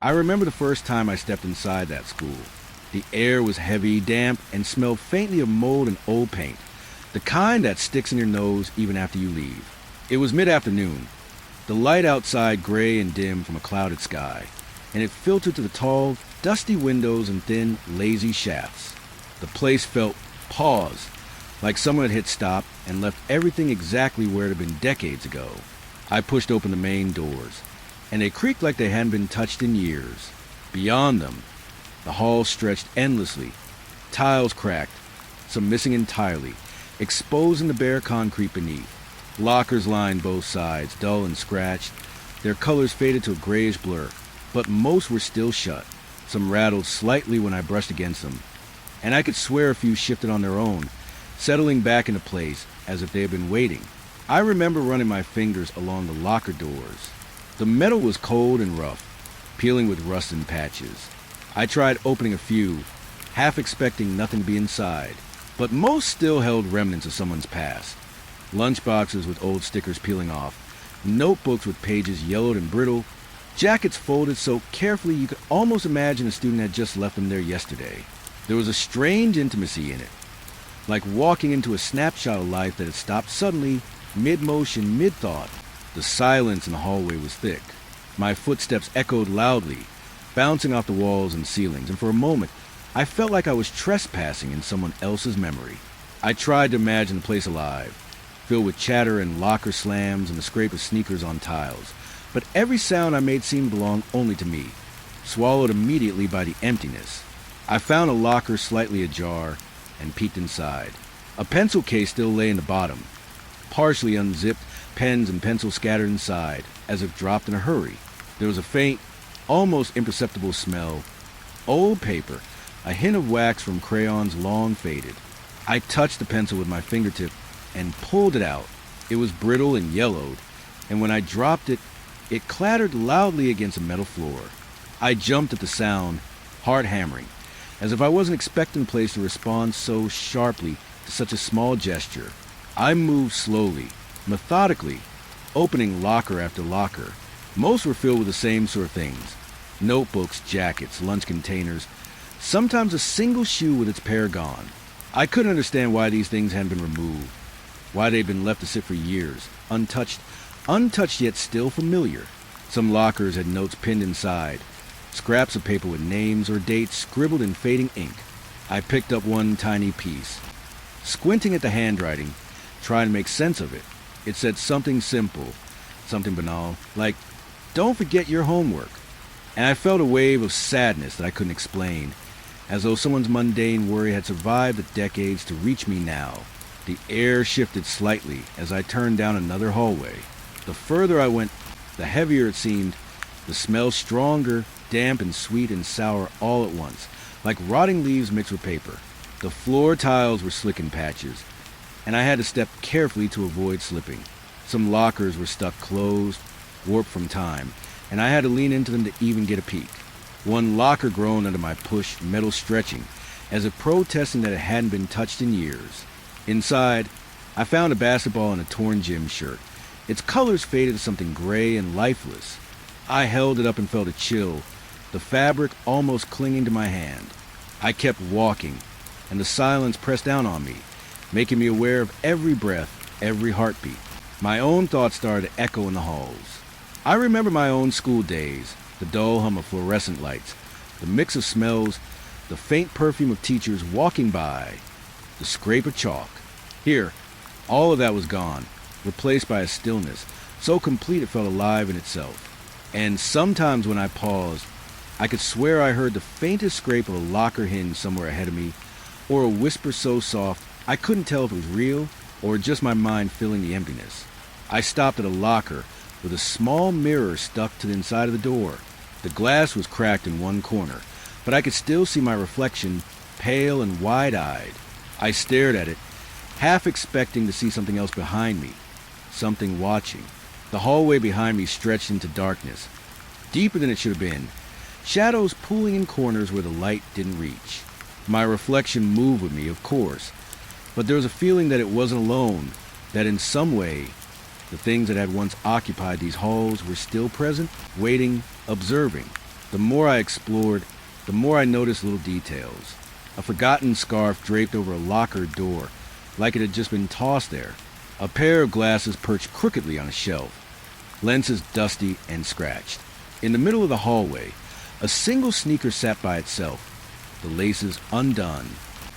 I remember the first time I stepped inside that school. The air was heavy, damp, and smelled faintly of mold and old paint, the kind that sticks in your nose even after you leave. It was mid-afternoon, the light outside gray and dim from a clouded sky, and it filtered to the tall, dusty windows and thin, lazy shafts. The place felt paused, like someone had hit stop and left everything exactly where it had been decades ago. I pushed open the main doors, and they creaked like they hadn't been touched in years. Beyond them, the hall stretched endlessly, tiles cracked, some missing entirely, exposing the bare concrete beneath. Lockers lined both sides, dull and scratched, their colors faded to a grayish blur, but most were still shut. Some rattled slightly when I brushed against them, and I could swear a few shifted on their own, settling back into place as if they had been waiting. I remember running my fingers along the locker doors. The metal was cold and rough, peeling with rust and patches. I tried opening a few, half expecting nothing to be inside, but most still held remnants of someone's past. Lunchboxes with old stickers peeling off, notebooks with pages yellowed and brittle, jackets folded so carefully you could almost imagine a student had just left them there yesterday. There was a strange intimacy in it, like walking into a snapshot of life that had stopped suddenly, mid-motion, mid-thought. The silence in the hallway was thick. My footsteps echoed loudly, bouncing off the walls and ceilings, and for a moment, I felt like I was trespassing in someone else's memory. I tried to imagine the place alive, filled with chatter and locker slams and the scrape of sneakers on tiles, but every sound I made seemed to belong only to me, swallowed immediately by the emptiness. I found a locker slightly ajar and peeked inside. A pencil case still lay in the bottom, partially unzipped, pens and pencils scattered inside, as if dropped in a hurry. There was a faint, almost imperceptible smell. Old paper, a hint of wax from crayons long faded. I touched the pencil with my fingertip and pulled it out. It was brittle and yellowed, and when I dropped it, it clattered loudly against a metal floor. I jumped at the sound, heart hammering, as if I wasn't expecting the place to respond so sharply to such a small gesture. I moved slowly, methodically, opening locker after locker. Most were filled with the same sort of things: notebooks, jackets, lunch containers, sometimes a single shoe with its pair gone. I couldn't understand why these things hadn't been removed, why they'd been left to sit for years, untouched yet still familiar. Some lockers had notes pinned inside, scraps of paper with names or dates scribbled in fading ink. I picked up one tiny piece, squinting at the handwriting, trying to make sense of it. It said something simple, something banal, like, "Don't forget your homework." And I felt a wave of sadness that I couldn't explain, as though someone's mundane worry had survived the decades to reach me now. The air shifted slightly as I turned down another hallway. The further I went, the heavier it seemed, the smell stronger, damp and sweet and sour all at once, like rotting leaves mixed with paper. The floor tiles were slick in patches, and I had to step carefully to avoid slipping. Some lockers were stuck closed, warped from time, and I had to lean into them to even get a peek. One locker groaned under my push, metal stretching, as if protesting that it hadn't been touched in years. Inside, I found a basketball and a torn gym shirt. Its colors faded to something gray and lifeless. I held it up and felt a chill, the fabric almost clinging to my hand. I kept walking, and the silence pressed down on me, making me aware of every breath, every heartbeat. My own thoughts started to echo in the halls. I remember my own school days, the dull hum of fluorescent lights, the mix of smells, the faint perfume of teachers walking by, the scrape of chalk. Here, all of that was gone, replaced by a stillness, so complete it felt alive in itself. And sometimes when I paused, I could swear I heard the faintest scrape of a locker hinge somewhere ahead of me, or a whisper so soft I couldn't tell if it was real or just my mind filling the emptiness. I stopped at a locker with a small mirror stuck to the inside of the door. The glass was cracked in one corner, but I could still see my reflection, pale and wide-eyed. I stared at it, half expecting to see something else behind me, something watching. The hallway behind me stretched into darkness, deeper than it should have been, shadows pooling in corners where the light didn't reach. My reflection moved with me, of course, but there was a feeling that it wasn't alone, that in some way, the things that had once occupied these halls were still present, waiting, observing. The more I explored, the more I noticed little details. A forgotten scarf draped over a locker door, like it had just been tossed there. A pair of glasses perched crookedly on a shelf, lenses dusty and scratched. In the middle of the hallway, a single sneaker sat by itself, the laces undone.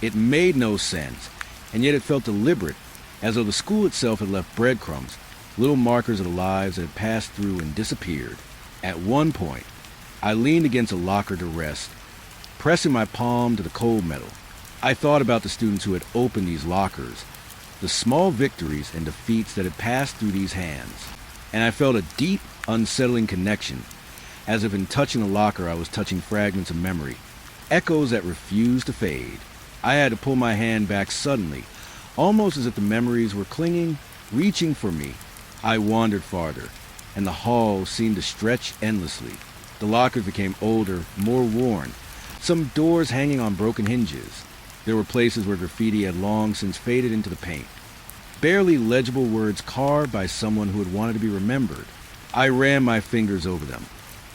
It made no sense, and yet it felt deliberate, as though the school itself had left breadcrumbs, little markers of the lives that had passed through and disappeared. At one point, I leaned against a locker to rest, pressing my palm to the cold metal. I thought about the students who had opened these lockers, the small victories and defeats that had passed through these hands, and I felt a deep, unsettling connection, as if in touching a locker I was touching fragments of memory, echoes that refused to fade. I had to pull my hand back suddenly, almost as if the memories were clinging, reaching for me. I wandered farther, and the hall seemed to stretch endlessly. The lockers became older, more worn, some doors hanging on broken hinges. There were places where graffiti had long since faded into the paint, barely legible words carved by someone who had wanted to be remembered. I ran my fingers over them,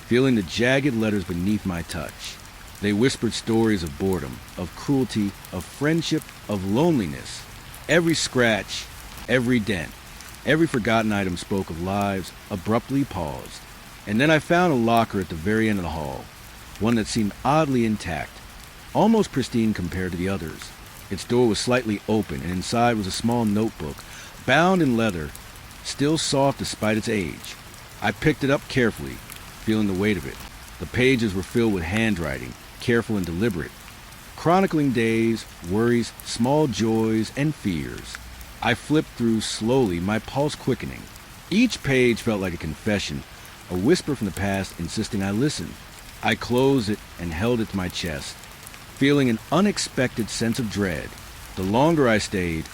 feeling the jagged letters beneath my touch. They whispered stories of boredom, of cruelty, of friendship, of loneliness. Every scratch, every dent, every forgotten item spoke of lives abruptly paused. And then I found a locker at the very end of the hall, one that seemed oddly intact, almost pristine compared to the others. Its door was slightly open, and inside was a small notebook, bound in leather, still soft despite its age. I picked it up carefully, feeling the weight of it. The pages were filled with handwriting, careful and deliberate, chronicling days, worries, small joys, and fears. I flipped through slowly, my pulse quickening. Each page felt like a confession, a whisper from the past insisting I listen. I closed it and held it to my chest, feeling an unexpected sense of dread. The longer I stayed,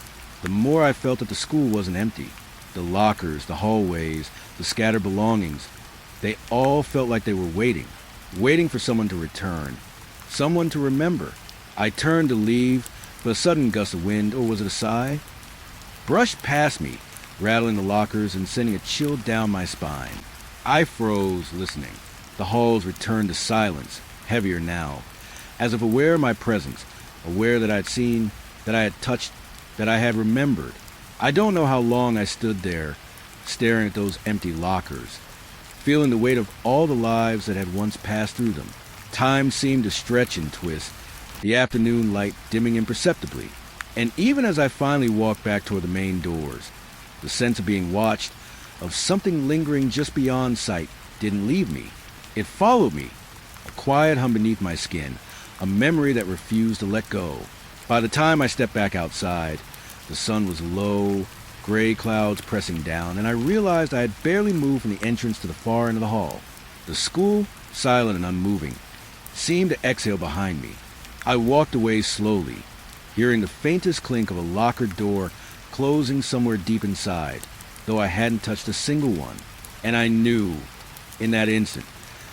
the more I felt that the school wasn't empty. The lockers, the hallways, the scattered belongings, they all felt like they were waiting for someone to return, someone to remember. I turned to leave, but a sudden gust of wind, or was it a sigh, brushed past me, rattling the lockers and sending a chill down my spine. I froze, listening. The halls returned to silence, heavier now, as if aware of my presence, aware that I had seen, that I had touched, that I had remembered. I don't know how long I stood there, staring at those empty lockers, feeling the weight of all the lives that had once passed through them. Time seemed to stretch and twist, the afternoon light dimming imperceptibly. And even as I finally walked back toward the main doors, the sense of being watched, of something lingering just beyond sight, didn't leave me. It followed me, a quiet hum beneath my skin, a memory that refused to let go. By the time I stepped back outside, the sun was low, gray clouds pressing down, and I realized I had barely moved from the entrance to the far end of the hall. The school, silent and unmoving, seemed to exhale behind me. I walked away slowly, hearing the faintest clink of a locker door closing somewhere deep inside, though I hadn't touched a single one. And I knew, in that instant,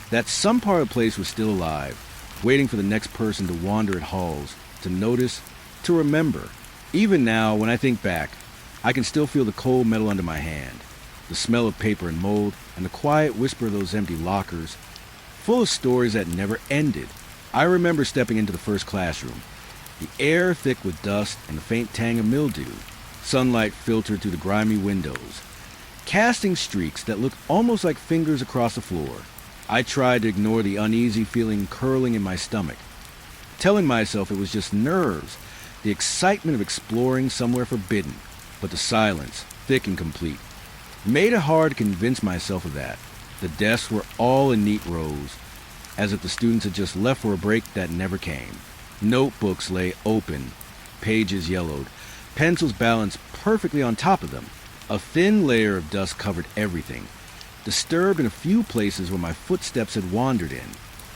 that some part of the place was still alive, waiting for the next person to wander its halls, to notice, to remember. Even now, when I think back, I can still feel the cold metal under my hand, the smell of paper and mold, and the quiet whisper of those empty lockers, full of stories that never ended. I remember stepping into the first classroom, the air thick with dust and the faint tang of mildew. Sunlight filtered through the grimy windows, casting streaks that looked almost like fingers across the floor. I tried to ignore the uneasy feeling curling in my stomach, telling myself it was just nerves, the excitement of exploring somewhere forbidden. But the silence, thick and complete, made it hard to convince myself of that. The desks were all in neat rows, as if the students had just left for a break that never came. Notebooks lay open, pages yellowed, pencils balanced perfectly on top of them. A thin layer of dust covered everything, disturbed in a few places where my footsteps had wandered in.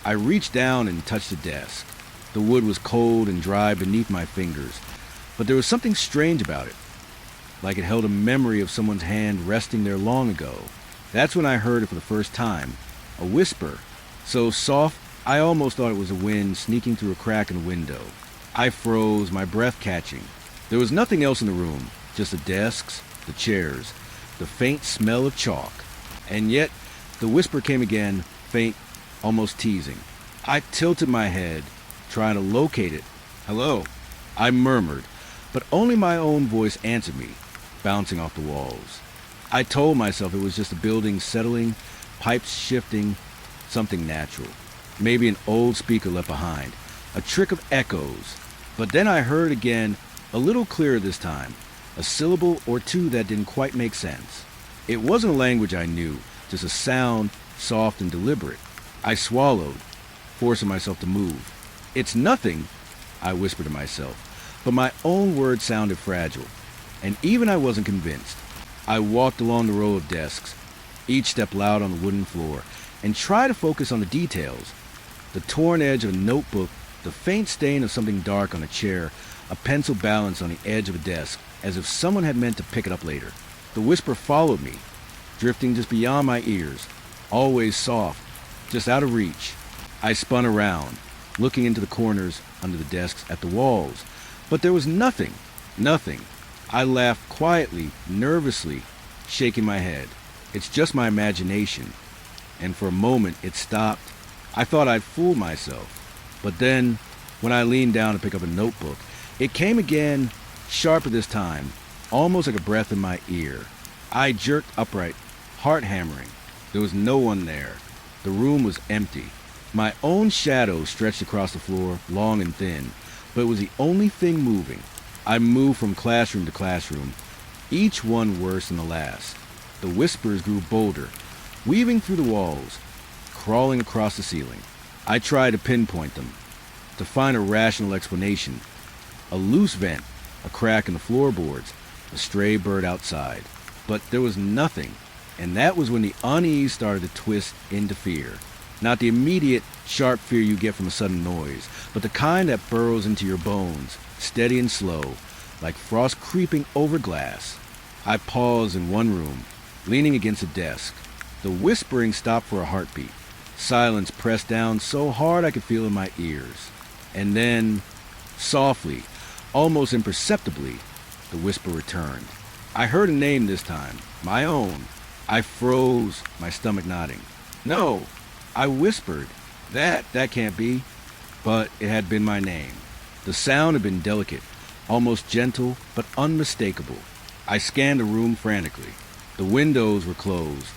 I reached down and touched the desk. The wood was cold and dry beneath my fingers, but there was something strange about it, like it held a memory of someone's hand resting there long ago. That's when I heard it for the first time, a whisper, so soft I almost thought it was the wind sneaking through a crack in the window. I froze, my breath catching. There was nothing else in the room, just the desks, the chairs, the faint smell of chalk. And yet, the whisper came again, faint, almost teasing. I tilted my head, trying to locate it. "Hello," I murmured, but only my own voice answered me, bouncing off the walls. I told myself it was just the building settling, pipes shifting, something natural. Maybe an old speaker left behind, a trick of echoes. But then I heard again, a little clearer this time, a syllable or two that didn't quite make sense. It wasn't a language I knew, just a sound, soft and deliberate. I swallowed, forcing myself to move. "It's nothing," I whispered to myself, but my own words sounded fragile, and even I wasn't convinced. I walked along the row of desks, each step loud on the wooden floor, and tried to focus on the details. The torn edge of a notebook, the faint stain of something dark on a chair, a pencil balanced on the edge of a desk, as if someone had meant to pick it up later. The whisper followed me, drifting just beyond my ears, always soft, just out of reach. I spun around, looking into the corners, under the desks, at the walls, but there was nothing. I laughed quietly, nervously, shaking my head. "It's just my imagination." And for a moment it stopped. I thought I'd fooled myself. But then, when I leaned down to pick up a notebook, it came again, sharper this time, almost like a breath in my ear. I jerked upright, heart hammering. There was no one there. The room was empty. My own shadow stretched across the floor, long and thin, but it was the only thing moving. I moved from classroom to classroom, each one worse than the last. The whispers grew bolder, weaving through the walls, crawling across the ceiling. I tried to pinpoint them, to find a rational explanation. A loose vent, a crack in the floorboards, a stray bird outside. But there was nothing, and that was when the unease started to twist into fear. Not the immediate, sharp fear you get from a sudden noise, but the kind that burrows into your bones, steady and slow, like frost creeping over glass. I paused in one room, leaning against a desk. The whispering stopped for a heartbeat. Silence pressed down so hard I could feel in my ears. And then, softly, almost imperceptibly, the whisper returned. I heard a name this time, my own. I froze, my stomach knotting. "No," I whispered. That can't be." But it had been my name. The sound had been delicate, almost gentle, but unmistakable. I scanned the room frantically. The windows were closed,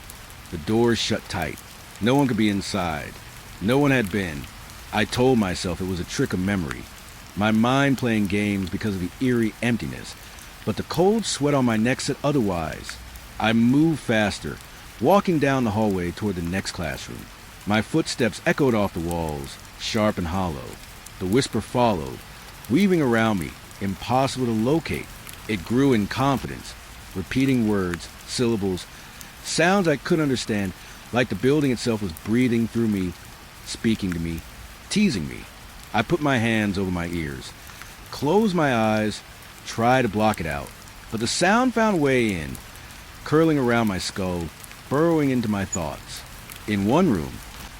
the doors shut tight. No one could be inside. No one had been. I told myself it was a trick of memory, my mind playing games because of the eerie emptiness, but the cold sweat on my neck said otherwise. I moved faster, walking down the hallway toward the next classroom. My footsteps echoed off the walls, sharp and hollow. The whisper followed, weaving around me, impossible to locate. It grew in confidence, repeating words, syllables, sounds I couldn't understand, like the building itself was breathing through me, speaking to me, teasing me. I put my hands over my ears, closed my eyes, tried to block it out, but the sound found a way in, curling around my skull, burrowing into my thoughts. In one room,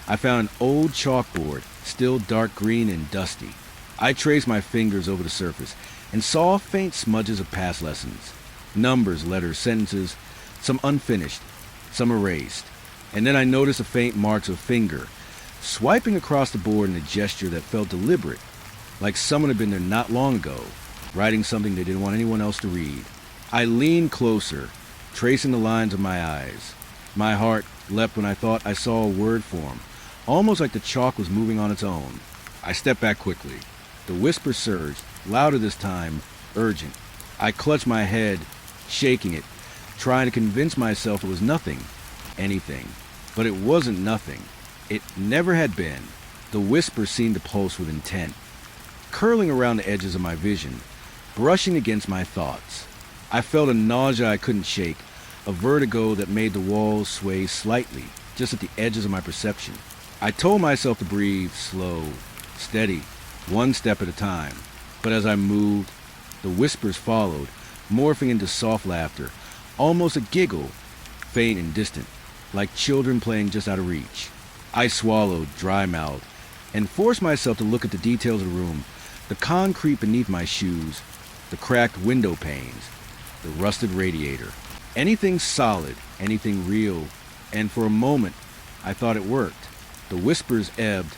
I found an old chalkboard, still dark green and dusty. I traced my fingers over the surface and saw faint smudges of past lessons. Numbers, letters, sentences, some unfinished, some erased. And then I noticed the faint marks of a finger, swiping across the board in a gesture that felt deliberate, like someone had been there not long ago, writing something they didn't want anyone else to read. I leaned closer, tracing the lines of my eyes. My heart leapt when I thought I saw a word form, almost like the chalk was moving on its own. I stepped back quickly. The whisper surged, louder this time, urgent. I clutched my head, shaking it, trying to convince myself it was nothing, anything. But it wasn't nothing. It never had been. The whisper seemed to pulse with intent, curling around the edges of my vision, brushing against my thoughts. I felt a nausea I couldn't shake, a vertigo that made the walls sway slightly, just at the edges of my perception. I told myself to breathe slow, steady, one step at a time. But as I moved, the whispers followed, morphing into soft laughter, almost a giggle, faint and distant, like children playing just out of reach. I swallowed, dry-mouthed, and forced myself to look at the details of the room, the concrete beneath my shoes, the cracked window panes, the rusted radiator. Anything solid, anything real, and for a moment, I thought it worked. The whispers ebbed,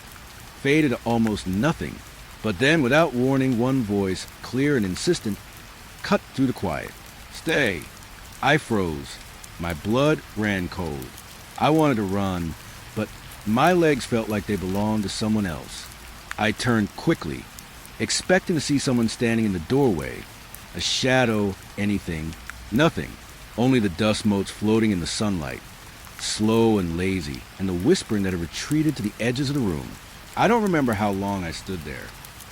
faded to almost nothing, but then, without warning, one voice, clear and insistent, cut through the quiet. "Stay." I froze. My blood ran cold. I wanted to run, but my legs felt like they belonged to someone else. I turned quickly, expecting to see someone standing in the doorway. A shadow, anything, nothing. Only the dust motes floating in the sunlight, slow and lazy, and the whispering that had retreated to the edges of the room. I don't remember how long I stood there.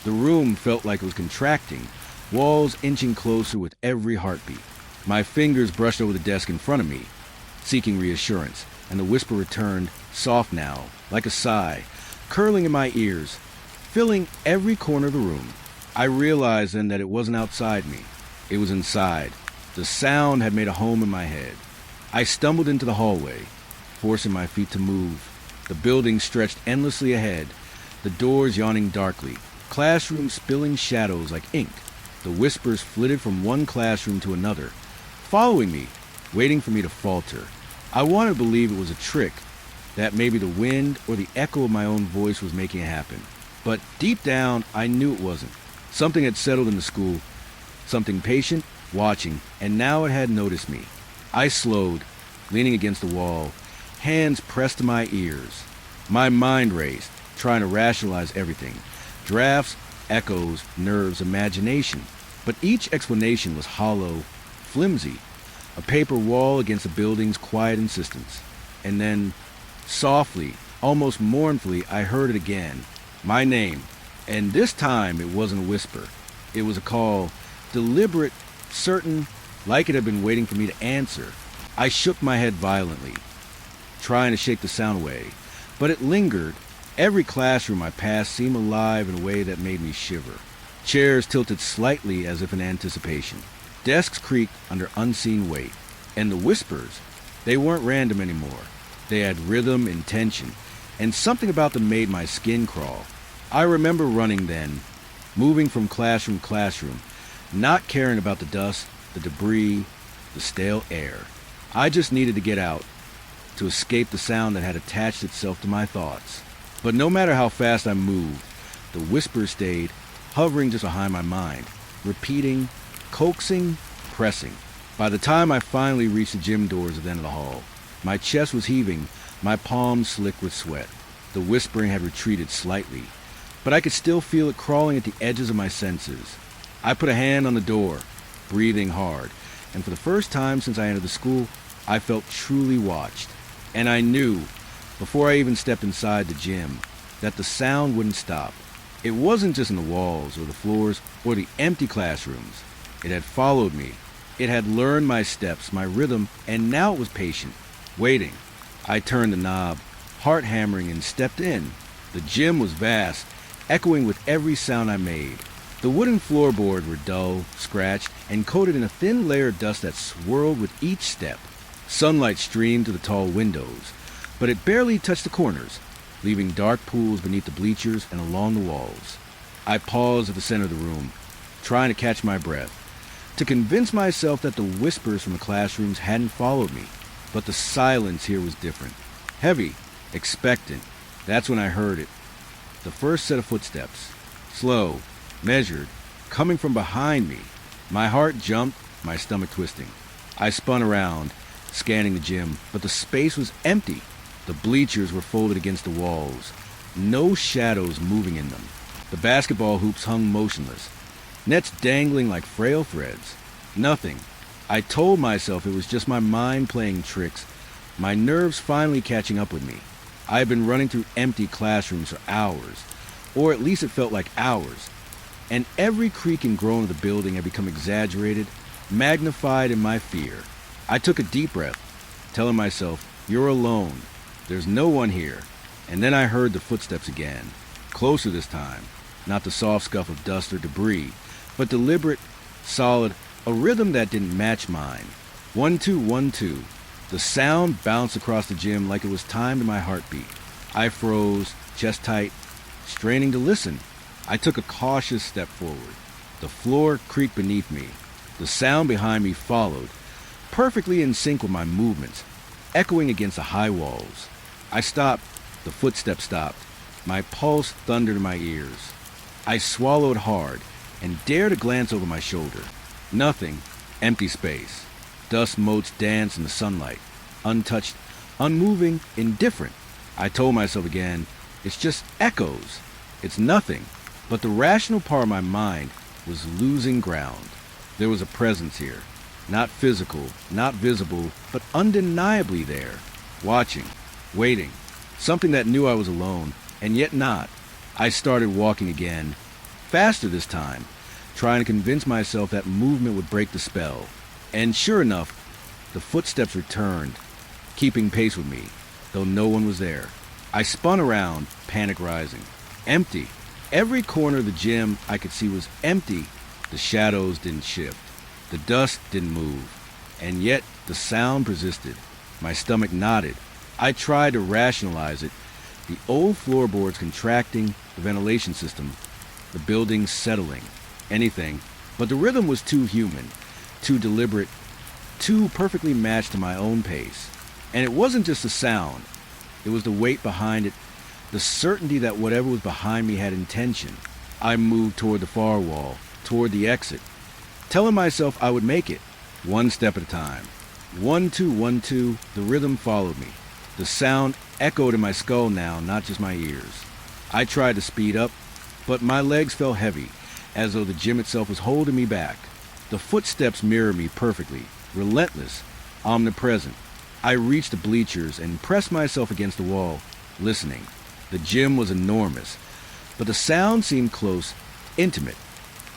The room felt like it was contracting, walls inching closer with every heartbeat. My fingers brushed over the desk in front of me, seeking reassurance, and the whisper returned, soft now, like a sigh, curling in my ears, filling every corner of the room. I realized then that it wasn't outside me. It was inside. The sound had made a home in my head. I stumbled into the hallway, forcing my feet to move. The building stretched endlessly ahead, the doors yawning darkly, classrooms spilling shadows like ink. The whispers flitted from one classroom to another, following me, waiting for me to falter. I wanted to believe it was a trick, that maybe the wind or the echo of my own voice was making it happen. But deep down, I knew it wasn't. Something had settled in the school, something patient, watching, and now it had noticed me. I slowed, leaning against the wall, hands pressed to my ears. My mind raced, trying to rationalize everything. Drafts, echoes, nerves, imagination. But each explanation was hollow, flimsy, a paper wall against the building's quiet insistence. And then, softly, almost mournfully, I heard it again. My name. And this time it wasn't a whisper. It was a call, deliberate, certain, like it had been waiting for me to answer. I shook my head violently, trying to shake the sound away. But it lingered. Every classroom I passed seemed alive in a way that made me shiver. Chairs tilted slightly as if in anticipation. Desks creaked under unseen weight. And the whispers, they weren't random anymore. They had rhythm, intention, and something about them made my skin crawl. I remember running then, moving from classroom to classroom, not caring about the dust, the debris, the stale air. I just needed to get out, to escape the sound that had attached itself to my thoughts. But no matter how fast I moved, the whisper stayed, hovering just behind my mind, repeating, coaxing, pressing. By the time I finally reached the gym doors at the end of the hall, my chest was heaving, my palms slick with sweat. The whispering had retreated slightly, but I could still feel it crawling at the edges of my senses. I put a hand on the door, breathing hard, and for the first time since I entered the school, I felt truly watched. And I knew, before I even stepped inside the gym, that the sound wouldn't stop. It wasn't just in the walls or the floors or the empty classrooms. It had followed me. It had learned my steps, my rhythm, and now it was patient, waiting. I turned the knob, heart hammering, and stepped in. The gym was vast, echoing with every sound I made. The wooden floorboards were dull, scratched, and coated in a thin layer of dust that swirled with each step. Sunlight streamed through the tall windows, but it barely touched the corners, leaving dark pools beneath the bleachers and along the walls. I paused at the center of the room, trying to catch my breath, to convince myself that the whispers from the classrooms hadn't followed me. But the silence here was different. Heavy, expectant. That's when I heard it. The first set of footsteps. Slow, measured, coming from behind me. My heart jumped, my stomach twisting. I spun around, scanning the gym, but the space was empty. The bleachers were folded against the walls, no shadows moving in them. The basketball hoops hung motionless, nets dangling like frail threads. Nothing. I told myself it was just my mind playing tricks, my nerves finally catching up with me. I had been running through empty classrooms for hours, or at least it felt like hours, and every creak and groan of the building had become exaggerated, magnified in my fear. I took a deep breath, telling myself, "You're alone. There's no one here." And then I heard the footsteps again, closer this time, not the soft scuff of dust or debris, but deliberate, solid, a rhythm that didn't match mine. 1, 2, 1, 2. The sound bounced across the gym like it was timed to my heartbeat. I froze, chest tight, straining to listen. I took a cautious step forward. The floor creaked beneath me. The sound behind me followed, perfectly in sync with my movements, echoing against the high walls. I stopped, The footsteps stopped. My pulse thundered in my ears. I swallowed hard and dared to glance over my shoulder. Nothing. Empty space. Dust motes danced in the sunlight. Untouched, unmoving, indifferent. I told myself again, it's just echoes. It's nothing. But the rational part of my mind was losing ground. There was a presence here. Not physical, not visible, but undeniably there. Watching, waiting. Something that knew I was alone, and yet not. I started walking again. Faster this time, trying to convince myself that movement would break the spell. And sure enough, the footsteps returned, keeping pace with me, though no one was there. I spun around, panic rising. Empty. Every corner of the gym I could see was empty. The shadows didn't shift. The dust didn't move. And yet the sound persisted. My stomach knotted. I tried to rationalize it. The old floorboards contracting, the ventilation system, the building settling. Anything. But the rhythm was too human, too deliberate, too perfectly matched to my own pace. And it wasn't just the sound. It was the weight behind it, the certainty that whatever was behind me had intention. I moved toward the far wall, toward the exit, telling myself I would make it, one step at a time. 1, 2, 1, 2, the rhythm followed me. The sound echoed in my skull now, not just my ears. I tried to speed up, but my legs felt heavy, as though the gym itself was holding me back. The footsteps mirrored me perfectly, relentless, omnipresent. I reached the bleachers and pressed myself against the wall, listening. The gym was enormous, but the sound seemed close, intimate,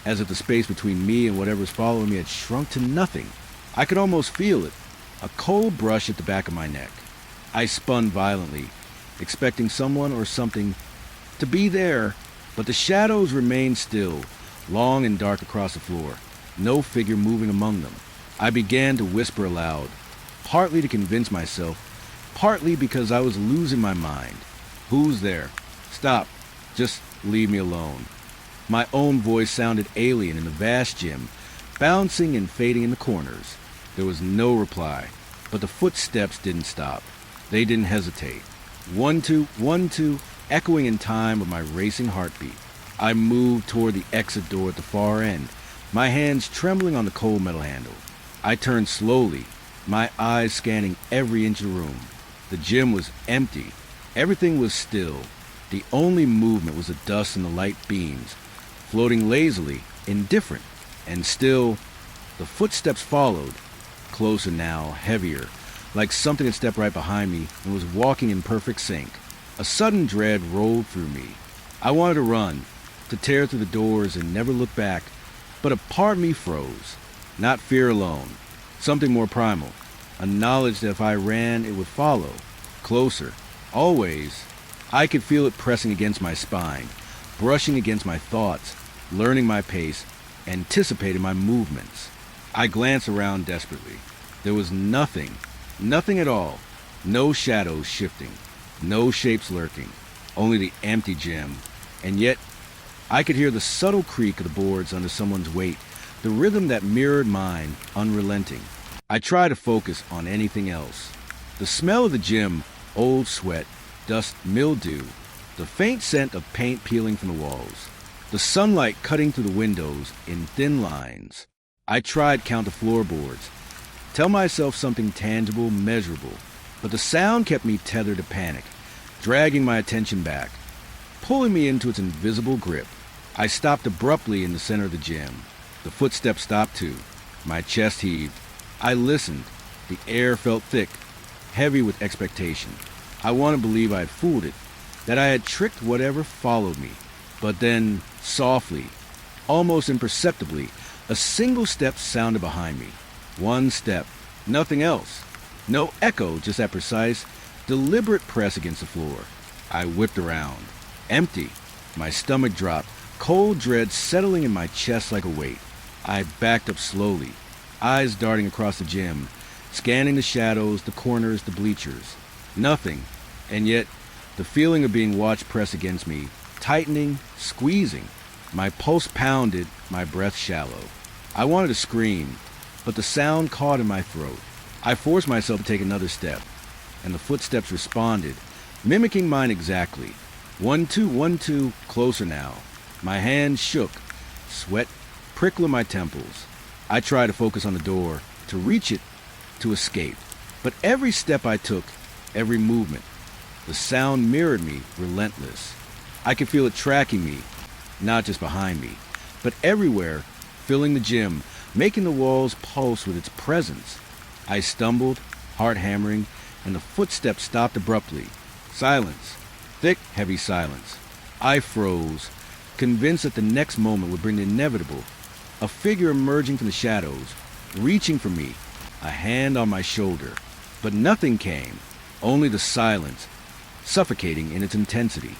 as if the space between me and whatever was following me had shrunk to nothing. I could almost feel it, a cold brush at the back of my neck. I spun violently, expecting someone or something to be there, but the shadows remained still, long and dark across the floor, no figure moving among them. I began to whisper aloud, partly to convince myself, partly because I was losing my mind. Who's there? Stop. Just leave me alone. My own voice sounded alien in the vast gym, bouncing and fading in the corners. There was no reply, but the footsteps didn't stop. They didn't hesitate. 1, 2, 1, 2, echoing in time with my racing heartbeat. I moved toward the exit door at the far end, my hands trembling on the cold metal handle. I turned slowly, my eyes scanning every inch of the room. The gym was empty. Everything was still. The only movement was the dust and the light beams, floating lazily, indifferent. And still, the footsteps followed, closer now, heavier, like something had stepped right behind me and was walking in perfect sync. A sudden dread rolled through me. I wanted to run, to tear through the doors and never look back, but a part of me froze. Not fear alone, something more primal, a knowledge that if I ran, it would follow, closer, always. I could feel it pressing against my spine, brushing against my thoughts, learning my pace, anticipating my movements. I glanced around desperately. There was nothing, nothing at all. No shadows shifting, no shapes lurking, only the empty gym. And yet, I could hear the subtle creak of the boards under someone's weight, the rhythm that mirrored mine, unrelenting. I tried to focus on anything else. The smell of the gym, old sweat, dust, mildew, the faint scent of paint peeling from the walls, the sunlight cutting through the windows in thin lines. I tried to count the floorboards, tell myself something tangible, measurable, but the sound kept me tethered to panic, dragging my attention back, pulling me into its invisible grip. I stopped abruptly in the center of the gym. The footsteps stopped too. My chest heaved. I listened. The air felt thick, heavy with expectation. I wanted to believe I had fooled it, that I had tricked whatever followed me. But then, softly, almost imperceptibly, a single step sounded behind me. One step, nothing else. No echo, just that precise, deliberate press against the floor. I whipped around. Empty. My stomach dropped, cold dread settling in my chest like a weight. I backed up slowly, eyes darting across the gym, scanning the shadows, the corners, the bleachers. Nothing. And yet, the feeling of being watched press against me, tightening, squeezing. My pulse pounded, my breath shallow. I wanted to scream, but the sound caught in my throat. I forced myself to take another step, and the footsteps responded, mimicking mine exactly. 1, 2, 1, 2, closer now. My hand shook, sweat prickling my temples. I tried to focus on the door, to reach it, to escape. But every step I took, every movement, the sound mirrored me, relentless. I could feel it tracking me, not just behind me, but everywhere, filling the gym, making the walls pulse with its presence. I stumbled, heart hammering, and the footsteps stopped abruptly. Silence. Thick, heavy silence. I froze, convinced that the next moment would bring the inevitable. A figure emerging from the shadows, reaching for me, a hand on my shoulder. But nothing came, only the silence, suffocating in its intensity.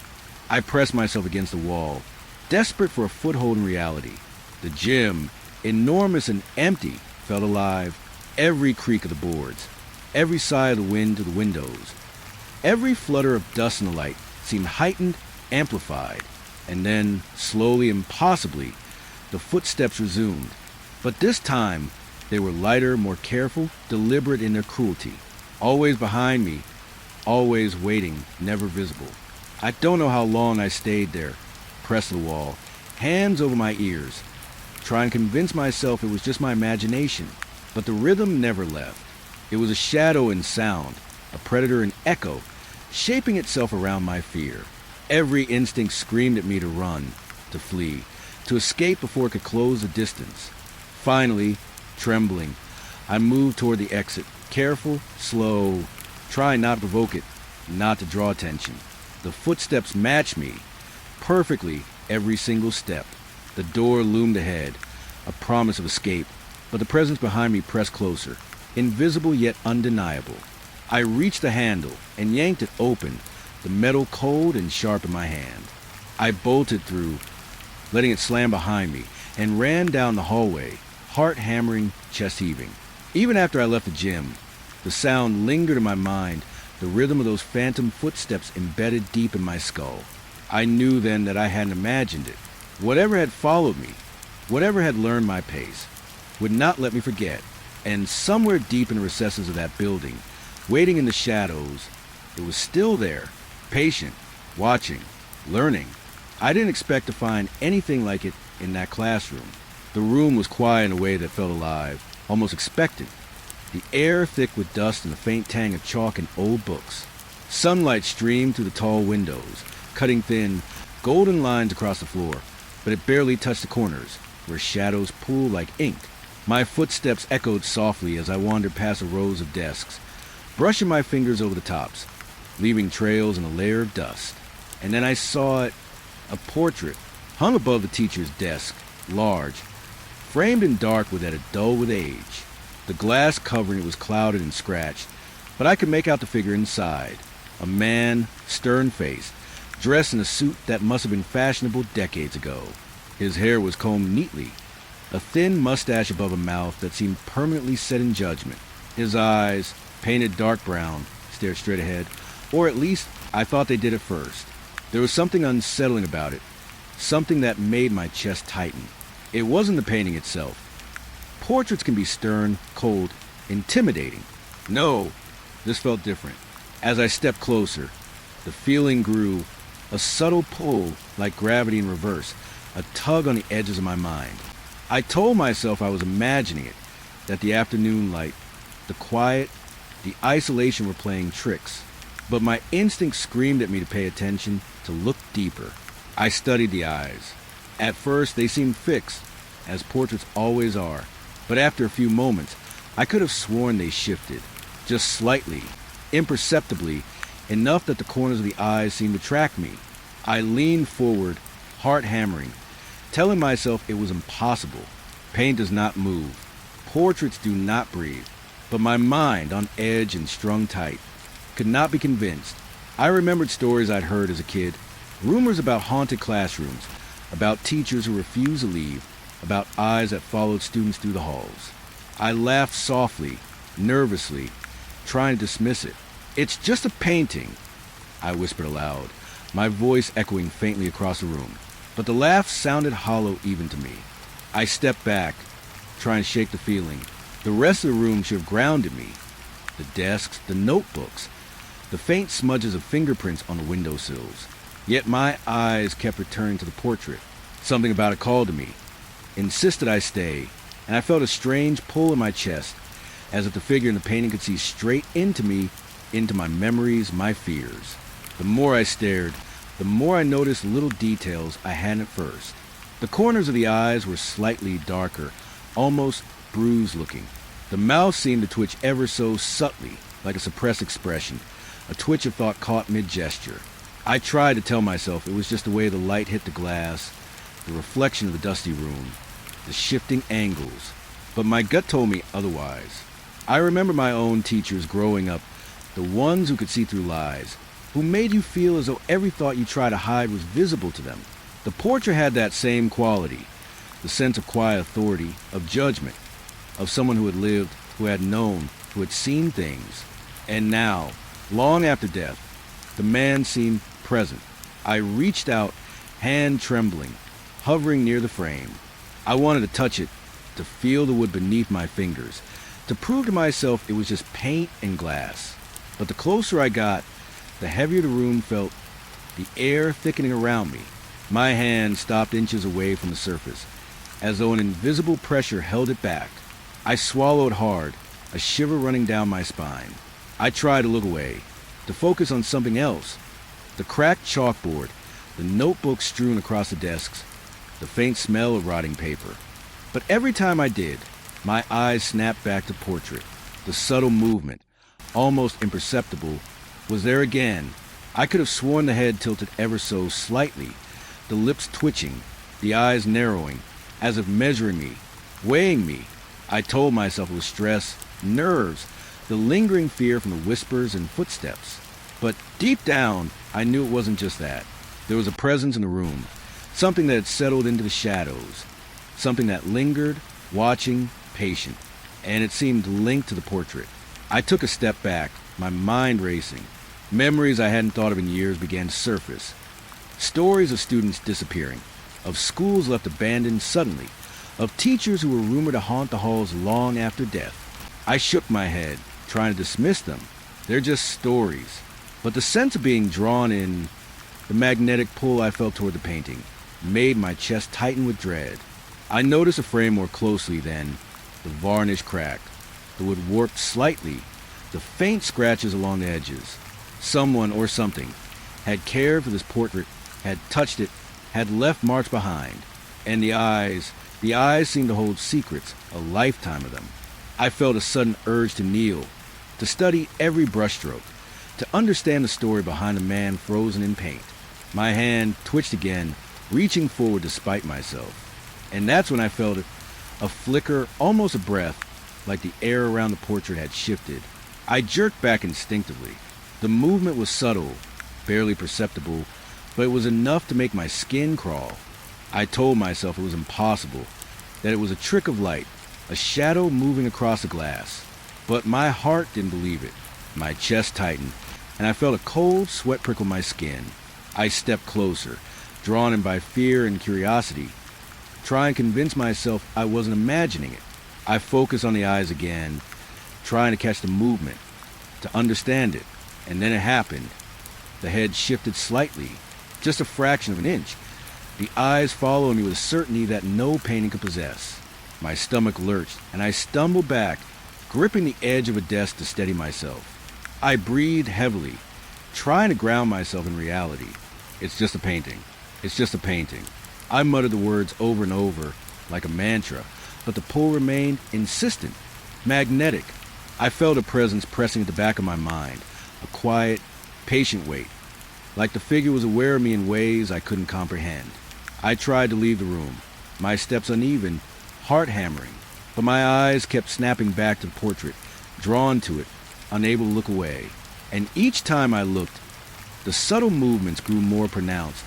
I pressed myself against the wall, desperate for a foothold in reality. The gym, enormous and empty, felt alive. Every creak of the boards, every sigh of the wind to the windows, every flutter of dust in the light seemed heightened, amplified. And then, slowly and possibly, the footsteps resumed. But this time, they were lighter, more careful, deliberate in their cruelty. Always behind me, always waiting, never visible. I don't know how long I stayed there, pressed to the wall, hands over my ears, trying to convince myself it was just my imagination. But the rhythm never left. It was a shadow in sound, a predator in echo, shaping itself around my fear. Every instinct screamed at me to run, to flee, to escape before it could close the distance. Finally, trembling, I moved toward the exit, careful, slow, trying not to provoke it, not to draw attention. The footsteps matched me, perfectly every single step. The door loomed ahead, a promise of escape, but the presence behind me pressed closer, invisible yet undeniable. I reached the handle and yanked it open, the metal cold and sharp in my hand. I bolted through, letting it slam behind me, and ran down the hallway, heart hammering, chest heaving. Even after I left the gym, the sound lingered in my mind, the rhythm of those phantom footsteps embedded deep in my skull. I knew then that I hadn't imagined it. Whatever had followed me, whatever had learned my pace, would not let me forget. And somewhere deep in the recesses of that building, waiting in the shadows, it was still there, patient, watching, learning. I didn't expect to find anything like it in that classroom. The room was quiet in a way that felt alive, almost expectant. The air thick with dust and the faint tang of chalk and old books. Sunlight streamed through the tall windows, cutting thin, golden lines across the floor, but it barely touched the corners, where shadows pooled like ink. My footsteps echoed softly as I wandered past the rows of desks, brushing my fingers over the tops, leaving trails in a layer of dust. And then I saw it, a portrait, hung above the teacher's desk, large, framed in dark with that dull with age. The glass covering it was clouded and scratched, but I could make out the figure inside. A man, stern-faced, dressed in a suit that must have been fashionable decades ago. His hair was combed neatly, a thin mustache above a mouth that seemed permanently set in judgment. His eyes, painted dark brown, stared straight ahead, or at least I thought they did at first. There was something unsettling about it, something that made my chest tighten. It wasn't the painting itself. Portraits can be stern, cold, intimidating. No, this felt different. As I stepped closer, the feeling grew, a subtle pull like gravity in reverse, a tug on the edges of my mind. I told myself I was imagining it, that the afternoon light, the quiet, the isolation were playing tricks. But my instinct screamed at me to pay attention, to look deeper. I studied the eyes. At first, they seemed fixed, as portraits always are. But after a few moments, I could have sworn they shifted, just slightly, imperceptibly, enough that the corners of the eyes seemed to track me. I leaned forward, heart hammering, telling myself it was impossible. Paint does not move. Portraits do not breathe. But my mind, on edge and strung tight, could not be convinced. I remembered stories I'd heard as a kid, rumors about haunted classrooms, about teachers who refused to leave, about eyes that followed students through the halls. I laughed softly, nervously, trying to dismiss it. "It's just a painting," I whispered aloud, my voice echoing faintly across the room. But the laugh sounded hollow even to me. I stepped back, trying to shake the feeling. The rest of the room should have grounded me. The desks, the notebooks, the faint smudges of fingerprints on the windowsills. Yet my eyes kept returning to the portrait. Something about it called to me, insisted I stay, and I felt a strange pull in my chest, as if the figure in the painting could see straight into me, into my memories, my fears. The more I stared, the more I noticed little details I hadn't at first. The corners of the eyes were slightly darker, almost bruised-looking. The mouth seemed to twitch ever so subtly, like a suppressed expression, a twitch of thought caught mid-gesture. I tried to tell myself it was just the way the light hit the glass, the reflection of the dusty room, the shifting angles, but my gut told me otherwise. I remember my own teachers growing up, the ones who could see through lies, who made you feel as though every thought you tried to hide was visible to them. The portrait had that same quality, the sense of quiet authority, of judgment, of someone who had lived, who had known, who had seen things. And now, long after death, the man seemed present. I reached out, hand trembling, hovering near the frame. I wanted to touch it, to feel the wood beneath my fingers, to prove to myself it was just paint and glass. But the closer I got, the heavier the room felt, the air thickening around me. My hand stopped inches away from the surface, as though an invisible pressure held it back. I swallowed hard, a shiver running down my spine. I tried to look away, to focus on something else. The cracked chalkboard, the notebooks strewn across the desks, the faint smell of rotting paper. But every time I did, my eyes snapped back to portrait. The subtle movement, almost imperceptible, was there again. I could have sworn the head tilted ever so slightly, the lips twitching, the eyes narrowing, as if measuring me, weighing me. I told myself it was stress, nerves, the lingering fear from the whispers and footsteps. But deep down, I knew it wasn't just that. There was a presence in the room, something that had settled into the shadows, something that lingered, watching, patient, and it seemed linked to the portrait. I took a step back, my mind racing. Memories I hadn't thought of in years began to surface. Stories of students disappearing, of schools left abandoned suddenly, of teachers who were rumored to haunt the halls long after death. I shook my head, trying to dismiss them. They're just stories. But the sense of being drawn in, the magnetic pull I felt toward the painting, made my chest tighten with dread. I noticed the frame more closely then, the varnish cracked, the wood warped slightly, the faint scratches along the edges. Someone or something had cared for this portrait, had touched it, had left marks behind. And the eyes seemed to hold secrets, a lifetime of them. I felt a sudden urge to kneel, to study every brushstroke, to understand the story behind the man frozen in paint. My hand twitched again, reaching forward despite myself. And that's when I felt it, a flicker, almost a breath, like the air around the portrait had shifted. I jerked back instinctively. The movement was subtle, barely perceptible, but it was enough to make my skin crawl. I told myself it was impossible, that it was a trick of light, a shadow moving across the glass. But my heart didn't believe it. My chest tightened, and I felt a cold sweat prickle my skin. I stepped closer, drawn in by fear and curiosity, trying to convince myself I wasn't imagining it. I focused on the eyes again, trying to catch the movement, to understand it, and then it happened. The head shifted slightly, just a fraction of an inch. The eyes followed me with a certainty that no painting could possess. My stomach lurched, and I stumbled back, gripping the edge of a desk to steady myself. I breathed heavily, trying to ground myself in reality. It's just a painting. It's just a painting. I muttered the words over and over, like a mantra, but the pull remained insistent, magnetic. I felt a presence pressing at the back of my mind, a quiet, patient weight, like the figure was aware of me in ways I couldn't comprehend. I tried to leave the room, my steps uneven, heart hammering, but my eyes kept snapping back to the portrait, drawn to it, unable to look away. And each time I looked, the subtle movements grew more pronounced.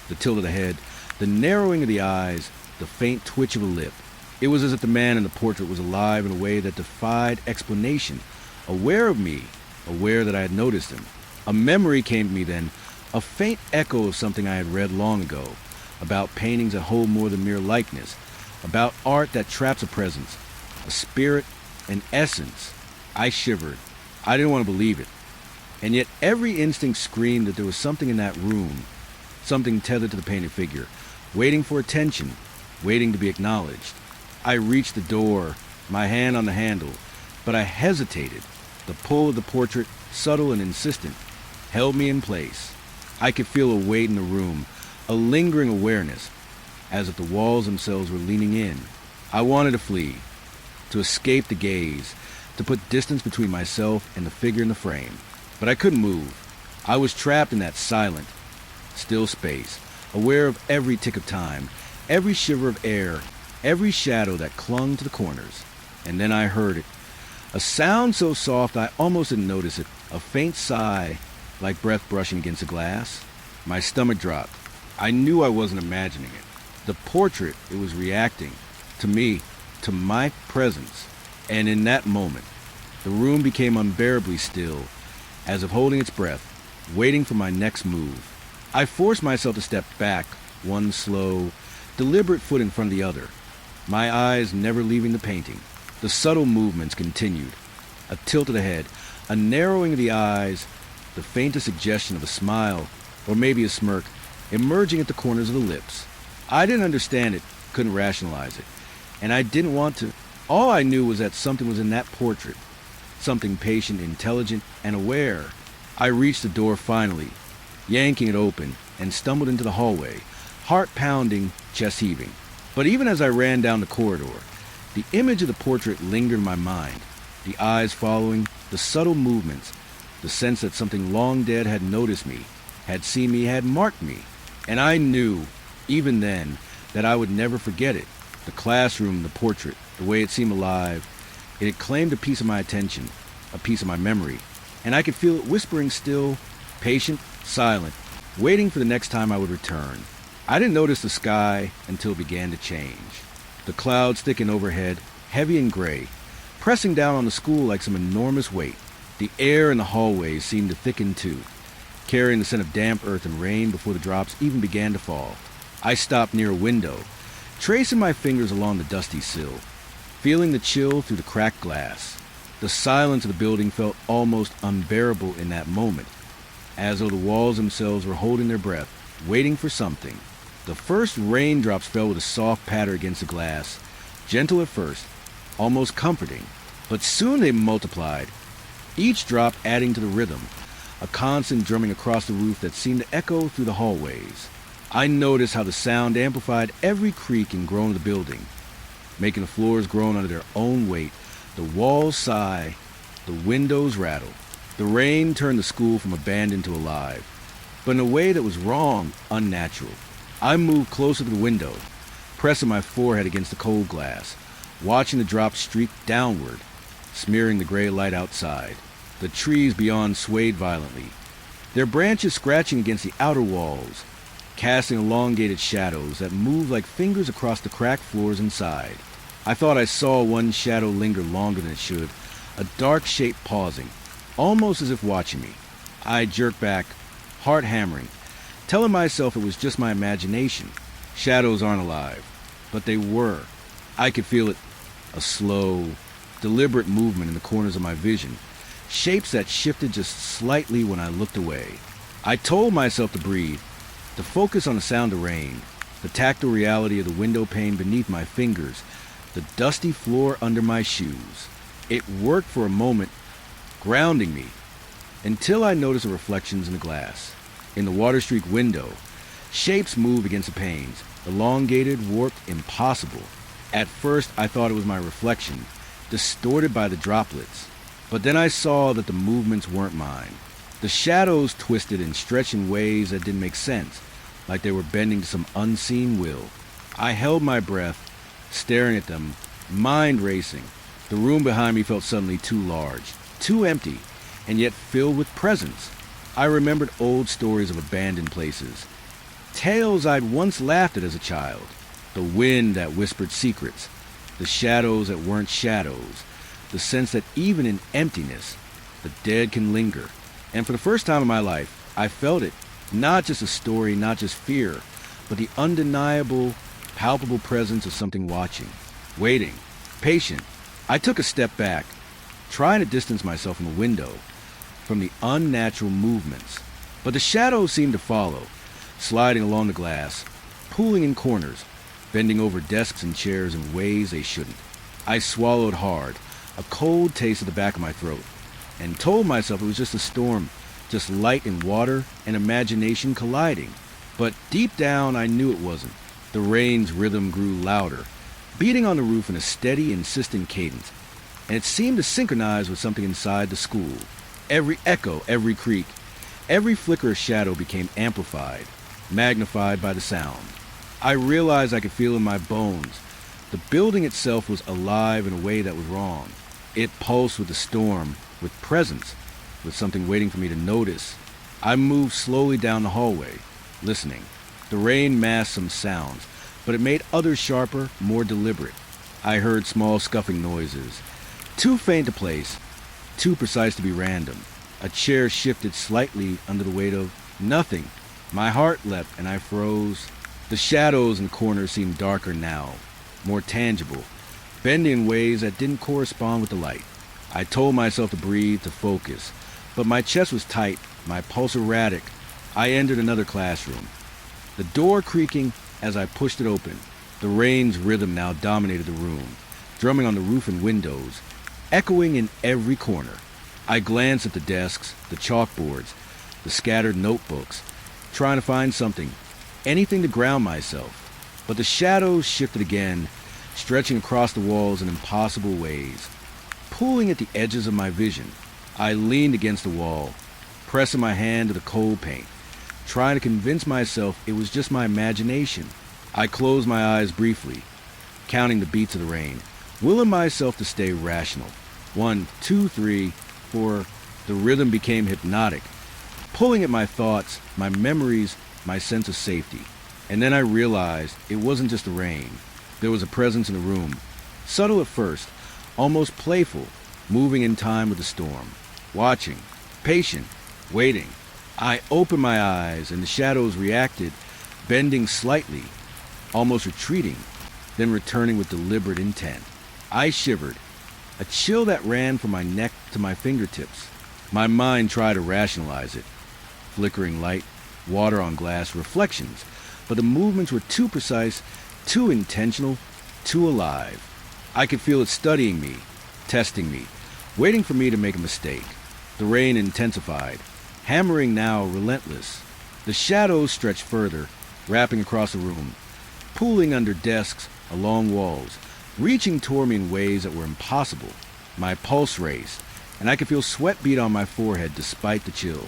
The tilt of the head, the narrowing of the eyes, the faint twitch of a lip. It was as if the man in the portrait was alive in a way that defied explanation, aware of me, aware that I had noticed him. A memory came to me then, a faint echo of something I had read long ago, about paintings that hold more than mere likeness, about art that traps a presence, a spirit, an essence. I shivered. I didn't want to believe it. And yet every instinct screamed that there was something in that room, something tethered to the painted figure, waiting for attention, waiting to be acknowledged. I reached the door, my hand on the handle, but I hesitated. The pull of the portrait, subtle and insistent, held me in place. I could feel a weight in the room, a lingering awareness, as if the walls themselves were leaning in. I wanted to flee, to escape the gaze, to put distance between myself and the figure in the frame. But I couldn't move. I was trapped in that silent, still space, aware of every tick of time, every shiver of air, every shadow that clung to the corners. And then I heard it. A sound so soft I almost didn't notice it, a faint sigh, like breath brushing against the glass. My stomach dropped. I knew I wasn't imagining it. The portrait, it was reacting to me, to my presence. And in that moment, the room became unbearably still, as if holding its breath, waiting for my next move. I forced myself to step back, one slow, deliberate foot in front of the other, my eyes never leaving the painting. The subtle movements continued. A tilt of the head, a narrowing of the eyes, the faintest suggestion of a smile, or maybe a smirk, emerging at the corners of the lips. I didn't understand it, couldn't rationalize it, and I didn't want to. All I knew was that something was in that portrait, something patient, intelligent, and aware. I reached the door finally, yanking it open, and stumbled into the hallway, heart pounding, chest heaving. But even as I ran down the corridor, the image of the portrait lingered in my mind, the eyes following, the subtle movements, the sense that something long dead had noticed me, had seen me, had marked me. And I knew, even then, that I would never forget it. The classroom, the portrait, the way it seemed alive, it had claimed a piece of my attention, a piece of my memory, and I could feel it whispering still, patient, silent, waiting for the next time I would return. I didn't notice the sky until it began to change. The clouds thickened overhead, heavy and gray, pressing down on the school like some enormous weight. The air in the hallways seemed to thicken too, carrying the scent of damp earth and rain before the drops even began to fall. I stopped near a window, tracing my fingers along the dusty sill, feeling the chill through the cracked glass. The silence of the building felt almost unbearable in that moment, as though the walls themselves were holding their breath, waiting for something. The first raindrops fell with a soft patter against the glass, gentle at first, almost comforting, but soon they multiplied, each drop adding to the rhythm, a constant drumming across the roof that seemed to echo through the hallways. I noticed how the sound amplified every creak and groan of the building, making the floors groan under their own weight, the walls sigh, the windows rattle. The rain turned the school from abandoned to alive, but in a way that was wrong, unnatural. I moved closer to the window, pressing my forehead against the cold glass, watching the drops streak downward, smearing the gray light outside. The trees beyond swayed violently, their branches scratching against the outer walls, casting elongated shadows that moved like fingers across the cracked floors inside. I thought I saw one shadow linger longer than it should, a dark shape pausing, almost as if watching me. I jerked back, heart hammering, telling myself it was just my imagination. Shadows aren't alive, but they were. I could feel it, a slow, deliberate movement in the corners of my vision, shapes that shifted just slightly when I looked away. I told myself to breathe, to focus on the sound of rain, the tactile reality of the window pane beneath my fingers, the dusty floor under my shoes. It worked for a moment, grounding me, until I noticed the reflections in the glass. In the water-streaked window, shapes moved against the panes, elongated, warped, impossible. At first, I thought it was my reflection, distorted by the droplets. But then I saw that the movements weren't mine. The shadows twisted and stretched in ways that didn't make sense, like they were bending to some unseen will. I held my breath, staring at them, mind racing. The room behind me felt suddenly too large, too empty, and yet filled with presence. I remembered old stories of abandoned places, tales I'd once laughed at as a child, the wind that whispered secrets, the shadows that weren't shadows, the sense that even in emptiness, the dead can linger. And for the first time in my life, I felt it, not just a story, not just fear, but the undeniable, palpable presence of something watching, waiting, patient. I took a step back, trying to distance myself from the window, from the unnatural movements. But the shadows seemed to follow, sliding along the glass, pooling in corners, bending over desks and chairs in ways they shouldn't. I swallowed hard, a cold taste at the back of my throat, and told myself it was just a storm, just light and water and imagination colliding. But deep down, I knew it wasn't. The rain's rhythm grew louder, beating on the roof in a steady, insistent cadence, and it seemed to synchronize with something inside the school. Every echo, every creak, every flicker of shadow became amplified, magnified by the sound. I realized I could feel in my bones. The building itself was alive in a way that was wrong. It pulsed with the storm, with presence, with something waiting for me to notice. I moved slowly down the hallway, listening. The rain masked some sounds, but it made others sharper, more deliberate. I heard small scuffing noises, too faint to place, too precise to be random. A chair shifted slightly under the weight of nothing. My heart leapt and I froze. The shadows in corners seemed darker now, more tangible, bending in ways that didn't correspond with the light. I told myself to breathe, to focus, but my chest was tight, my pulse erratic. I entered another classroom, the door creaking as I pushed it open. The rain's rhythm now dominated the room, drumming on the roof and windows, echoing in every corner. I glanced at the desks, the chalkboards, the scattered notebooks, trying to find something, anything to ground myself. But the shadows shifted again, stretching across the walls in impossible ways, pulling at the edges of my vision. I leaned against the wall, pressing my hand to the cold paint, trying to convince myself it was just my imagination. I closed my eyes briefly, counting the beats of the rain, willing myself to stay rational. 1, 2, 3, 4. The rhythm became hypnotic, pulling at my thoughts, my memories, my sense of safety. And then I realized it wasn't just the rain. There was a presence in the room, subtle at first, almost playful, moving in time with the storm, watching, patient, waiting. I opened my eyes and the shadows reacted, bending slightly, almost retreating, then returning with deliberate intent. I shivered, a chill that ran from my neck to my fingertips. My mind tried to rationalize it. Flickering light, water on glass, reflections, but the movements were too precise, too intentional, too alive. I could feel it studying me, testing me, waiting for me to make a mistake. The rain intensified, hammering now relentless. The shadows stretched further, wrapping across the room, pooling under desks, along walls, reaching toward me in ways that were impossible. My pulse raced, and I could feel sweat bead on my forehead despite the chill.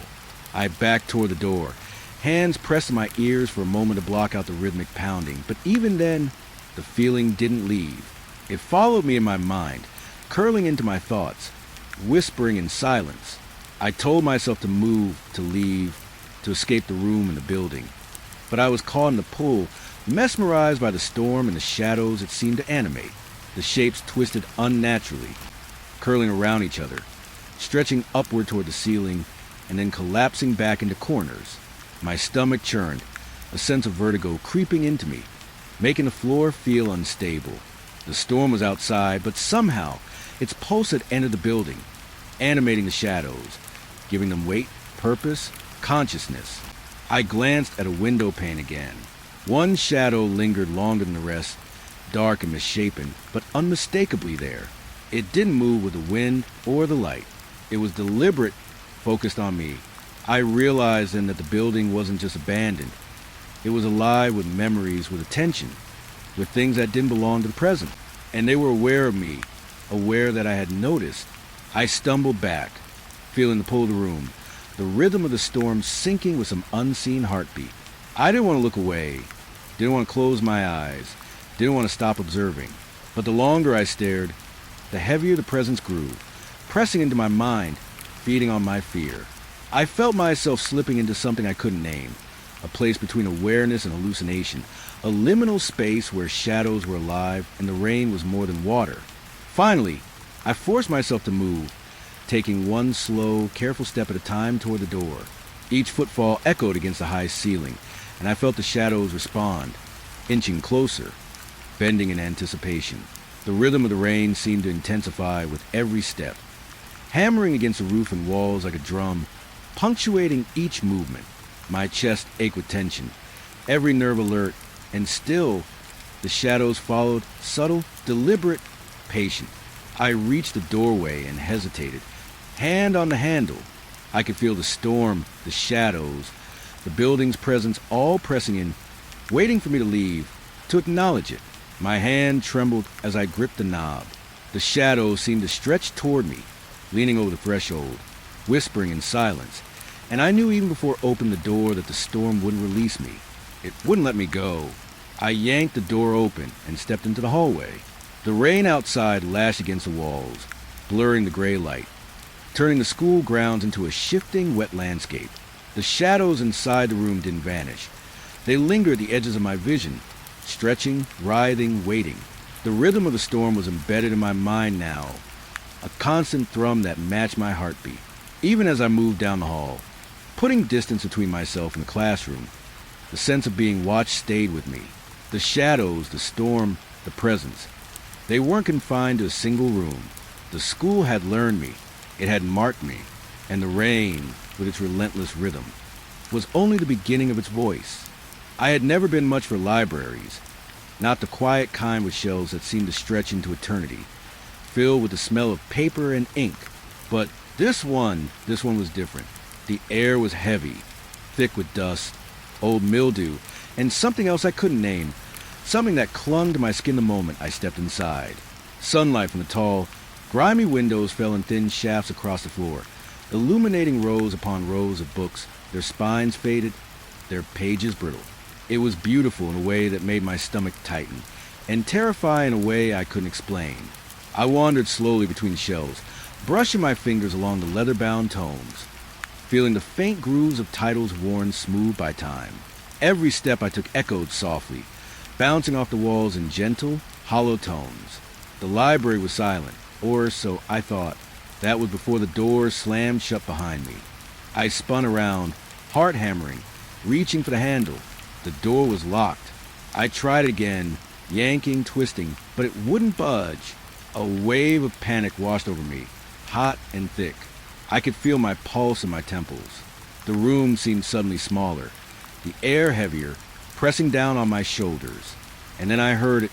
I backed toward the door, hands pressed to my ears for a moment to block out the rhythmic pounding, but even then, the feeling didn't leave. It followed me in my mind, curling into my thoughts, whispering in silence. I told myself to move, to leave, to escape the room and the building. But I was caught in the pull, mesmerized by the storm and the shadows it seemed to animate. The shapes twisted unnaturally, curling around each other, stretching upward toward the ceiling, and then collapsing back into corners. My stomach churned, a sense of vertigo creeping into me, making the floor feel unstable. The storm was outside, but somehow its pulse had entered the building, animating the shadows, giving them weight, purpose, consciousness. I glanced at a window pane again. One shadow lingered longer than the rest, dark and misshapen, but unmistakably there. It didn't move with the wind or the light. It was deliberate, focused on me. I realized then that the building wasn't just abandoned. It was alive with memories, with attention, with things that didn't belong to the present. And they were aware of me, aware that I had noticed. I stumbled back, feeling the pull of the room, the rhythm of the storm sinking with some unseen heartbeat. I didn't want to look away, didn't want to close my eyes, didn't want to stop observing. But the longer I stared, the heavier the presence grew, pressing into my mind, feeding on my fear. I felt myself slipping into something I couldn't name, a place between awareness and hallucination, a liminal space where shadows were alive and the rain was more than water. Finally, I forced myself to move, taking one slow, careful step at a time toward the door. Each footfall echoed against the high ceiling, and I felt the shadows respond, inching closer, bending in anticipation. The rhythm of the rain seemed to intensify with every step, hammering against the roof and walls like a drum, punctuating each movement. My chest ached with tension, every nerve alert, and still the shadows followed, subtle, deliberate, patient. I reached the doorway and hesitated, hand on the handle. I could feel the storm, the shadows, the building's presence all pressing in, waiting for me to leave, to acknowledge it. My hand trembled as I gripped the knob. The shadows seemed to stretch toward me, leaning over the threshold, whispering in silence, and I knew even before opening the door that the storm wouldn't release me. It wouldn't let me go. I yanked the door open and stepped into the hallway. The rain outside lashed against the walls, blurring the gray light, turning the school grounds into a shifting, wet landscape. The shadows inside the room didn't vanish. They lingered at the edges of my vision, stretching, writhing, waiting. The rhythm of the storm was embedded in my mind now, a constant thrum that matched my heartbeat. Even as I moved down the hall, putting distance between myself and the classroom, the sense of being watched stayed with me. The shadows, the storm, the presence. They weren't confined to a single room. The school had learned me. It had marked me. And the rain, with its relentless rhythm, was only the beginning of its voice. I had never been much for libraries, not the quiet kind with shelves that seemed to stretch into eternity, filled with the smell of paper and ink. But this one was different. The air was heavy, thick with dust, old mildew, and something else I couldn't name, something that clung to my skin the moment I stepped inside. Sunlight from the tall, grimy windows fell in thin shafts across the floor, illuminating rows upon rows of books, their spines faded, their pages brittle. It was beautiful in a way that made my stomach tighten, and terrifying in a way I couldn't explain. I wandered slowly between the shelves, brushing my fingers along the leather-bound tomes, feeling the faint grooves of titles worn smooth by time. Every step I took echoed softly, bouncing off the walls in gentle, hollow tones. The library was silent, or so I thought. That was before the doors slammed shut behind me. I spun around, heart hammering, reaching for the handle. The door was locked. I tried again, yanking, twisting, but it wouldn't budge. A wave of panic washed over me, hot and thick. I could feel my pulse in my temples. The room seemed suddenly smaller, the air heavier, pressing down on my shoulders. And then I heard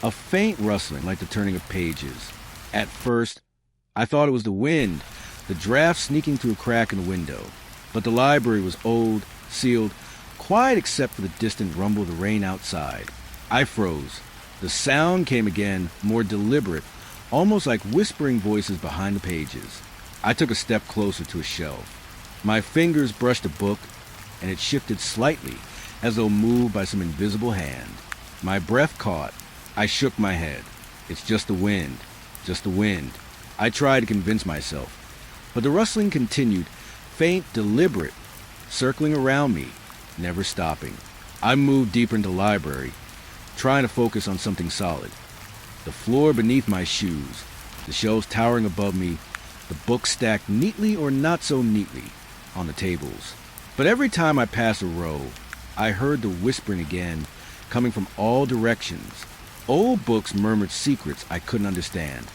a faint rustling like the turning of pages. At first, I thought it was the wind, the draft sneaking through a crack in the window. But the library was old, sealed, quiet except for the distant rumble of the rain outside. I froze. The sound came again, more deliberate, almost like whispering voices behind the pages. I took a step closer to a shelf. My fingers brushed a book, and it shifted slightly, as though moved by some invisible hand. My breath caught. I shook my head. It's just the wind. Just the wind. I tried to convince myself. But the rustling continued, faint, deliberate, circling around me, never stopping. I moved deeper into the library, trying to focus on something solid. The floor beneath my shoes, the shelves towering above me, the books stacked neatly or not so neatly on the tables. But every time I passed a row, I heard the whispering again, coming from all directions. Old books murmured secrets I couldn't understand,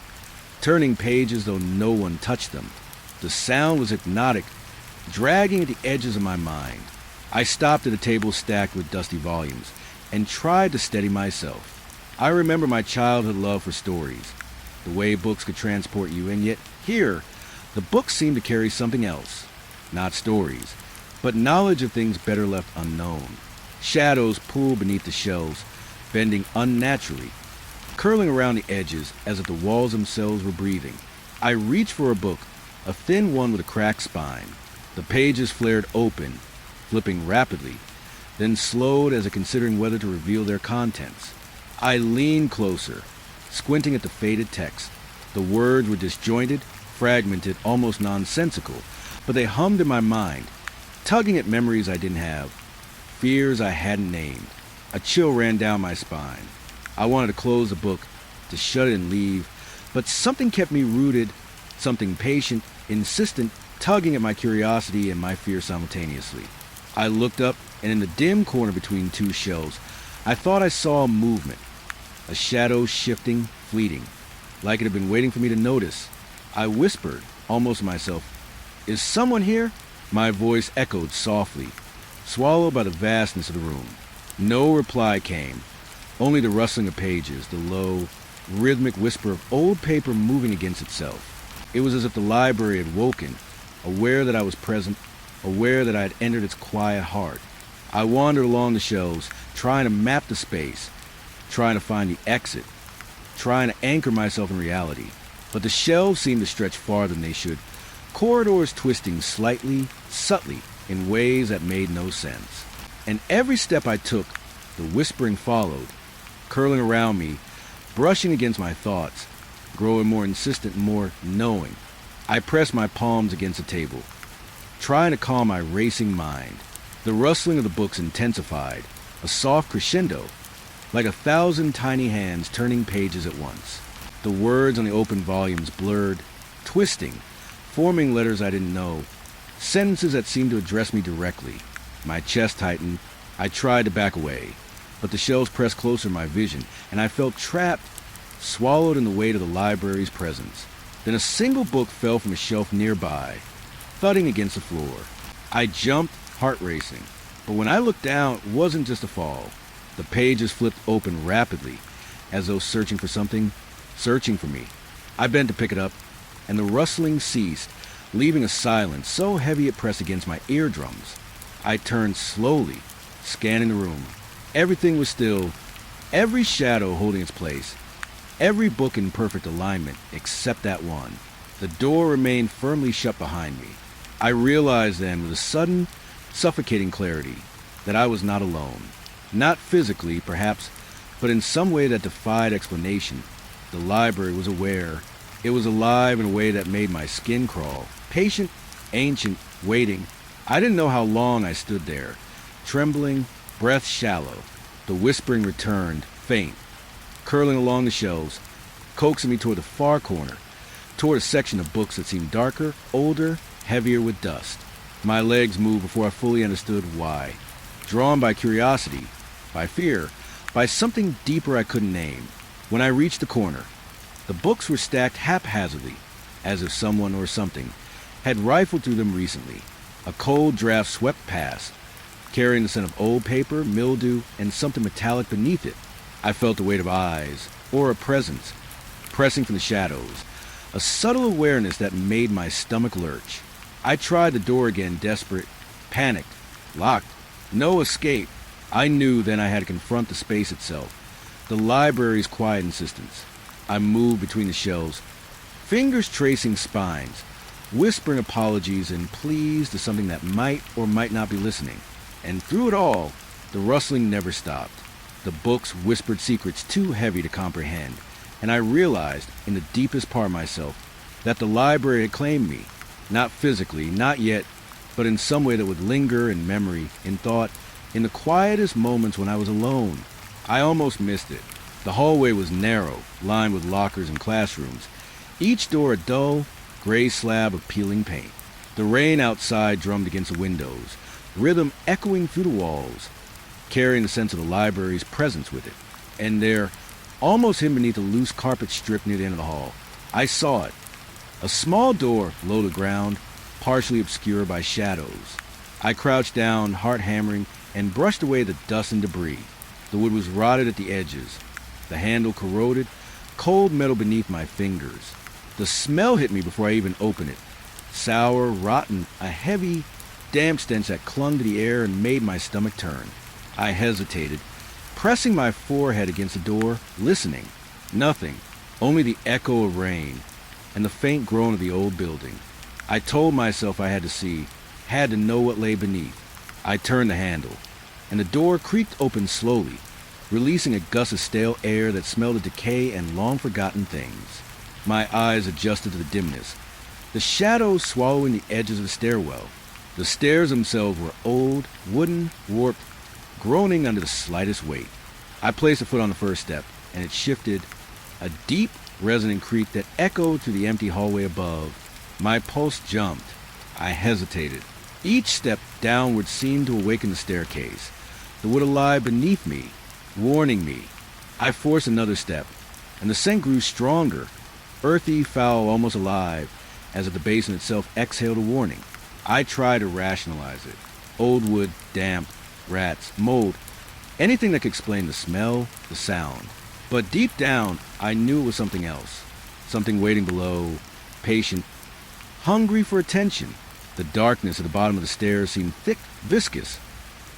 turning pages though no one touched them. The sound was hypnotic, dragging at the edges of my mind. I stopped at a table stacked with dusty volumes and tried to steady myself. I remember my childhood love for stories, the way books could transport you, and yet here, the books seemed to carry something else. Not stories, but knowledge of things better left unknown. Shadows pulled beneath the shelves, bending unnaturally, curling around the edges as if the walls themselves were breathing. I reached for a book, a thin one with a cracked spine. The pages flared open, flipping rapidly, then slowed as if considering whether to reveal their contents. I leaned closer, squinting at the faded text. The words were disjointed, fragmented, almost nonsensical, but they hummed in my mind, tugging at memories I didn't have, fears I hadn't named. A chill ran down my spine. I wanted to close the book, to shut it and leave, but something kept me rooted, something patient, insistent, tugging at my curiosity and my fear simultaneously. I looked up, and in the dim corner between two shelves, I thought I saw a movement, a shadow shifting, fleeting, like it had been waiting for me to notice. I whispered, almost to myself. Is someone here? My voice echoed softly, swallowed by the vastness of the room. No reply came, only the rustling of pages, the low, rhythmic whisper of old paper moving against itself. It was as if the library had woken, aware that I was present, aware that I had entered its quiet heart. I wandered along the shelves, trying to map the space, trying to find the exit, trying to anchor myself in reality. But the shelves seemed to stretch farther than they should, corridors twisting slightly, subtly, in ways that made no sense. And every step I took, the whispering followed, curling around me, brushing against my thoughts, growing more insistent and more knowing. I pressed my palms against the table, trying to calm my racing mind. The rustling of the books intensified, a soft crescendo, like 1,000 tiny hands turning pages at once. The words on the open volumes blurred, twisting, forming letters I didn't know, sentences that seemed to address me directly. My chest tightened. I tried to back away, but the shelves pressed closer to my vision, and I felt trapped, swallowed in the weight of the library's presence. Then a single book fell from a shelf nearby, thudding against the floor. I jumped, heart racing, but when I looked down, it wasn't just a fall. The pages flipped open rapidly, as though searching for something, searching for me. I bent to pick it up, and the rustling ceased, leaving a silence so heavy it pressed against my eardrums. I turned slowly, scanning the room. Everything was still, every shadow holding its place, every book in perfect alignment except that one. The door remained firmly shut behind me. I realized then, with a sudden, suffocating clarity, that I was not alone. Not physically, perhaps, but in some way that defied explanation. The library was aware. It was alive in a way that made my skin crawl. Patient, ancient, waiting. I didn't know how long I stood there, trembling, breath shallow. The whispering returned, faint, curling along the shelves, coaxing me toward the far corner, toward a section of books that seemed darker, older, heavier with dust. My legs moved before I fully understood why. Drawn by curiosity, by fear, by something deeper I couldn't name. When I reached the corner, the books were stacked haphazardly, as if someone or something had rifled through them recently. A cold draft swept past, carrying the scent of old paper, mildew, and something metallic beneath it. I felt the weight of eyes, or a presence, pressing from the shadows, a subtle awareness that made my stomach lurch. I tried the door again, desperate, panicked, locked. No escape. I knew then I had to confront the space itself, the library's quiet insistence. I moved between the shelves, fingers tracing spines, whispering apologies and pleas to something that might or might not be listening. And through it all, the rustling never stopped. The books whispered secrets too heavy to comprehend, and I realized, in the deepest part of myself, that the library had claimed me, not physically, not yet, but in some way that would linger in memory, in thought, in the quietest moments when I was alone. I almost missed it. The hallway was narrow, lined with lockers and classrooms, each door a dull, gray slab of peeling paint. The rain outside drummed against the windows, rhythm echoing through the walls, carrying the sense of the library's presence with it. And there, almost hidden beneath a loose carpet strip near the end of the hall, I saw it. A small door, low to the ground, partially obscured by shadows. I crouched down, heart hammering, and brushed away the dust and debris. The wood was rotted at the edges, the handle corroded, cold metal beneath my fingers. The smell hit me before I even opened it. Sour, rotten, a heavy, damp stench that clung to the air and made my stomach turn. I hesitated, pressing my forehead against the door, listening. Nothing, only the echo of rain and the faint groan of the old building. I told myself I had to see, had to know what lay beneath. I turned the handle, and the door creaked open slowly, releasing a gust of stale air that smelled of decay and long-forgotten things. My eyes adjusted to the dimness, the shadows swallowing the edges of the stairwell. The stairs themselves were old, wooden, warped, groaning under the slightest weight. I placed a foot on the first step, and it shifted, a deep, resonant creak that echoed through the empty hallway above. My pulse jumped. I hesitated. Each step downward seemed to awaken the staircase, the wood alive beneath me, warning me. I forced another step, and the scent grew stronger, earthy, foul, almost alive, as if the basement itself exhaled a warning. I tried to rationalize it. Old wood, damp, rats, mold, anything that could explain the smell, the sound. But deep down, I knew it was something else. Something waiting below, patient, hungry for attention. The darkness at the bottom of the stairs seemed thick, viscous,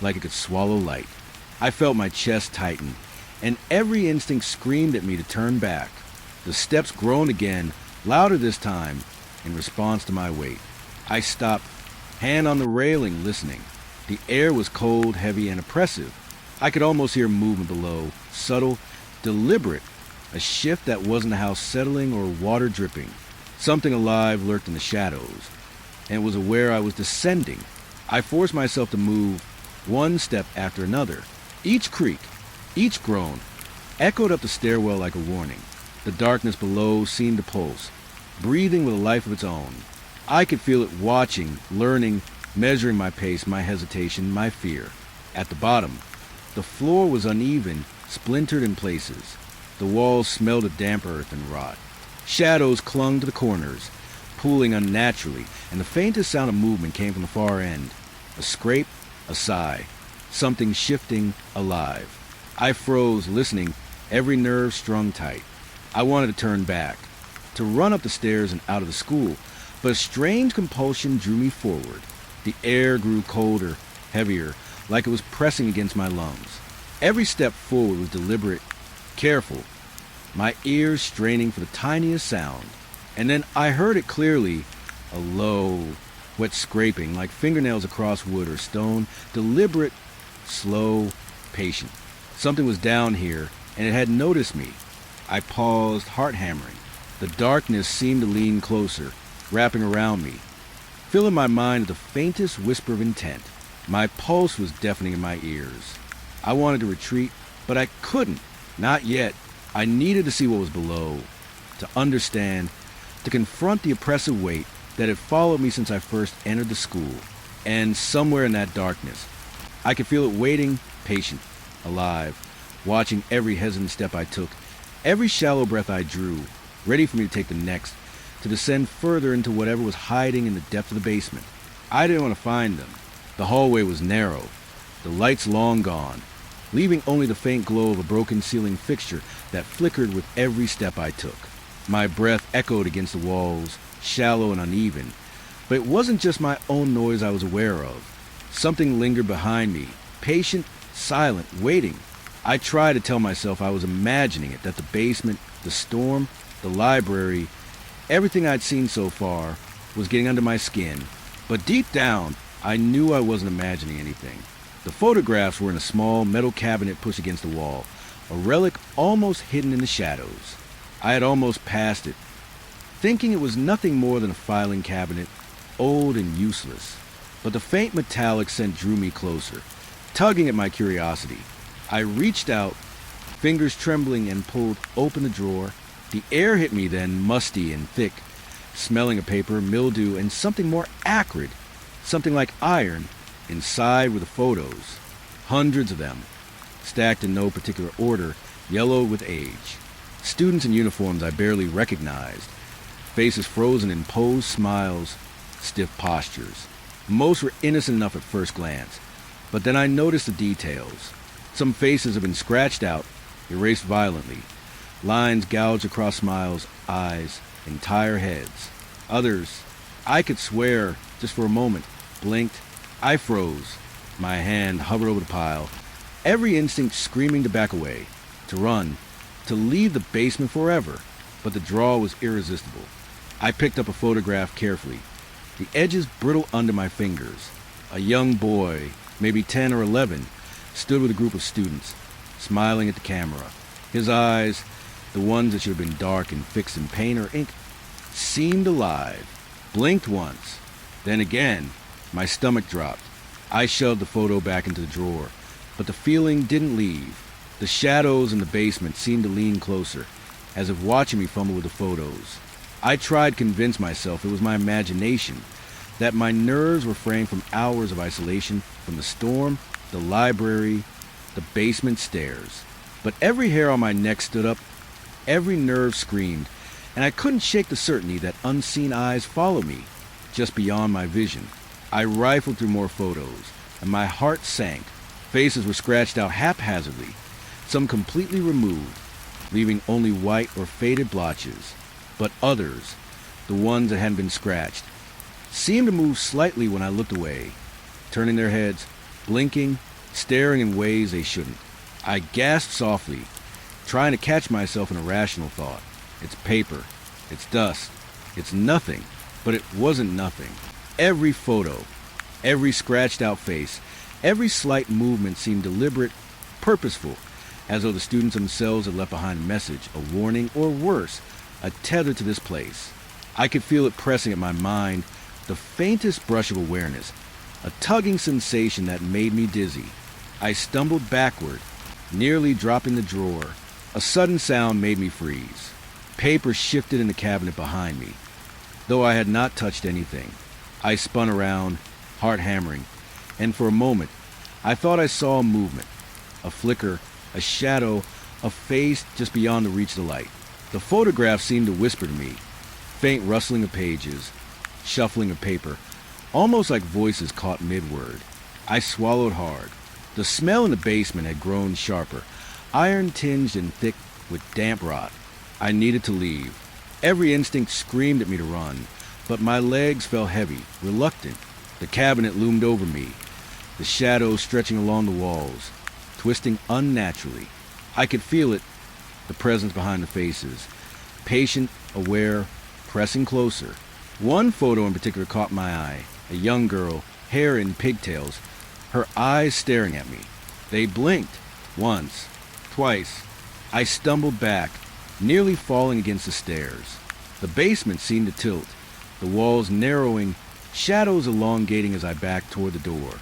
like it could swallow light. I felt my chest tighten, and every instinct screamed at me to turn back. The steps groaned again, louder this time, in response to my weight. I stopped, hand on the railing, listening. The air was cold, heavy, and oppressive. I could almost hear movement below, subtle, deliberate, a shift that wasn't a house settling or water dripping. Something alive lurked in the shadows, and was aware I was descending. I forced myself to move, one step after another. Each creak, each groan, echoed up the stairwell like a warning. The darkness below seemed to pulse, breathing with a life of its own. I could feel it watching, learning, measuring my pace, my hesitation, my fear. At the bottom, the floor was uneven, splintered in places. The walls smelled of damp earth and rot. Shadows clung to the corners, pooling unnaturally, and the faintest sound of movement came from the far end. A scrape, a sigh, something shifting, alive. I froze, listening, every nerve strung tight. I wanted to turn back, to run up the stairs and out of the school, but a strange compulsion drew me forward. The air grew colder, heavier, like it was pressing against my lungs. Every step forward was deliberate, careful, my ears straining for the tiniest sound. And then I heard it clearly, a low, wet scraping like fingernails across wood or stone, deliberate, slow, patient. Something was down here, and it had noticed me. I paused, heart hammering. The darkness seemed to lean closer, wrapping around me, filling my mind with the faintest whisper of intent. My pulse was deafening in my ears. I wanted to retreat, but I couldn't. Not yet. I needed to see what was below, to understand, to confront the oppressive weight that had followed me since I first entered the school. And somewhere in that darkness, I could feel it waiting, patient, alive, watching every hesitant step I took, every shallow breath I drew, ready for me to take the next, to descend further into whatever was hiding in the depth of the basement. I didn't want to find them. The hallway was narrow, the lights long gone, leaving only the faint glow of a broken ceiling fixture that flickered with every step I took. My breath echoed against the walls, shallow and uneven, but it wasn't just my own noise I was aware of. Something lingered behind me, patient, silent, waiting. I tried to tell myself I was imagining it, that the basement, the storm, the library, everything I'd seen so far was getting under my skin. But deep down, I knew I wasn't imagining anything. The photographs were in a small metal cabinet pushed against the wall, a relic almost hidden in the shadows. I had almost passed it, thinking it was nothing more than a filing cabinet, old and useless. But the faint metallic scent drew me closer, tugging at my curiosity. I reached out, fingers trembling, and pulled open the drawer. The air hit me then, musty and thick, smelling of paper, mildew, and something more acrid, something like iron. Inside were the photos, hundreds of them, stacked in no particular order, yellow with age. Students in uniforms I barely recognized, faces frozen in posed smiles, stiff postures. Most were innocent enough at first glance, but then I noticed the details. Some faces had been scratched out, erased violently, lines gouged across smiles, eyes, entire heads. Others, I could swear, just for a moment, blinked. I froze. My hand hovered over the pile, every instinct screaming to back away, to run, to leave the basement forever. But the draw was irresistible. I picked up a photograph carefully, the edges brittle under my fingers. A young boy, maybe 10 or 11, stood with a group of students, smiling at the camera. His eyes, the ones that should have been dark and fixed in paint or ink, seemed alive. Blinked once, then again. My stomach dropped. I shoved the photo back into the drawer, but the feeling didn't leave. The shadows in the basement seemed to lean closer, as if watching me fumble with the photos. I tried to convince myself it was my imagination, that my nerves were framed from hours of isolation, from the storm, the library, the basement stairs. But every hair on my neck stood up, every nerve screamed, and I couldn't shake the certainty that unseen eyes followed me, just beyond my vision. I rifled through more photos, and my heart sank. Faces were scratched out haphazardly, some completely removed, leaving only white or faded blotches. But others, the ones that hadn't been scratched, seemed to move slightly when I looked away, turning their heads, blinking, staring in ways they shouldn't. I gasped softly, trying to catch myself in a rational thought. It's paper. It's dust. It's nothing. But it wasn't nothing. Every photo, every scratched out face, every slight movement seemed deliberate, purposeful, as though the students themselves had left behind a message, a warning, or worse, a tether to this place. I could feel it pressing at my mind, the faintest brush of awareness, a tugging sensation that made me dizzy. I stumbled backward, nearly dropping the drawer. A sudden sound made me freeze. Paper shifted in the cabinet behind me, though I had not touched anything. I spun around, heart hammering, and for a moment, I thought I saw a movement, a flicker, a shadow, a face just beyond the reach of the light. The photograph seemed to whisper to me, faint rustling of pages, shuffling of paper, almost like voices caught mid-word. I swallowed hard. The smell in the basement had grown sharper, iron-tinged and thick with damp rot. I needed to leave. Every instinct screamed at me to run, but my legs felt heavy, reluctant. The cabinet loomed over me, the shadows stretching along the walls, twisting unnaturally. I could feel it, the presence behind the faces, patient, aware, pressing closer. One photo in particular caught my eye, a young girl, hair in pigtails, her eyes staring at me. They blinked, once, twice. I stumbled back, nearly falling against the stairs. The basement seemed to tilt, the walls narrowing, shadows elongating as I backed toward the door.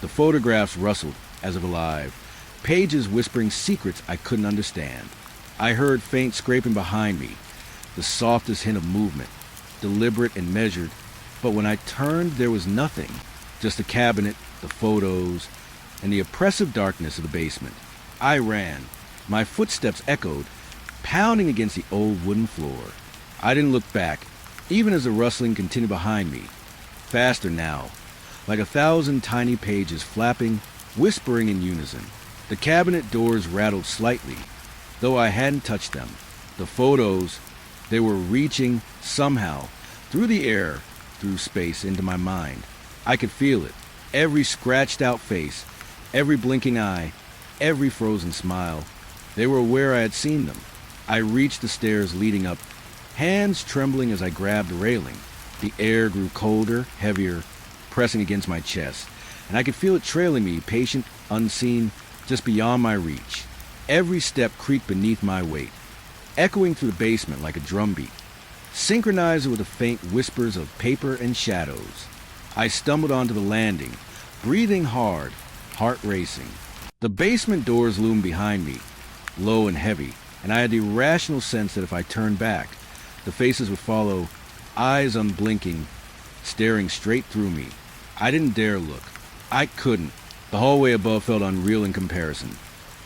The photographs rustled, as if alive, pages whispering secrets I couldn't understand. I heard faint scraping behind me, the softest hint of movement, deliberate and measured, but when I turned there was nothing, just the cabinet, the photos, and the oppressive darkness of the basement. I ran. My footsteps echoed, pounding against the old wooden floor. I didn't look back, even as the rustling continued behind me, faster now, like 1,000 tiny pages flapping, whispering in unison. The cabinet doors rattled slightly, though I hadn't touched them. The photos, they were reaching, somehow, through the air, through space, into my mind. I could feel it. Every scratched-out face, every blinking eye, every frozen smile. They were where I had seen them. I reached the stairs leading up, hands trembling as I grabbed the railing. The air grew colder, heavier, pressing against my chest, and I could feel it trailing me, patient, unseen, just beyond my reach. Every step creaked beneath my weight, echoing through the basement like a drumbeat, synchronized with the faint whispers of paper and shadows. I stumbled onto the landing, breathing hard, heart racing. The basement doors loomed behind me, low and heavy, and I had the irrational sense that if I turned back, the faces would follow, eyes unblinking, staring straight through me. I didn't dare look. I couldn't. The hallway above felt unreal in comparison.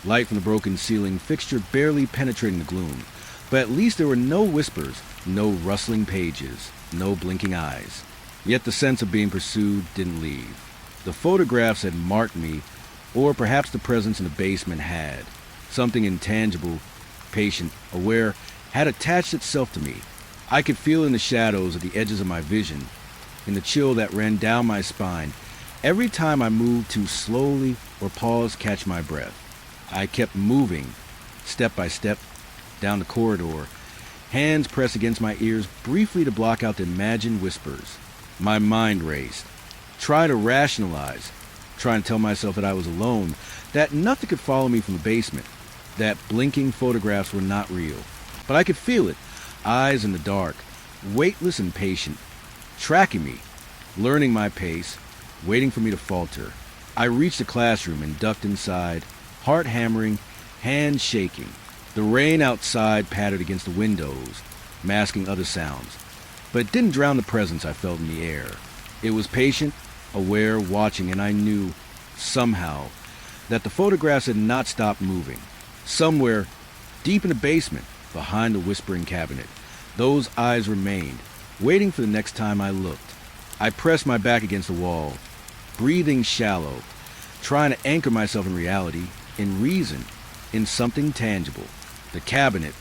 Light from the broken ceiling fixture barely penetrating the gloom, but at least there were no whispers, no rustling pages, no blinking eyes. Yet the sense of being pursued didn't leave. The photographs had marked me, or perhaps the presence in the basement had. Something intangible, patient, aware, had attached itself to me. I could feel in the shadows at the edges of my vision, in the chill that ran down my spine, every time I moved too slowly or paused to catch my breath. I kept moving, step by step, down the corridor, hands pressed against my ears briefly to block out the imagined whispers. My mind raced, trying to rationalize, trying to tell myself that I was alone, that nothing could follow me from the basement, that blinking photographs were not real. But I could feel it, eyes in the dark, weightless and patient, tracking me, learning my pace, waiting for me to falter. I reached the classroom and ducked inside, heart hammering, hands shaking. The rain outside pattered against the windows, masking other sounds, but it didn't drown the presence I felt in the air. It was patient, aware, watching, and I knew, somehow, that the photographs had not stopped moving. Somewhere, deep in the basement, behind the whispering cabinet, Those eyes remained, waiting for the next time I looked. I pressed my back against the wall, breathing shallow, trying to anchor myself in reality, in reason, in something tangible. The cabinet,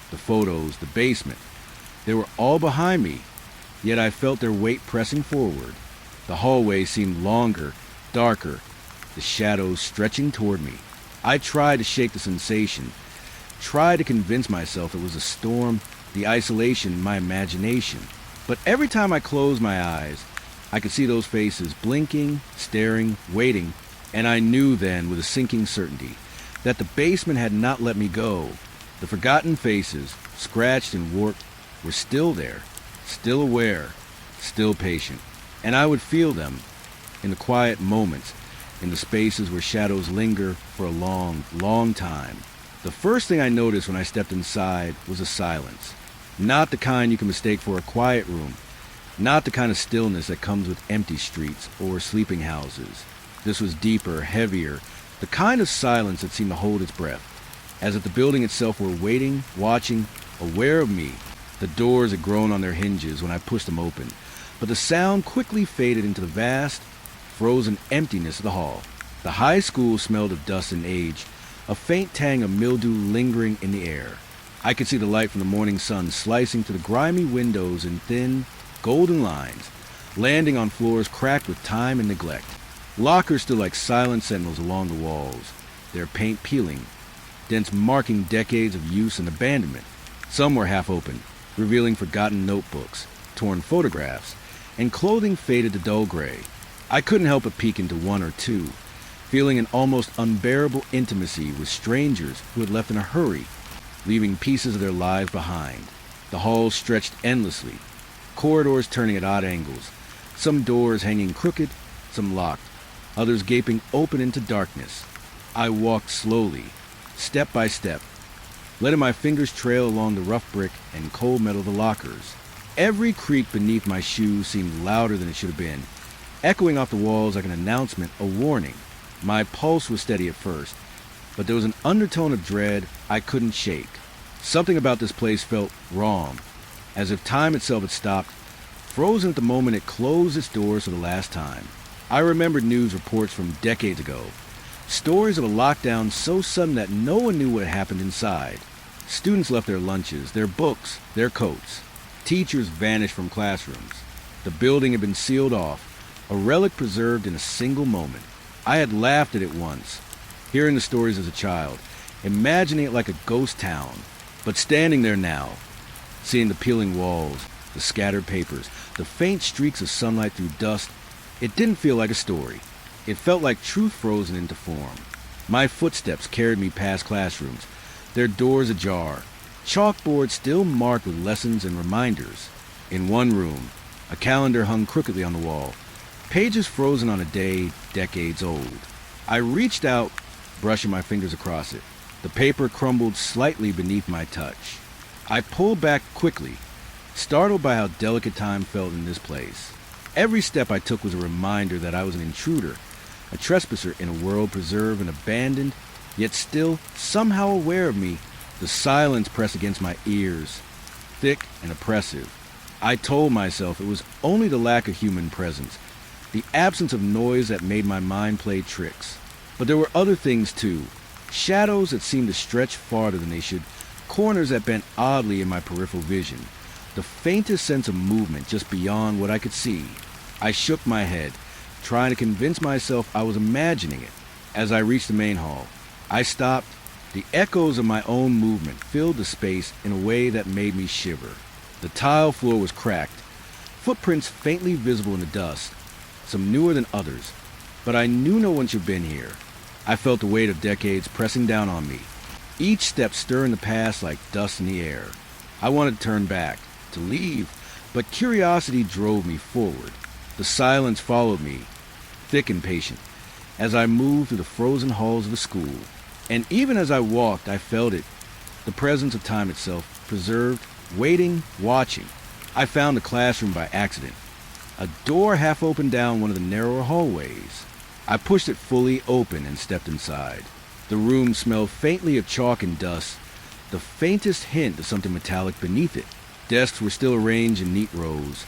the photos, the basement. They were all behind me, yet I felt their weight pressing forward. The hallway seemed longer, darker, the shadows stretching toward me. I tried to shake the sensation, tried to convince myself it was a storm, the isolation, my imagination. But every time I closed my eyes, I could see those faces blinking, staring, waiting, and I knew then with a sinking certainty that the basement had not let me go. The forgotten faces, scratched and warped, were still there, still aware, still patient. And I would feel them in the quiet moments, in the spaces where shadows linger for a long, long time. The first thing I noticed when I stepped inside was a silence. Not the kind you can mistake for a quiet room, not the kind of stillness that comes with empty streets or sleeping houses. This was deeper, heavier, the kind of silence that seemed to hold its breath, as if the building itself were waiting, watching, aware of me. The doors had grown on their hinges when I pushed them open, but the sound quickly faded into the vast, frozen emptiness of the hall. The high school smelled of dust and age, a faint tang of mildew lingering in the air. I could see the light from the morning sun slicing through the grimy windows in thin, golden lines, landing on floors cracked with time and neglect. Lockers stood like silent sentinels along the walls, their paint peeling, dents marking decades of use and abandonment. Some were half open, revealing forgotten notebooks, torn photographs, and clothing faded to dull gray. I couldn't help but peek into one or two, feeling an almost unbearable intimacy with strangers who had left in a hurry, leaving pieces of their lives behind. The halls stretched endlessly, corridors turning at odd angles, some doors hanging crooked, some locked, others gaping open into darkness. I walked slowly, step by step, letting my fingers trail along the rough brick and cold metal of the lockers. Every creak beneath my shoes seemed louder than it should have been, echoing off the walls like an announcement, a warning. My pulse was steady at first, but there was an undertone of dread I couldn't shake. Something about this place felt wrong, as if time itself had stopped, frozen at the moment it closed its doors for the last time. I remembered news reports from decades ago, stories of a lockdown so sudden that no one knew what happened inside. Students left their lunches, their books, their coats. Teachers vanished from classrooms. The building had been sealed off, a relic preserved in a single moment. I had laughed at it once, hearing the stories as a child, imagining it like a ghost town. But standing there now, seeing the peeling walls, the scattered papers, the faint streaks of sunlight through dust, it didn't feel like a story. It felt like truth frozen into form. My footsteps carried me past classrooms, their doors ajar, chalkboards still marked with lessons and reminders. In one room, a calendar hung crookedly on the wall, pages frozen on a day decades old. I reached out, brushing my fingers across it. The paper crumbled slightly beneath my touch. I pulled back quickly, startled by how delicate time felt in this place. Every step I took was a reminder that I was an intruder, a trespasser in a world preserved and abandoned, yet still somehow aware of me. The silence pressed against my ears, thick and oppressive. I told myself it was only the lack of human presence, the absence of noise that made my mind play tricks. But there were other things too, shadows that seemed to stretch farther than they should, corners that bent oddly in my peripheral vision, the faintest sense of movement just beyond what I could see. I shook my head, trying to convince myself I was imagining it. As I reached the main hall, I stopped. The echoes of my own movement filled the space in a way that made me shiver. The tile floor was cracked, footprints faintly visible in the dust, some newer than others, but I knew no one should have been here. I felt the weight of decades pressing down on me, each step stirring the past like dust in the air. I wanted to turn back, to leave, but curiosity drove me forward. The silence followed me, thick and patient, as I moved through the frozen halls of the school. And even as I walked, I felt it, the presence of time itself, preserved, waiting, watching. I found the classroom by accident, a door half open down one of the narrower hallways. I pushed it fully open and stepped inside. The room smelled faintly of chalk and dust, the faintest hint of something metallic beneath it. Desks were still arranged in neat rows,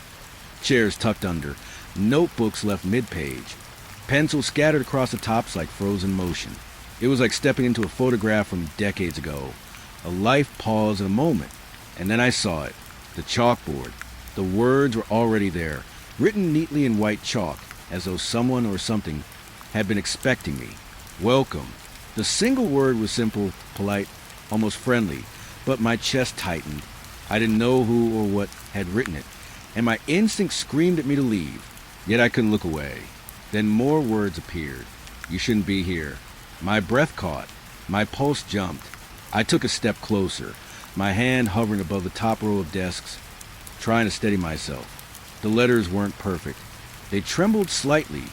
chairs tucked under, notebooks left mid-page, pencils scattered across the tops like frozen motion. It was like stepping into a photograph from decades ago. A life paused in a moment, and then I saw it. The chalkboard. The words were already there, written neatly in white chalk, as though someone or something had been expecting me. Welcome. The single word was simple, polite, almost friendly, but my chest tightened. I didn't know who or what had written it, and my instinct screamed at me to leave, yet I couldn't look away. Then more words appeared. You shouldn't be here. My breath caught. My pulse jumped. I took a step closer, my hand hovering above the top row of desks, trying to steady myself. The letters weren't perfect. They trembled slightly,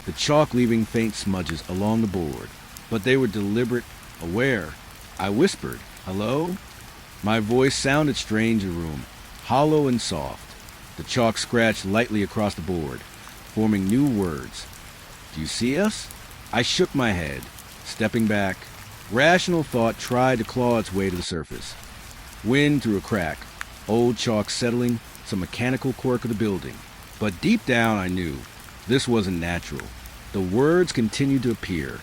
the chalk leaving faint smudges along the board, but they were deliberate, aware. I whispered, "Hello?" My voice sounded strange in the room, hollow and soft. The chalk scratched lightly across the board, forming new words. "Do you see us?" I shook my head, stepping back. Rational thought tried to claw its way to the surface. Wind through a crack, old chalk settling, some mechanical quirk of the building. But deep down I knew this wasn't natural. The words continued to appear,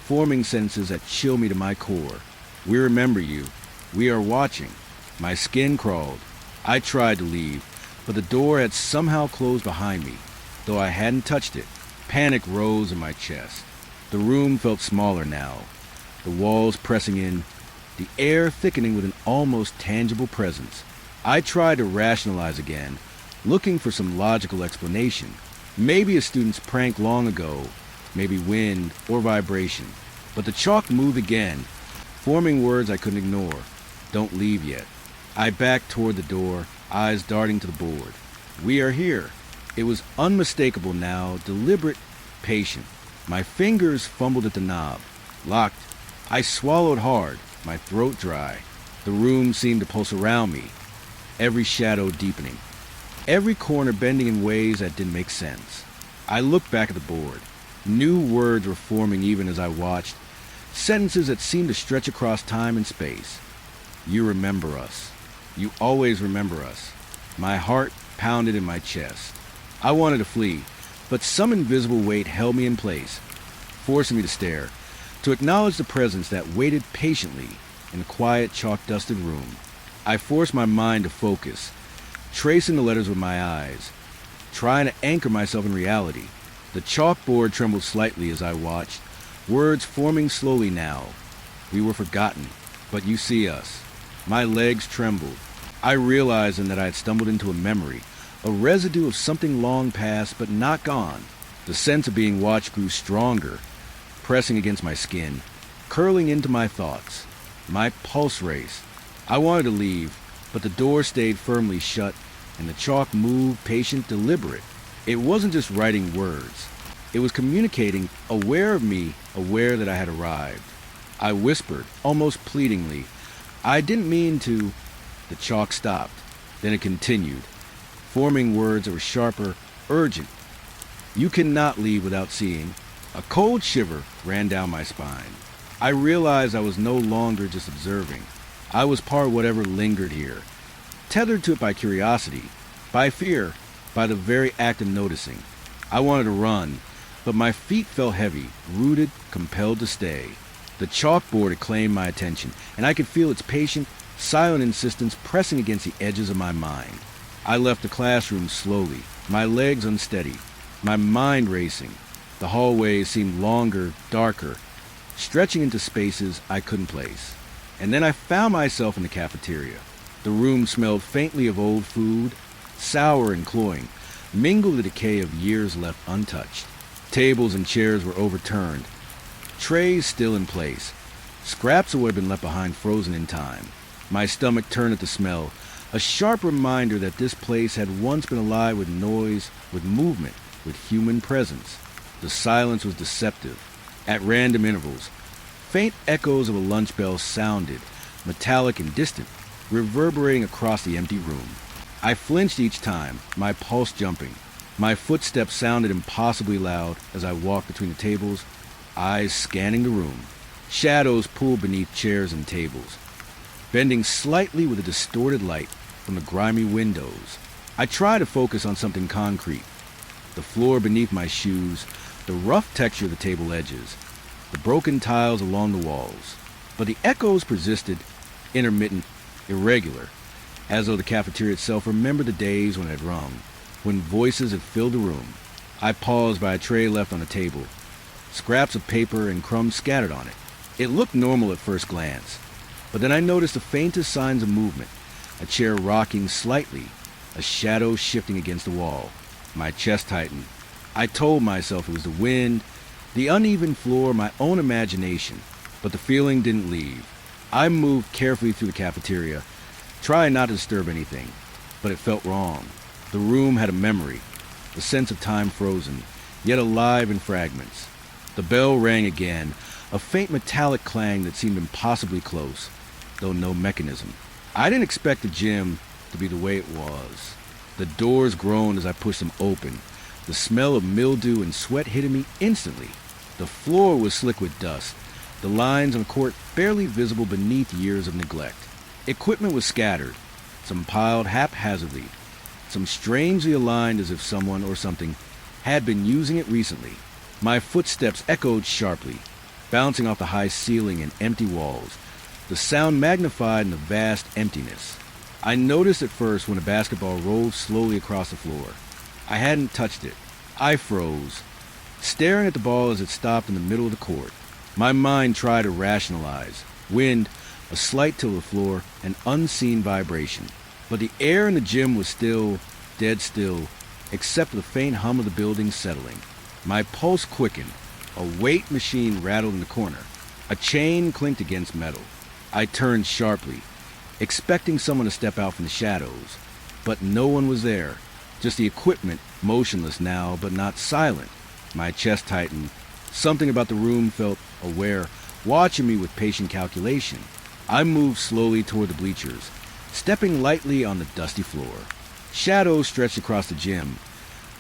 forming sentences that chill me to my core. "We remember you. We are watching." My skin crawled. I tried to leave, but the door had somehow closed behind me, though I hadn't touched it. Panic rose in my chest. The room felt smaller now, the walls pressing in, the air thickening with an almost tangible presence. I tried to rationalize again, looking for some logical explanation. Maybe a student's prank long ago, maybe wind or vibration. But the chalk moved again, forming words I couldn't ignore. "Don't leave yet." I backed toward the door, eyes darting to the board. "We are here." It was unmistakable now, deliberate, patient. My fingers fumbled at the knob. Locked. I swallowed hard, my throat dry. The room seemed to pulse around me, every shadow deepening, every corner bending in ways that didn't make sense. I looked back at the board. New words were forming even as I watched, sentences that seemed to stretch across time and space. "You remember us. You always remember us." My heart pounded in my chest. I wanted to flee, but some invisible weight held me in place, forcing me to stare, to acknowledge the presence that waited patiently in the quiet, chalk-dusted room. I forced my mind to focus, tracing the letters with my eyes, trying to anchor myself in reality. The chalkboard trembled slightly as I watched, words forming slowly now. "We were forgotten, but you see us." My legs trembled. I realized then that I had stumbled into a memory, a residue of something long past but not gone. The sense of being watched grew stronger, pressing against my skin, curling into my thoughts. My pulse raced. I wanted to leave, but the door stayed firmly shut, and the chalk moved, patient, deliberate. It wasn't just writing words. It was communicating, aware of me, aware that I had arrived. I whispered, almost pleadingly, "I didn't mean to." The chalk stopped. Then it continued, forming words that were sharper, urgent. "You cannot leave without seeing." A cold shiver ran down my spine. I realized I was no longer just observing. I was part of whatever lingered here, tethered to it by curiosity, by fear, by the very act of noticing. I wanted to run, but my feet felt heavy, rooted, compelled to stay. The chalkboard had claimed my attention, and I could feel its patient, silent insistence pressing against the edges of my mind. I left the classroom slowly, my legs unsteady, my mind racing. The hallways seemed longer, darker, stretching into spaces I couldn't place. And then I found myself in the cafeteria. The room smelled faintly of old food, sour and cloying, mingled with the decay of years left untouched. Tables and chairs were overturned, trays still in place, scraps of what had been left behind frozen in time. My stomach turned at the smell, a sharp reminder that this place had once been alive with noise, with movement, with human presence. The silence was deceptive. At random intervals, faint echoes of a lunch bell sounded, metallic and distant, reverberating across the empty room. I flinched each time, my pulse jumping. My footsteps sounded impossibly loud as I walked between the tables, eyes scanning the room. Shadows pulled beneath chairs and tables, bending slightly with a distorted light, from the grimy windows. I tried to focus on something concrete. The floor beneath my shoes, the rough texture of the table edges, the broken tiles along the walls. But the echoes persisted, intermittent, irregular, as though the cafeteria itself remembered the days when it had rung, when voices had filled the room. I paused by a tray left on the table, scraps of paper and crumbs scattered on it. It looked normal at first glance, but then I noticed the faintest signs of movement, a chair rocking slightly, a shadow shifting against the wall. My chest tightened. I told myself it was the wind, the uneven floor, my own imagination, but the feeling didn't leave. I moved carefully through the cafeteria, trying not to disturb anything, but it felt wrong. The room had a memory, the sense of time frozen, yet alive in fragments. The bell rang again, a faint metallic clang that seemed impossibly close, though no mechanism. I didn't expect the gym to be the way it was. The doors groaned as I pushed them open, the smell of mildew and sweat hitting me instantly. The floor was slick with dust, the lines on the court barely visible beneath years of neglect. Equipment was scattered, some piled haphazardly, some strangely aligned as if someone or something had been using it recently. My footsteps echoed sharply, bouncing off the high ceiling and empty walls, the sound magnified in the vast emptiness. I noticed at first when a basketball rolled slowly across the floor. I hadn't touched it. I froze, staring at the ball as it stopped in the middle of the court. My mind tried to rationalize. Wind, a slight tilt of the floor, an unseen vibration. But the air in the gym was still, dead still, except for the faint hum of the building settling. My pulse quickened. A weight machine rattled in the corner. A chain clinked against metal. I turned sharply, expecting someone to step out from the shadows. But no one was there. Just the equipment, motionless now, but not silent. My chest tightened. Something about the room felt aware, watching me with patient calculation. I moved slowly toward the bleachers, stepping lightly on the dusty floor. Shadows stretched across the gym,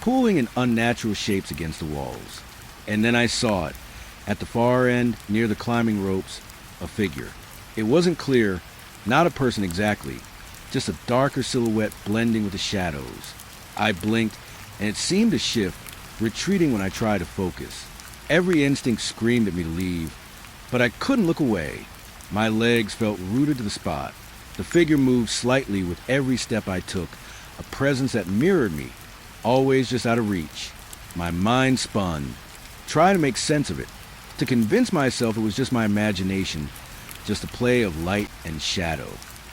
pooling in unnatural shapes against the walls. And then I saw it. At the far end, near the climbing ropes, a figure. It wasn't clear, not a person exactly, just a darker silhouette blending with the shadows. I blinked, and it seemed to shift, retreating when I tried to focus. Every instinct screamed at me to leave, but I couldn't look away. My legs felt rooted to the spot. The figure moved slightly with every step I took, a presence that mirrored me, always just out of reach. My mind spun, trying to make sense of it, to convince myself it was just my imagination, just a play of light and shadow.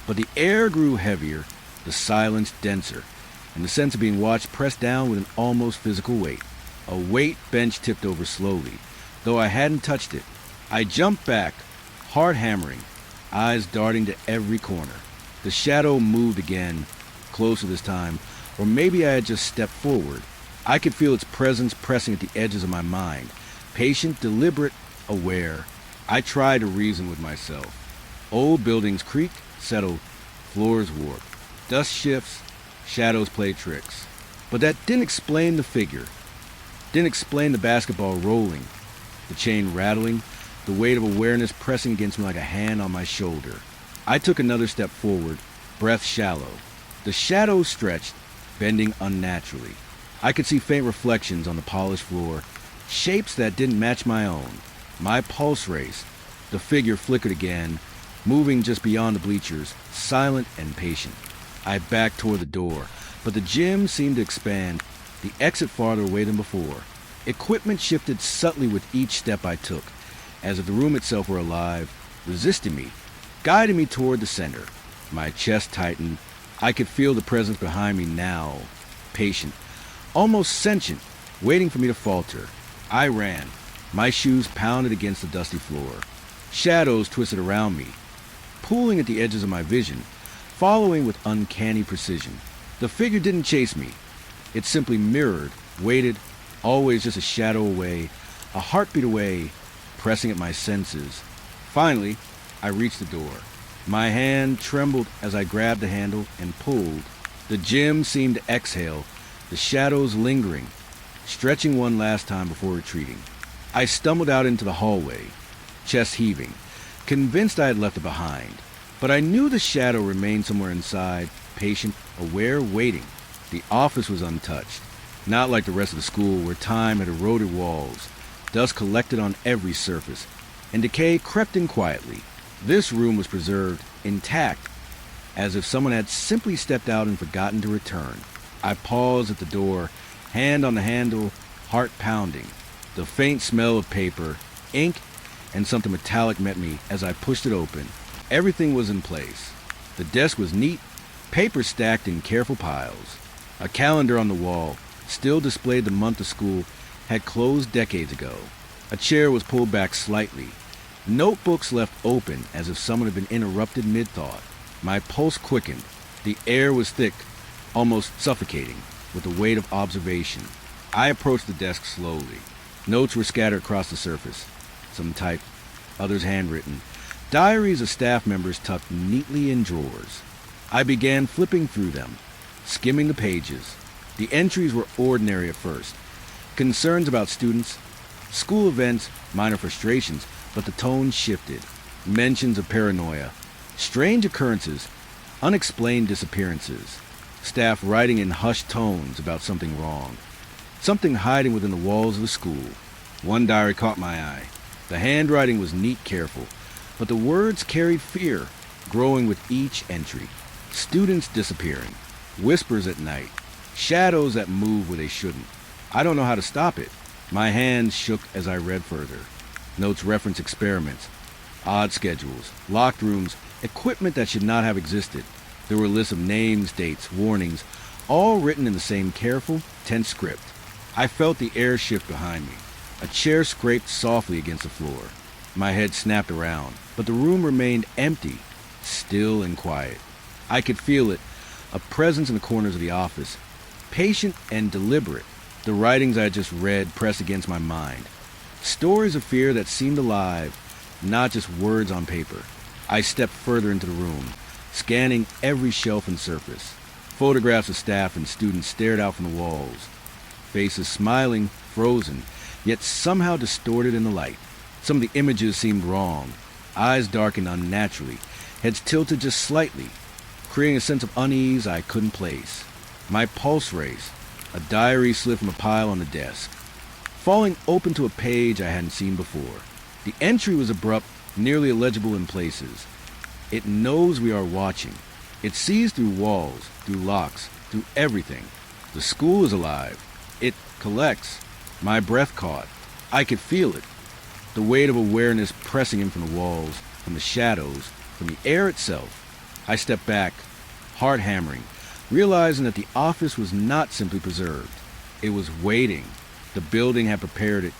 But the air grew heavier, the silence denser, and the sense of being watched pressed down with an almost physical weight. A weight bench tipped over slowly, though I hadn't touched it. I jumped back, heart hammering, eyes darting to every corner. The shadow moved again, closer this time, or maybe I had just stepped forward. I could feel its presence pressing at the edges of my mind, patient, deliberate, aware. I tried to reason with myself. Old buildings creaked, settled, floors warped. Dust shifts, shadows play tricks. But that didn't explain the figure. Didn't explain the basketball rolling, the chain rattling, the weight of awareness pressing against me like a hand on my shoulder. I took another step forward, breath shallow. The shadows stretched, bending unnaturally. I could see faint reflections on the polished floor, shapes that didn't match my own. My pulse raced. The figure flickered again, moving just beyond the bleachers, silent and patient. I backed toward the door, but the gym seemed to expand, the exit farther away than before. Equipment shifted subtly with each step I took, as if the room itself were alive, resisting me, guiding me toward the center. My chest tightened. I could feel the presence behind me now, patient, almost sentient, waiting for me to falter. I ran. My shoes pounded against the dusty floor. Shadows twisted around me, pooling at the edges of my vision, following with uncanny precision. The figure didn't chase me. It simply mirrored, waited, always just a shadow away, a heartbeat away, pressing at my senses. Finally, I reached the door. My hand trembled as I grabbed the handle and pulled. The gym seemed to exhale, the shadows lingering, stretching one last time before retreating. I stumbled out into the hallway, chest heaving, convinced I had left it behind. But I knew the shadow remained somewhere inside, patient, aware waiting. The office was untouched, not like the rest of the school where time had eroded walls, dust collected on every surface, and decay crept in quietly. This room was preserved intact, as if someone had simply stepped out and forgotten to return. I paused at the door, hand on the handle, heart pounding. The faint smell of paper, ink, and something metallic met me as I pushed it open. Everything was in place. The desk was neat, paper stacked in careful piles. A calendar on the wall still displayed the month of school had closed decades ago. A chair was pulled back slightly. Notebooks left open as if someone had been interrupted mid-thought. My pulse quickened. The air was thick, almost suffocating, with the weight of observation. I approached the desk slowly. Notes were scattered across the surface, some typed, others handwritten. Diaries of staff members tucked neatly in drawers. I began flipping through them, skimming the pages. The entries were ordinary at first. Concerns about students, school events, minor frustrations, but the tone shifted. Mentions of paranoia, strange occurrences, unexplained disappearances, staff writing in hushed tones about something wrong, something hiding within the walls of the school. One diary caught my eye. The handwriting was neat, careful, but the words carried fear, growing with each entry. Students disappearing, whispers at night, shadows that move where they shouldn't. I don't know how to stop it. My hands shook as I read further. Notes reference experiments, odd schedules, locked rooms, equipment that should not have existed. There were lists of names, dates, warnings, all written in the same careful, tense script. I felt the air shift behind me. A chair scraped softly against the floor. My head snapped around, but the room remained empty, still and quiet. I could feel it, a presence in the corners of the office, patient and deliberate. The writings I had just read pressed against my mind. Stories of fear that seemed alive, not just words on paper. I stepped further into the room, scanning every shelf and surface. Photographs of staff and students stared out from the walls. Faces smiling, frozen, yet somehow distorted in the light. Some of the images seemed wrong. Eyes darkened unnaturally, heads tilted just slightly, creating a sense of unease I couldn't place. My pulse raced. A diary slid from a pile on the desk, falling open to a page I hadn't seen before. The entry was abrupt, nearly illegible in places. It knows we are watching. It sees through walls, through locks, through everything. The school is alive. It collects. My breath caught. I could feel it. The weight of awareness pressing in from the walls, from the shadows, from the air itself. I stepped back, heart hammering, realizing that the office was not simply preserved. It was waiting. The building had prepared it,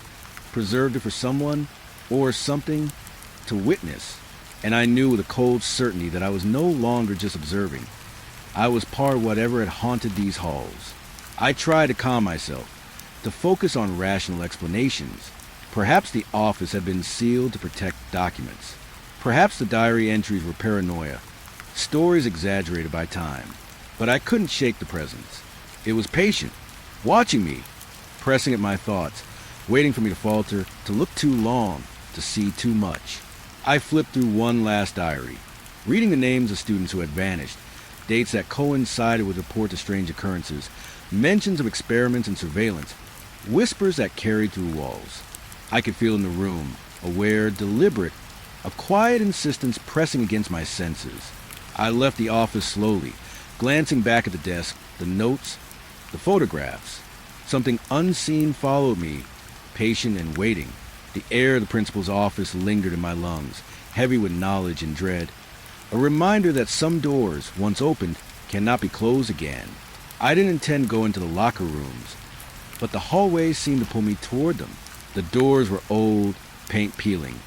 preserved it for someone or something to witness. And I knew with a cold certainty that I was no longer just observing. I was part of whatever had haunted these halls. I tried to calm myself, to focus on rational explanations. Perhaps the office had been sealed to protect documents. Perhaps the diary entries were paranoia, stories exaggerated by time. But I couldn't shake the presence. It was patient, watching me, pressing at my thoughts, waiting for me to falter, to look too long, to see too much. I flipped through one last diary, reading the names of students who had vanished, dates that coincided with reports of strange occurrences, mentions of experiments and surveillance, whispers that carried through walls. I could feel in the room, aware, deliberate, a quiet insistence pressing against my senses. I left the office slowly, glancing back at the desk, the notes, the photographs. Something unseen followed me, patient and waiting. The air of the principal's office lingered in my lungs, heavy with knowledge and dread. A reminder that some doors, once opened, cannot be closed again. I didn't intend to go into the locker rooms, but the hallways seemed to pull me toward them. The doors were old, paint peeling,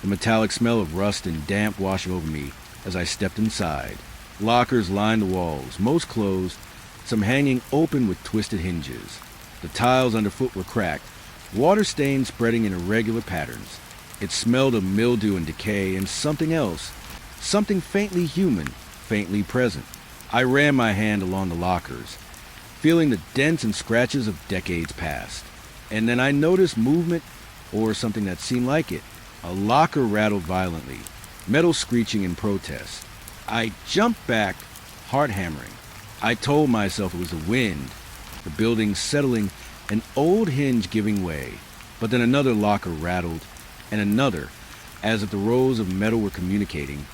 the metallic smell of rust and damp washing over me as I stepped inside. Lockers lined the walls, most closed, some hanging open with twisted hinges. The tiles underfoot were cracked, water stains spreading in irregular patterns. It smelled of mildew and decay and something else, something faintly human, faintly present. I ran my hand along the lockers, feeling the dents and scratches of decades past. And then I noticed movement, or something that seemed like it. A locker rattled violently, metal screeching in protest. I jumped back, heart hammering. I told myself it was the wind, the building settling, an old hinge giving way. But then another locker rattled, and another, as if the rows of metal were communicating,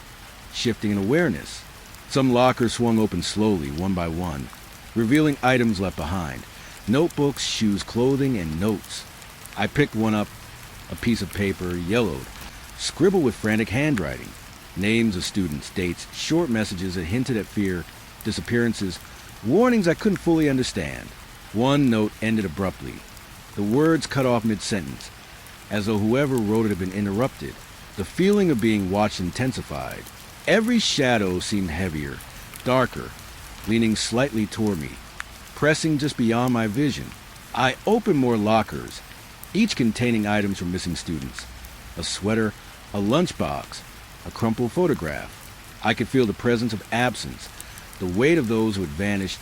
shifting in awareness. Some lockers swung open slowly, one by one, revealing items left behind. Notebooks, shoes, clothing, and notes. I picked one up, a piece of paper, yellowed, scribbled with frantic handwriting. Names of students, dates, short messages that hinted at fear, disappearances, warnings I couldn't fully understand. One note ended abruptly. The words cut off mid-sentence, as though whoever wrote it had been interrupted. The feeling of being watched intensified. Every shadow seemed heavier, darker, leaning slightly toward me, pressing just beyond my vision. I opened more lockers, each containing items from missing students. A sweater, a lunchbox, a crumpled photograph. I could feel the presence of absence, the weight of those who had vanished,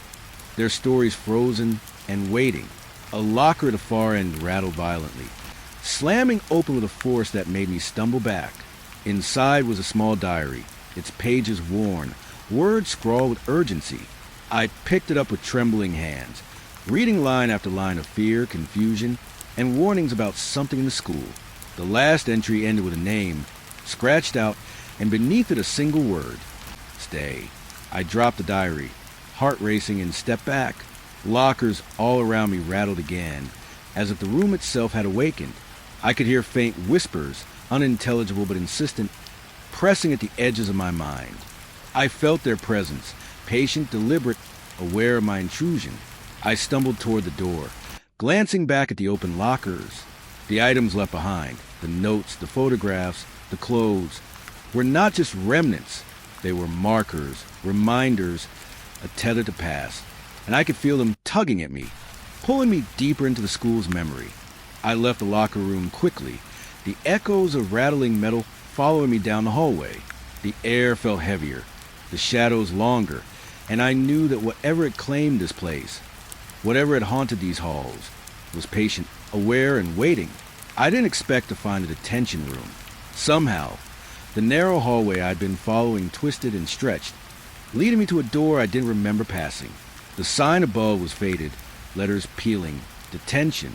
their stories frozen and waiting. A locker at the far end rattled violently, slamming open with a force that made me stumble back. Inside was a small diary, its pages worn, words scrawled with urgency. I picked it up with trembling hands, reading line after line of fear, confusion, and warnings about something in the school. The last entry ended with a name, scratched out, and beneath it a single word: stay. I dropped the diary, heart racing, and stepped back. Lockers all around me rattled again, as if the room itself had awakened. I could hear faint whispers, unintelligible but insistent, pressing at the edges of my mind. I felt their presence, patient, deliberate, aware of my intrusion. I stumbled toward the door, glancing back at the open lockers. The items left behind, the notes, the photographs, the clothes, were not just remnants. They were markers, reminders, a tether to pass, and I could feel them tugging at me, pulling me deeper into the school's memory. I left the locker room quickly, the echoes of rattling metal following me down the hallway. The air felt heavier, the shadows longer, and I knew that whatever had claimed this place, whatever had haunted these halls, was patient, aware, and waiting. I didn't expect to find a detention room. Somehow, the narrow hallway I'd been following twisted and stretched, leading me to a door I didn't remember passing. The sign above was faded, letters peeling, detention.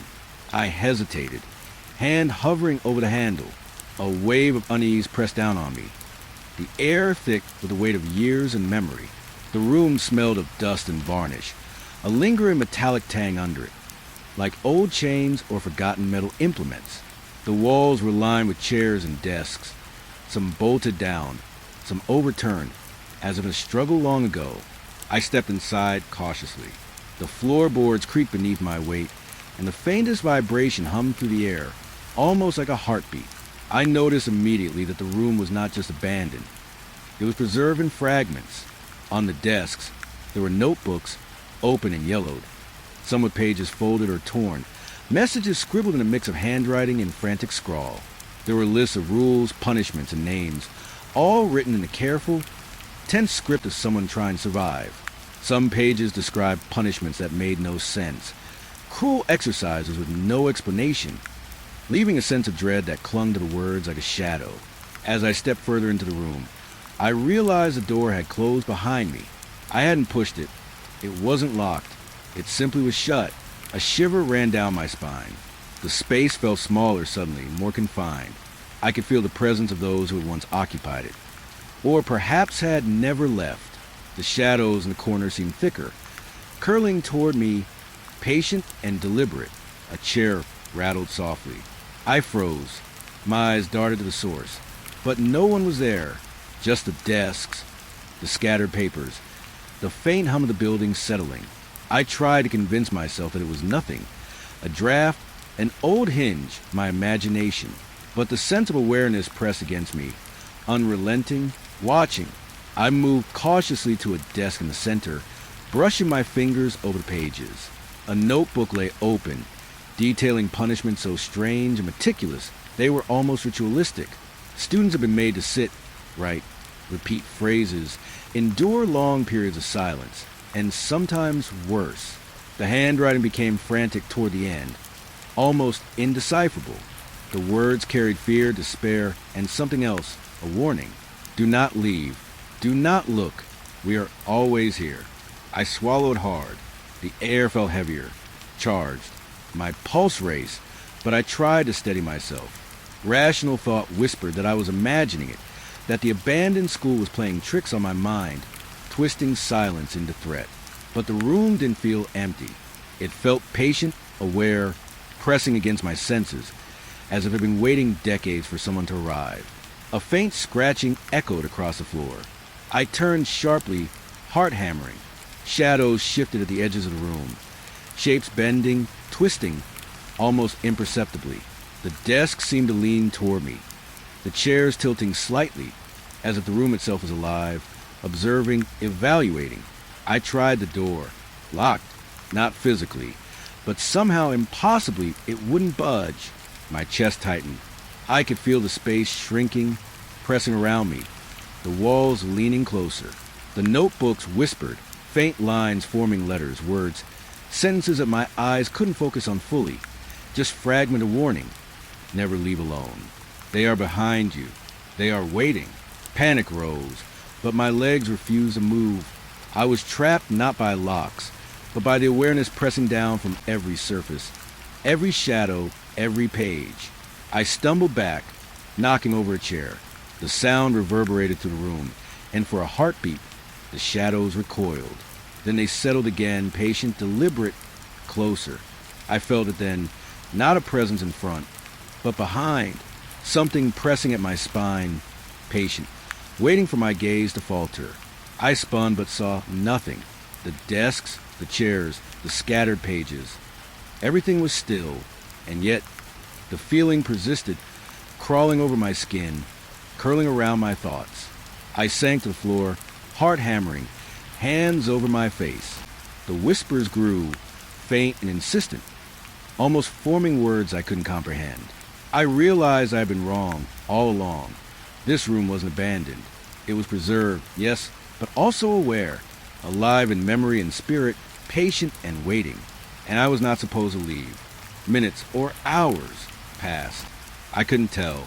I hesitated, hand hovering over the handle. A wave of unease pressed down on me, the air thick with the weight of years and memory. The room smelled of dust and varnish, a lingering metallic tang under it, like old chains or forgotten metal implements. The walls were lined with chairs and desks, some bolted down, some overturned, as if in a struggle long ago. I stepped inside cautiously. The floorboards creaked beneath my weight, and the faintest vibration hummed through the air, almost like a heartbeat. I noticed immediately that the room was not just abandoned. It was preserved in fragments. On the desks, there were notebooks, open and yellowed, some with pages folded or torn, messages scribbled in a mix of handwriting and frantic scrawl. There were lists of rules, punishments, and names, all written in the careful, tense script of someone trying to survive. Some pages described punishments that made no sense, cruel exercises with no explanation, leaving a sense of dread that clung to the words like a shadow. As I stepped further into the room, I realized the door had closed behind me. I hadn't pushed it. It wasn't locked. It simply was shut. A shiver ran down my spine. The space felt smaller suddenly, more confined. I could feel the presence of those who had once occupied it, or perhaps had never left. The shadows in the corner seemed thicker, curling toward me, patient and deliberate. A chair rattled softly. I froze. My eyes darted to the source, but no one was there. Just the desks, the scattered papers, the faint hum of the building settling. I tried to convince myself that it was nothing, a draft, an old hinge, my imagination. But the sense of awareness pressed against me, unrelenting, watching. I moved cautiously to a desk in the center, brushing my fingers over the pages. A notebook lay open, detailing punishments so strange and meticulous they were almost ritualistic. Students had been made to sit, write, repeat phrases, endure long periods of silence, and sometimes worse. The handwriting became frantic toward the end, almost indecipherable. The words carried fear, despair, and something else, a warning. Do not leave. Do not look. We are always here. I swallowed hard. The air felt heavier, charged. My pulse raced, but I tried to steady myself. Rational thought whispered that I was imagining it, that the abandoned school was playing tricks on my mind, twisting silence into threat. But the room didn't feel empty. It felt patient, aware, pressing against my senses, as if it had been waiting decades for someone to arrive. A faint scratching echoed across the floor. I turned sharply, heart hammering. Shadows shifted at the edges of the room, shapes bending, twisting, almost imperceptibly. The desk seemed to lean toward me, the chairs tilting slightly, as if the room itself was alive, observing, evaluating. I tried the door. Locked, not physically, but somehow impossibly it wouldn't budge. My chest tightened. I could feel the space shrinking, pressing around me, the walls leaning closer. The notebooks whispered, faint lines forming letters, words, sentences that my eyes couldn't focus on fully, just fragmented warning. Never leave alone. They are behind you. They are waiting. Panic rose, but my legs refused to move. I was trapped not by locks, but by the awareness pressing down from every surface, every shadow, every page. I stumbled back, knocking over a chair. The sound reverberated through the room, and for a heartbeat, the shadows recoiled. Then they settled again, patient, deliberate, closer. I felt it then, not a presence in front, but behind, something pressing at my spine, patient, waiting for my gaze to falter. I spun but saw nothing. The desks, the chairs, the scattered pages. Everything was still, and yet the feeling persisted, crawling over my skin, curling around my thoughts. I sank to the floor, heart hammering, hands over my face. The whispers grew, faint and insistent, almost forming words I couldn't comprehend. I realized I had been wrong all along. This room wasn't abandoned. It was preserved, yes, but also aware, alive in memory and spirit, patient and waiting. And I was not supposed to leave. Minutes or hours passed. I couldn't tell.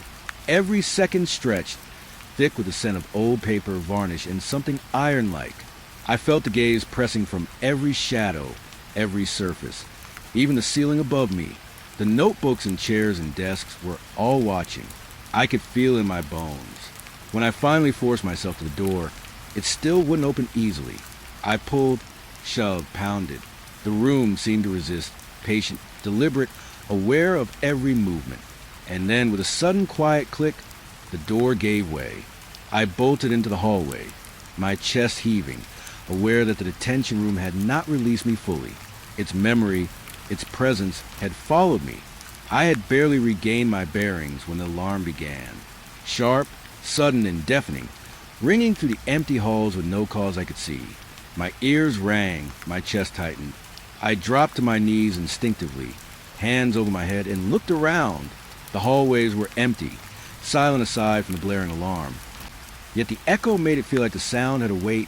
Every second stretched, thick with the scent of old paper, varnish, and something iron-like. I felt the gaze pressing from every shadow, every surface, even the ceiling above me. The notebooks and chairs and desks were all watching. I could feel in my bones. When I finally forced myself to the door, it still wouldn't open easily. I pulled, shoved, pounded. The room seemed to resist, patient, deliberate, aware of every movement. And then, with a sudden quiet click, the door gave way. I bolted into the hallway, my chest heaving, aware that the detention room had not released me fully. Its memory, its presence, had followed me. I had barely regained my bearings when the alarm began. Sharp, sudden, and deafening, ringing through the empty halls with no cause I could see. My ears rang, my chest tightened. I dropped to my knees instinctively, hands over my head, and looked around. The hallways were empty, silent aside from the blaring alarm. Yet the echo made it feel like the sound had a weight,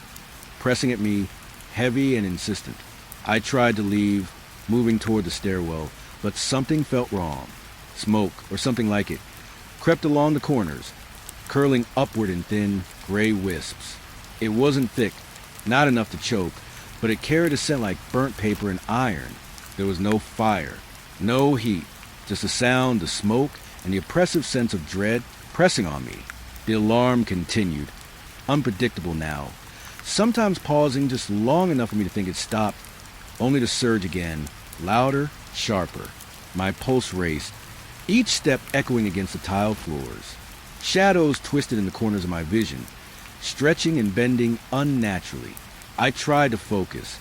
pressing at me, heavy and insistent. I tried to leave, moving toward the stairwell, but something felt wrong. Smoke, or something like it, crept along the corners, curling upward in thin, gray wisps. It wasn't thick, not enough to choke, but it carried a scent like burnt paper and iron. There was no fire, no heat, just the sound, the smoke, and the oppressive sense of dread pressing on me. The alarm continued, unpredictable now, sometimes pausing just long enough for me to think it stopped, only to surge again, louder, sharper. My pulse raced, each step echoing against the tiled floors. Shadows twisted in the corners of my vision, stretching and bending unnaturally. I tried to focus,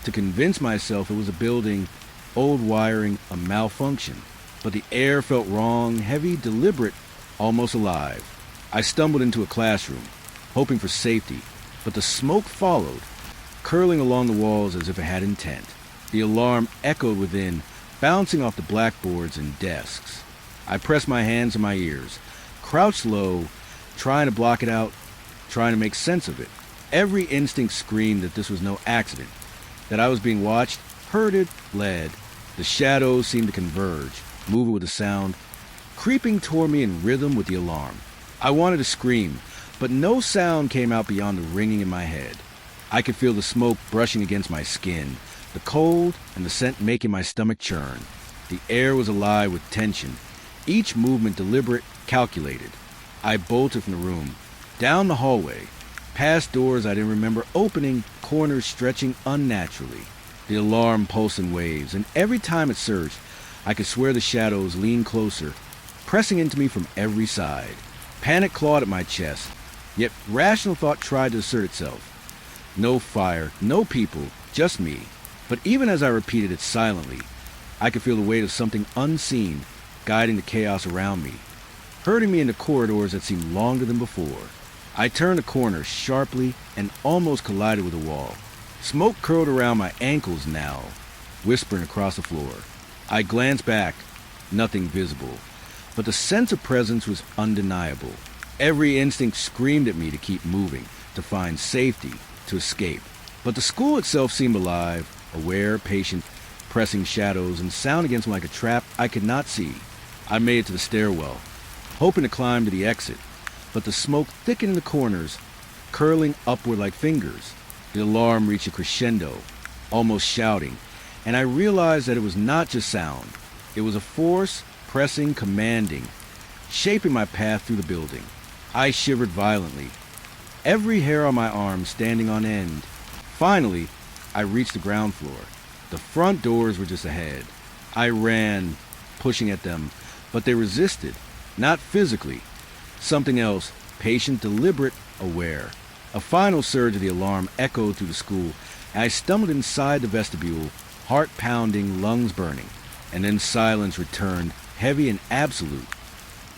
to convince myself it was a building, old wiring, a malfunction. But the air felt wrong, heavy, deliberate, almost alive. I stumbled into a classroom, hoping for safety, but the smoke followed, curling along the walls as if it had intent. The alarm echoed within, bouncing off the blackboards and desks. I pressed my hands to my ears, crouched low, trying to block it out, trying to make sense of it. Every instinct screamed that this was no accident, that I was being watched, herded, led. The shadows seemed to converge, moving with the sound, creeping toward me in rhythm with the alarm. I wanted to scream, but no sound came out beyond the ringing in my head. I could feel the smoke brushing against my skin, the cold and the scent making my stomach churn. The air was alive with tension, each movement deliberate, calculated. I bolted from the room, down the hallway, past doors I didn't remember opening, corners stretching unnaturally. The alarm pulsed in waves, and every time it surged, I could swear the shadows leaned closer, pressing into me from every side. Panic clawed at my chest, yet rational thought tried to assert itself. No fire, no people, just me. But even as I repeated it silently, I could feel the weight of something unseen guiding the chaos around me, herding me into corridors that seemed longer than before. I turned a corner sharply and almost collided with a wall. Smoke curled around my ankles now, whispering across the floor. I glanced back, nothing visible, but the sense of presence was undeniable. Every instinct screamed at me to keep moving, to find safety, to escape. But the school itself seemed alive, aware, patient, pressing shadows and sound against me like a trap I could not see. I made it to the stairwell, hoping to climb to the exit, but the smoke thickened in the corners, curling upward like fingers. The alarm reached a crescendo, almost shouting, and I realized that it was not just sound. It was a force, pressing, commanding, shaping my path through the building. I shivered violently, every hair on my arm standing on end. Finally, I reached the ground floor. The front doors were just ahead. I ran, pushing at them, but they resisted, not physically. Something else, patient, deliberate, aware. A final surge of the alarm echoed through the school, and I stumbled inside the vestibule, heart pounding, lungs burning. And then silence returned, heavy and absolute,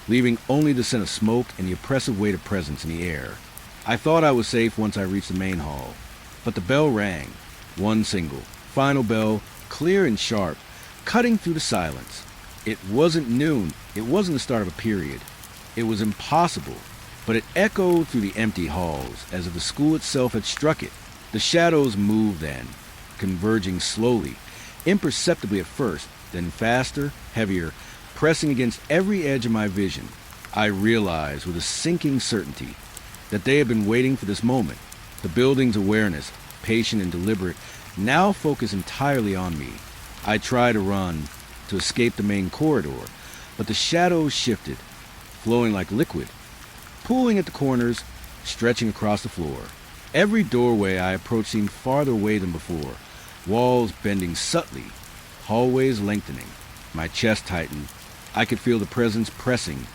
leaving only the scent of smoke and the oppressive weight of presence in the air. I thought I was safe once I reached the main hall, but the bell rang, one single, final bell, clear and sharp, cutting through the silence. It wasn't noon, it wasn't the start of a period. It was impossible, but it echoed through the empty halls, as if the school itself had struck it. The shadows moved then, converging slowly, imperceptibly at first, then faster, heavier, pressing against every edge of my vision. I realized with a sinking certainty that they had been waiting for this moment. The building's awareness, patient and deliberate, now focused entirely on me. I tried to run, to escape the main corridor, but the shadows shifted, flowing like liquid, pooling at the corners, stretching across the floor. Every doorway I approached seemed farther away than before, walls bending subtly, hallways lengthening. My chest tightened. I could feel the presence pressing,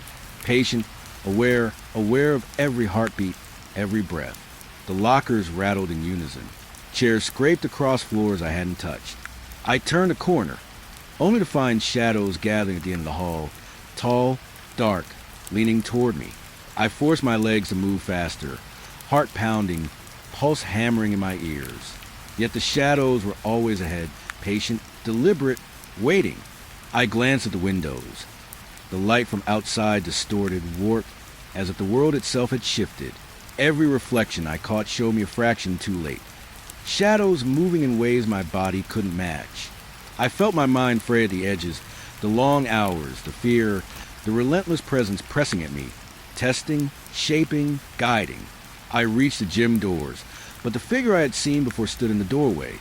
patient, aware of every heartbeat, every breath. The lockers rattled in unison. Chairs scraped across floors I hadn't touched. I turned a corner, only to find shadows gathering at the end of the hall, tall, dark, leaning toward me. I forced my legs to move faster, heart pounding, pulse hammering in my ears. Yet the shadows were always ahead, patient, deliberate, waiting. I glanced at the windows. The light from outside distorted, warped, as if the world itself had shifted. Every reflection I caught showed me a fraction too late. Shadows moving in ways my body couldn't match. I felt my mind fray at the edges, the long hours, the fear, the relentless presence pressing at me, testing, shaping, guiding. I reached the gym doors, but the figure I had seen before stood in the doorway.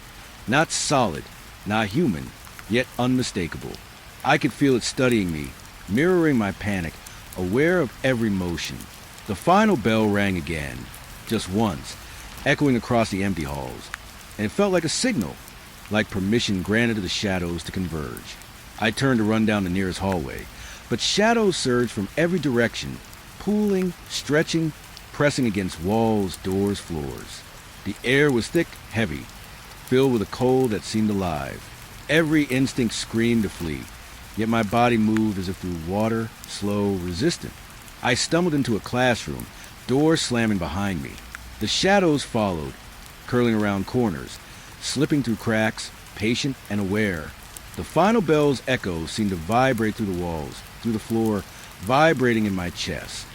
Not solid, not human, yet unmistakable. I could feel it studying me, mirroring my panic, aware of every motion. The final bell rang again, just once, echoing across the empty halls, and it felt like a signal, like permission granted to the shadows to converge. I turned to run down the nearest hallway, but shadows surged from every direction, pooling, stretching, pressing against walls, doors, floors. The air was thick, heavy, filled with a cold that seemed alive. Every instinct screamed to flee, yet my body moved as if through water, slow, resistant. I stumbled into a classroom, doors slamming behind me. The shadows followed, curling around corners, slipping through cracks, patient and aware. The final bell's echo seemed to vibrate through the walls, through the floor, vibrating in my chest.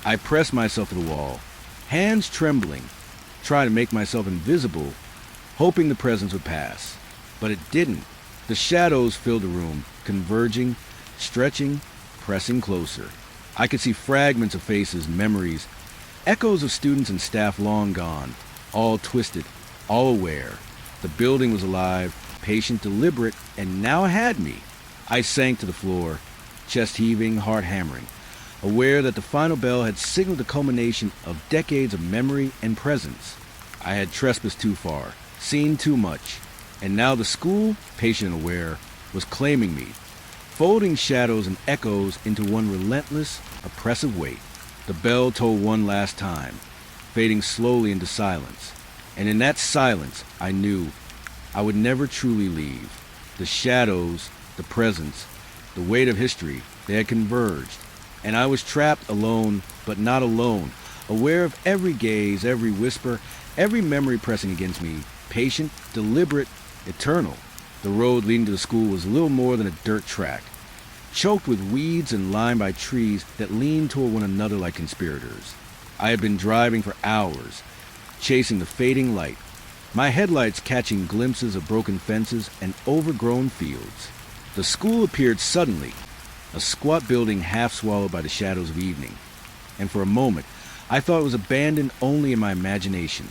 I pressed myself to the wall, hands trembling, trying to make myself invisible, hoping the presence would pass. But it didn't. The shadows filled the room, converging, stretching, pressing closer. I could see fragments of faces, memories, echoes of students and staff long gone, all twisted, all aware. The building was alive, patient, deliberate, and now had me. I sank to the floor, chest heaving, heart hammering, aware that the final bell had signaled the culmination of decades of memory and presence. I had trespassed too far, seen too much, and now the school, patient and aware, was claiming me, folding shadows and echoes into one relentless, oppressive weight. The bell tolled one last time, fading slowly into silence. And in that silence, I knew I would never truly leave. The shadows, the presence, the weight of history, they had converged. And I was trapped alone, but not alone, aware of every gaze, every whisper, every memory pressing against me, patient, deliberate, eternal. The road leading to the school was little more than a dirt track, choked with weeds and lined by trees that leaned toward one another like conspirators. I had been driving for hours, chasing the fading light, my headlights catching glimpses of broken fences and overgrown fields. The school appeared suddenly, a squat building half swallowed by the shadows of evening, and for a moment I thought it was abandoned only in my imagination.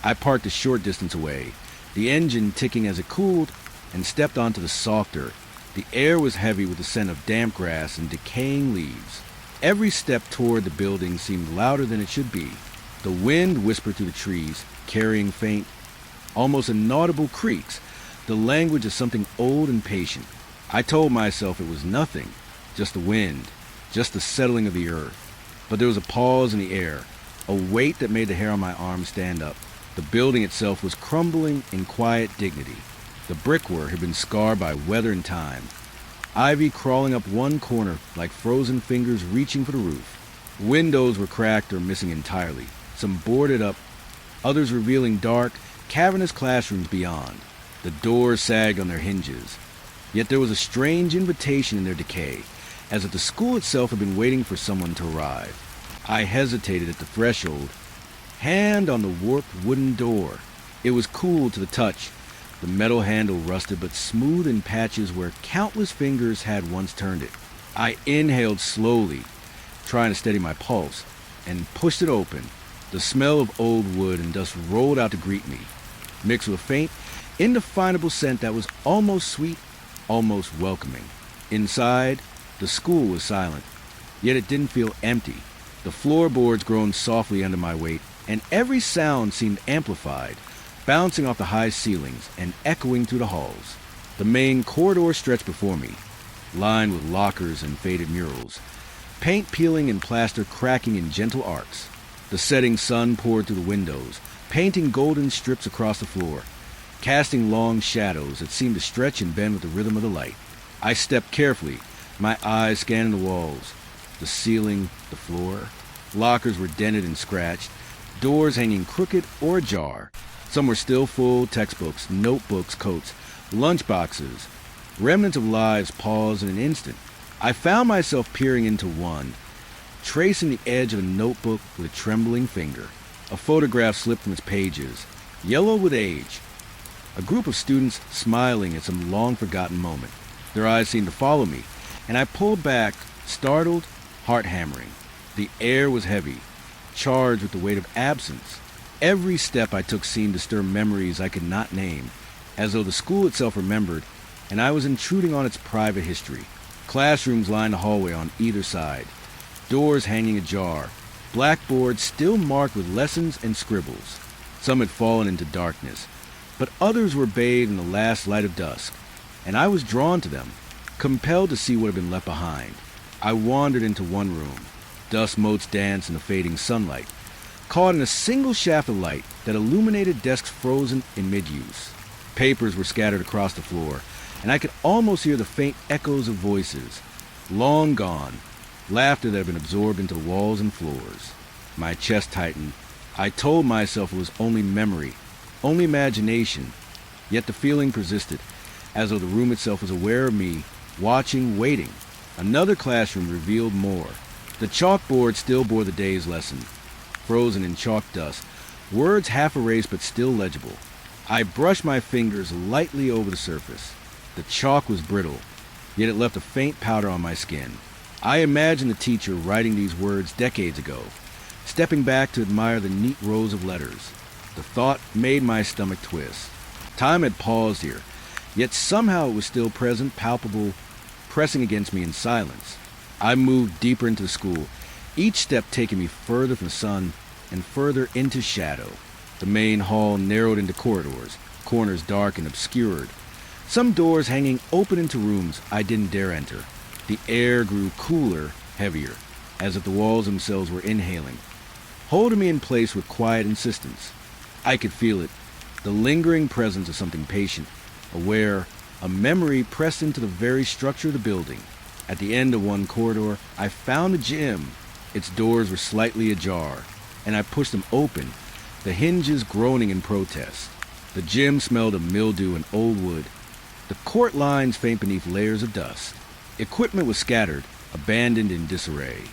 I parked a short distance away, the engine ticking as it cooled, and stepped onto the soft dirt. The air was heavy with the scent of damp grass and decaying leaves. Every step toward the building seemed louder than it should be. The wind whispered through the trees, carrying faint, almost inaudible creaks, the language of something old and patient. I told myself it was nothing, just the wind, just the settling of the earth. But there was a pause in the air, a weight that made the hair on my arm stand up. The building itself was crumbling in quiet dignity. The brickwork had been scarred by weather and time, ivy crawling up one corner like frozen fingers reaching for the roof. Windows were cracked or missing entirely, some boarded up, others revealing dark, cavernous classrooms beyond. The doors sagged on their hinges, yet there was a strange invitation in their decay, as if the school itself had been waiting for someone to arrive. I hesitated at the threshold, hand on the warped wooden door. It was cool to the touch, the metal handle rusted but smooth in patches where countless fingers had once turned it. I inhaled slowly, trying to steady my pulse, and pushed it open. The smell of old wood and dust rolled out to greet me, mixed with a faint, indefinable scent that was almost sweet, almost welcoming. Inside, the school was silent, yet it didn't feel empty. The floorboards groaned softly under my weight, and every sound seemed amplified, bouncing off the high ceilings and echoing through the halls. The main corridor stretched before me, lined with lockers and faded murals, paint peeling and plaster cracking in gentle arcs. The setting sun poured through the windows, painting golden strips across the floor, casting long shadows that seemed to stretch and bend with the rhythm of the light. I stepped carefully, my eyes scanning the walls, the ceiling, the floor. Lockers were dented and scratched, doors hanging crooked or ajar. Some were still full, textbooks, notebooks, coats, lunchboxes. Remnants of lives paused in an instant. I found myself peering into one, tracing the edge of a notebook with a trembling finger. A photograph slipped from its pages, yellow with age. A group of students smiling at some long-forgotten moment. Their eyes seemed to follow me, and I pulled back, startled, heart-hammering. The air was heavy, charged with the weight of absence. Every step I took seemed to stir memories I could not name, as though the school itself remembered, and I was intruding on its private history. Classrooms lined the hallway on either side, doors hanging ajar, blackboards still marked with lessons and scribbles. Some had fallen into darkness, but others were bathed in the last light of dusk, and I was drawn to them, compelled to see what had been left behind. I wandered into one room. Dust motes danced in the fading sunlight, caught in a single shaft of light that illuminated desks frozen in mid-use. Papers were scattered across the floor, and I could almost hear the faint echoes of voices, long gone, laughter that had been absorbed into the walls and floors. My chest tightened. I told myself it was only memory, only imagination, yet the feeling persisted, as though the room itself was aware of me, watching, waiting. Another classroom revealed more. The chalkboard still bore the day's lesson, frozen in chalk dust, words half erased but still legible. I brushed my fingers lightly over the surface. The chalk was brittle, yet it left a faint powder on my skin. I imagined the teacher writing these words decades ago, stepping back to admire the neat rows of letters. The thought made my stomach twist. Time had paused here, yet somehow it was still present, palpable, pressing against me in silence. I moved deeper into the school, each step taking me further from the sun and further into shadow. The main hall narrowed into corridors, corners dark and obscured, some doors hanging open into rooms I didn't dare enter. The air grew cooler, heavier, as if the walls themselves were inhaling, holding me in place with quiet insistence. I could feel it, the lingering presence of something patient, aware, a memory pressed into the very structure of the building. At the end of one corridor, I found a gym. Its doors were slightly ajar, and I pushed them open, the hinges groaning in protest. The gym smelled of mildew and old wood, the court lines faint beneath layers of dust. Equipment was scattered, abandoned in disarray.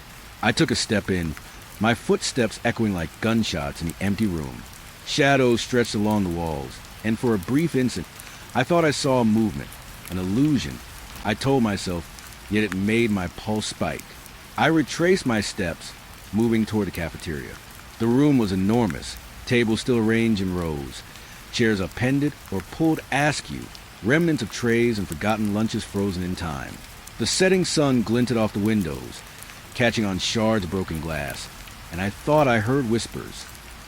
I took a step in, my footsteps echoing like gunshots in the empty room. Shadows stretched along the walls, and for a brief instant, I thought I saw a movement, an illusion. I told myself, yet it made my pulse spike. I retraced my steps, moving toward the cafeteria. The room was enormous, tables still arranged in rows, chairs appended or pulled askew, remnants of trays and forgotten lunches frozen in time. The setting sun glinted off the windows, catching on shards of broken glass, and I thought I heard whispers.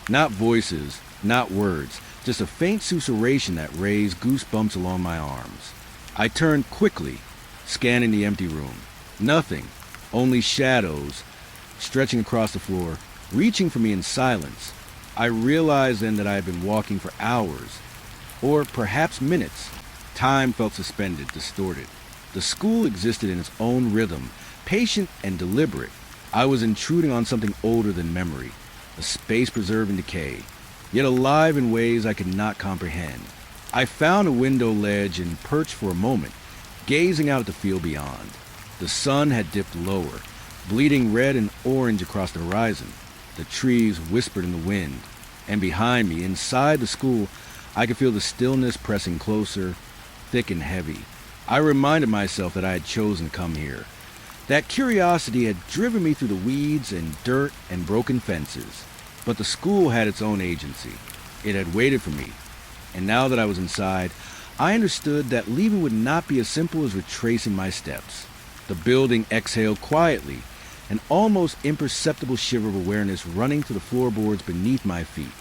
Not voices, not words, just a faint susurration that raised goosebumps along my arms. I turned quickly, scanning the empty room. Nothing, only shadows, stretching across the floor, reaching for me in silence. I realized then that I had been walking for hours, or perhaps minutes. Time felt suspended, distorted. The school existed in its own rhythm, patient and deliberate. I was intruding on something older than memory, a space preserved in decay, yet alive in ways I could not comprehend. I found a window ledge and perched for a moment, gazing out at the field beyond. The sun had dipped lower, bleeding red and orange across the horizon. The trees whispered in the wind, and behind me, inside the school, I could feel the stillness pressing closer, thick and heavy. I reminded myself that I had chosen to come here. That curiosity had driven me through the weeds and dirt and broken fences. But the school had its own agency. It had waited for me. And now that I was inside, I understood that leaving would not be as simple as retracing my steps. The building exhaled quietly, an almost imperceptible shiver of awareness running through the floorboards beneath my feet.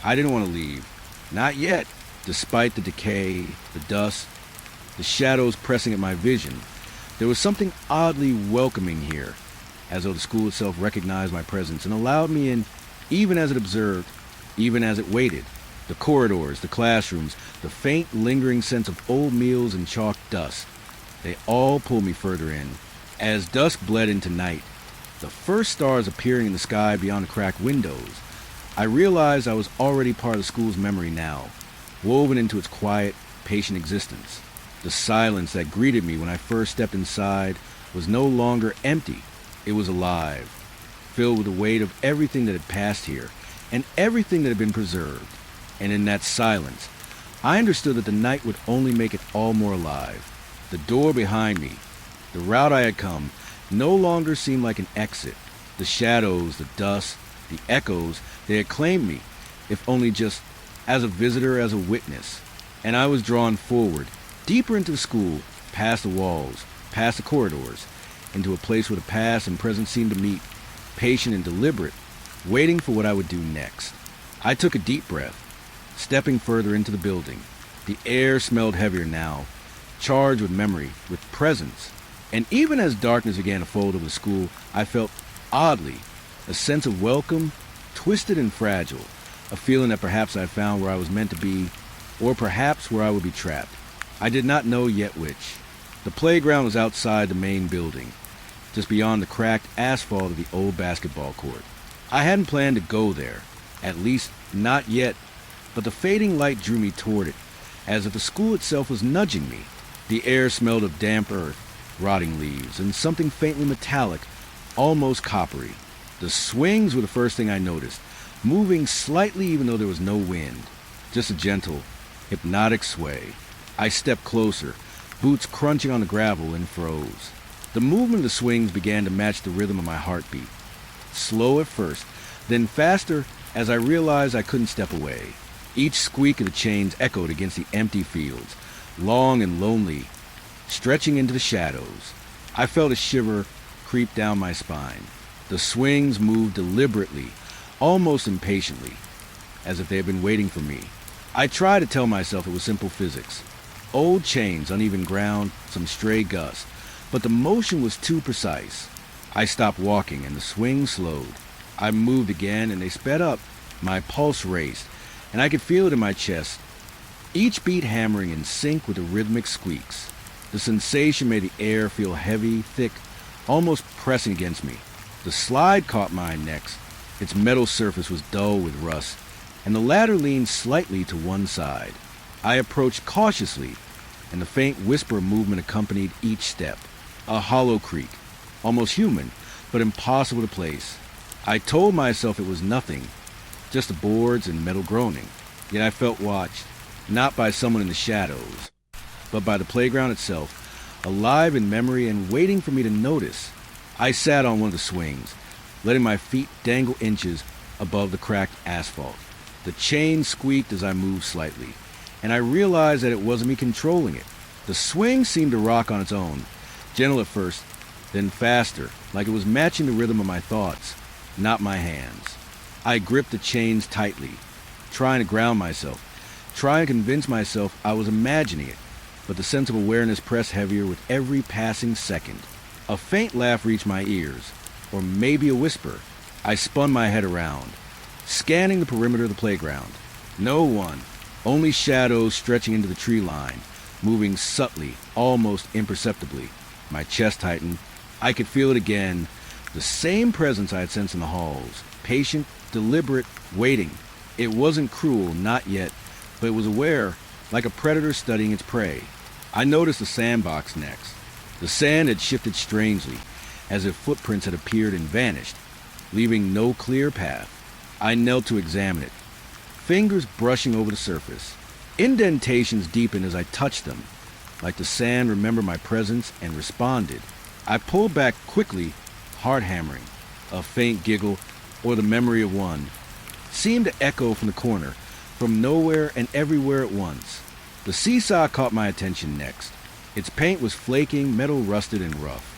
I didn't want to leave. Not yet. Despite the decay, the dust, the shadows pressing at my vision, there was something oddly welcoming here, as though the school itself recognized my presence and allowed me in, even as it observed, even as it waited. The corridors, the classrooms, the faint lingering sense of old meals and chalk dust, they all pulled me further in. As dusk bled into night, the first stars appearing in the sky beyond the cracked windows, I realized I was already part of the school's memory now, woven into its quiet, patient existence. The silence that greeted me when I first stepped inside was no longer empty. It was alive, filled with the weight of everything that had passed here and everything that had been preserved. And in that silence, I understood that the night would only make it all more alive. The door behind me, the route I had come, no longer seemed like an exit. The shadows, the dust, the echoes, they had claimed me, if only just as a visitor, as a witness. And I was drawn forward, deeper into the school, past the walls, past the corridors, into a place where the past and present seemed to meet, patient and deliberate, waiting for what I would do next. I took a deep breath, stepping further into the building. The air smelled heavier now, charged with memory, with presence. And even as darkness began to fold over the school, I felt, oddly, a sense of welcome, twisted and fragile, a feeling that perhaps I had found where I was meant to be, or perhaps where I would be trapped. I did not know yet which. The playground was outside the main building, just beyond the cracked asphalt of the old basketball court. I hadn't planned to go there, at least not yet, but the fading light drew me toward it, as if the school itself was nudging me. The air smelled of damp earth, rotting leaves, and something faintly metallic, almost coppery. The swings were the first thing I noticed, moving slightly even though there was no wind, just a gentle, hypnotic sway. I stepped closer, boots crunching on the gravel, and froze. The movement of the swings began to match the rhythm of my heartbeat. Slow at first, then faster as I realized I couldn't step away. Each squeak of the chains echoed against the empty fields, long and lonely, stretching into the shadows. I felt a shiver creep down my spine. The swings moved deliberately, almost impatiently, as if they had been waiting for me. I tried to tell myself it was simple physics. Old chains, uneven ground, some stray gust, but the motion was too precise. I stopped walking and the swing slowed. I moved again and they sped up. My pulse raced, and I could feel it in my chest, each beat hammering in sync with the rhythmic squeaks. The sensation made the air feel heavy, thick, almost pressing against me. The slide caught mine next. Its metal surface was dull with rust, and the ladder leaned slightly to one side. I approached cautiously, and the faint whisper of movement accompanied each step. A hollow creak, almost human, but impossible to place. I told myself it was nothing, just the boards and metal groaning. Yet I felt watched, not by someone in the shadows, but by the playground itself, alive in memory and waiting for me to notice. I sat on one of the swings, letting my feet dangle inches above the cracked asphalt. The chain squeaked as I moved slightly, and I realized that it wasn't me controlling it. The swing seemed to rock on its own, gentle at first, then faster, like it was matching the rhythm of my thoughts, not my hands. I gripped the chains tightly, trying to ground myself, trying to convince myself I was imagining it, but the sense of awareness pressed heavier with every passing second. A faint laugh reached my ears, or maybe a whisper. I spun my head around, scanning the perimeter of the playground. No one, only shadows stretching into the tree line, moving subtly, almost imperceptibly. My chest tightened. I could feel it again, the same presence I had sensed in the halls, patient, deliberate, waiting. It wasn't cruel, not yet, but it was aware, like a predator studying its prey. I noticed the sandbox next. The sand had shifted strangely, as if footprints had appeared and vanished, leaving no clear path. I knelt to examine it, fingers brushing over the surface. Indentations deepened as I touched them, like the sand remembered my presence and responded. I pulled back quickly, heart hammering. A faint giggle, or the memory of one, seemed to echo from the corner, from nowhere and everywhere at once. The seesaw caught my attention next. Its paint was flaking, metal rusted and rough.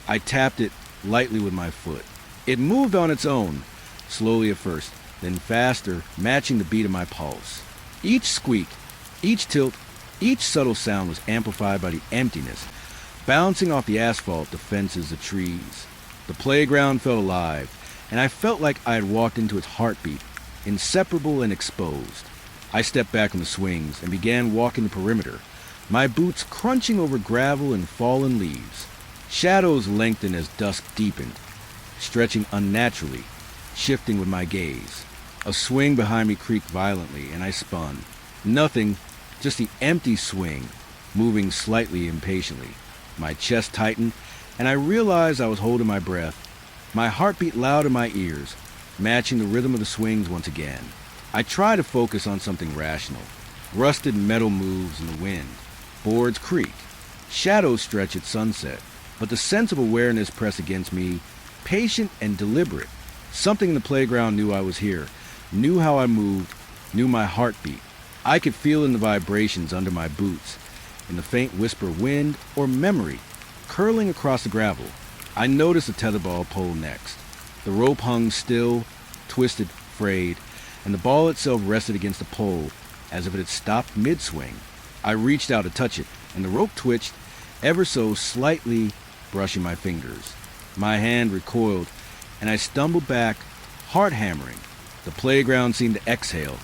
I tapped it lightly with my foot. It moved on its own, slowly at first, then faster, matching the beat of my pulse. Each squeak, each tilt, each subtle sound was amplified by the emptiness, bouncing off the asphalt, the fences, the trees. The playground felt alive, and I felt like I had walked into its heartbeat, inseparable and exposed. I stepped back from the swings and began walking the perimeter, my boots crunching over gravel and fallen leaves. Shadows lengthened as dusk deepened, stretching unnaturally, shifting with my gaze. A swing behind me creaked violently, and I spun. Nothing, just the empty swing, moving slightly impatiently. My chest tightened, and I realized I was holding my breath. My heart beat loud in my ears, matching the rhythm of the swings once again. I tried to focus on something rational. Rusted metal moves in the wind. Boards creak. Shadows stretch at sunset. But the sense of awareness pressed against me, patient and deliberate. Something in the playground knew I was here, knew how I moved, knew my heartbeat. I could feel in the vibrations under my boots, in the faint whisper of wind or memory, curling across the gravel. I noticed the tetherball pole next. The rope hung still, twisted, frayed, and the ball itself rested against the pole as if it had stopped mid-swing. I reached out to touch it, and the rope twitched, ever so slightly brushing my fingers. My hand recoiled, and I stumbled back, heart hammering. The playground seemed to exhale,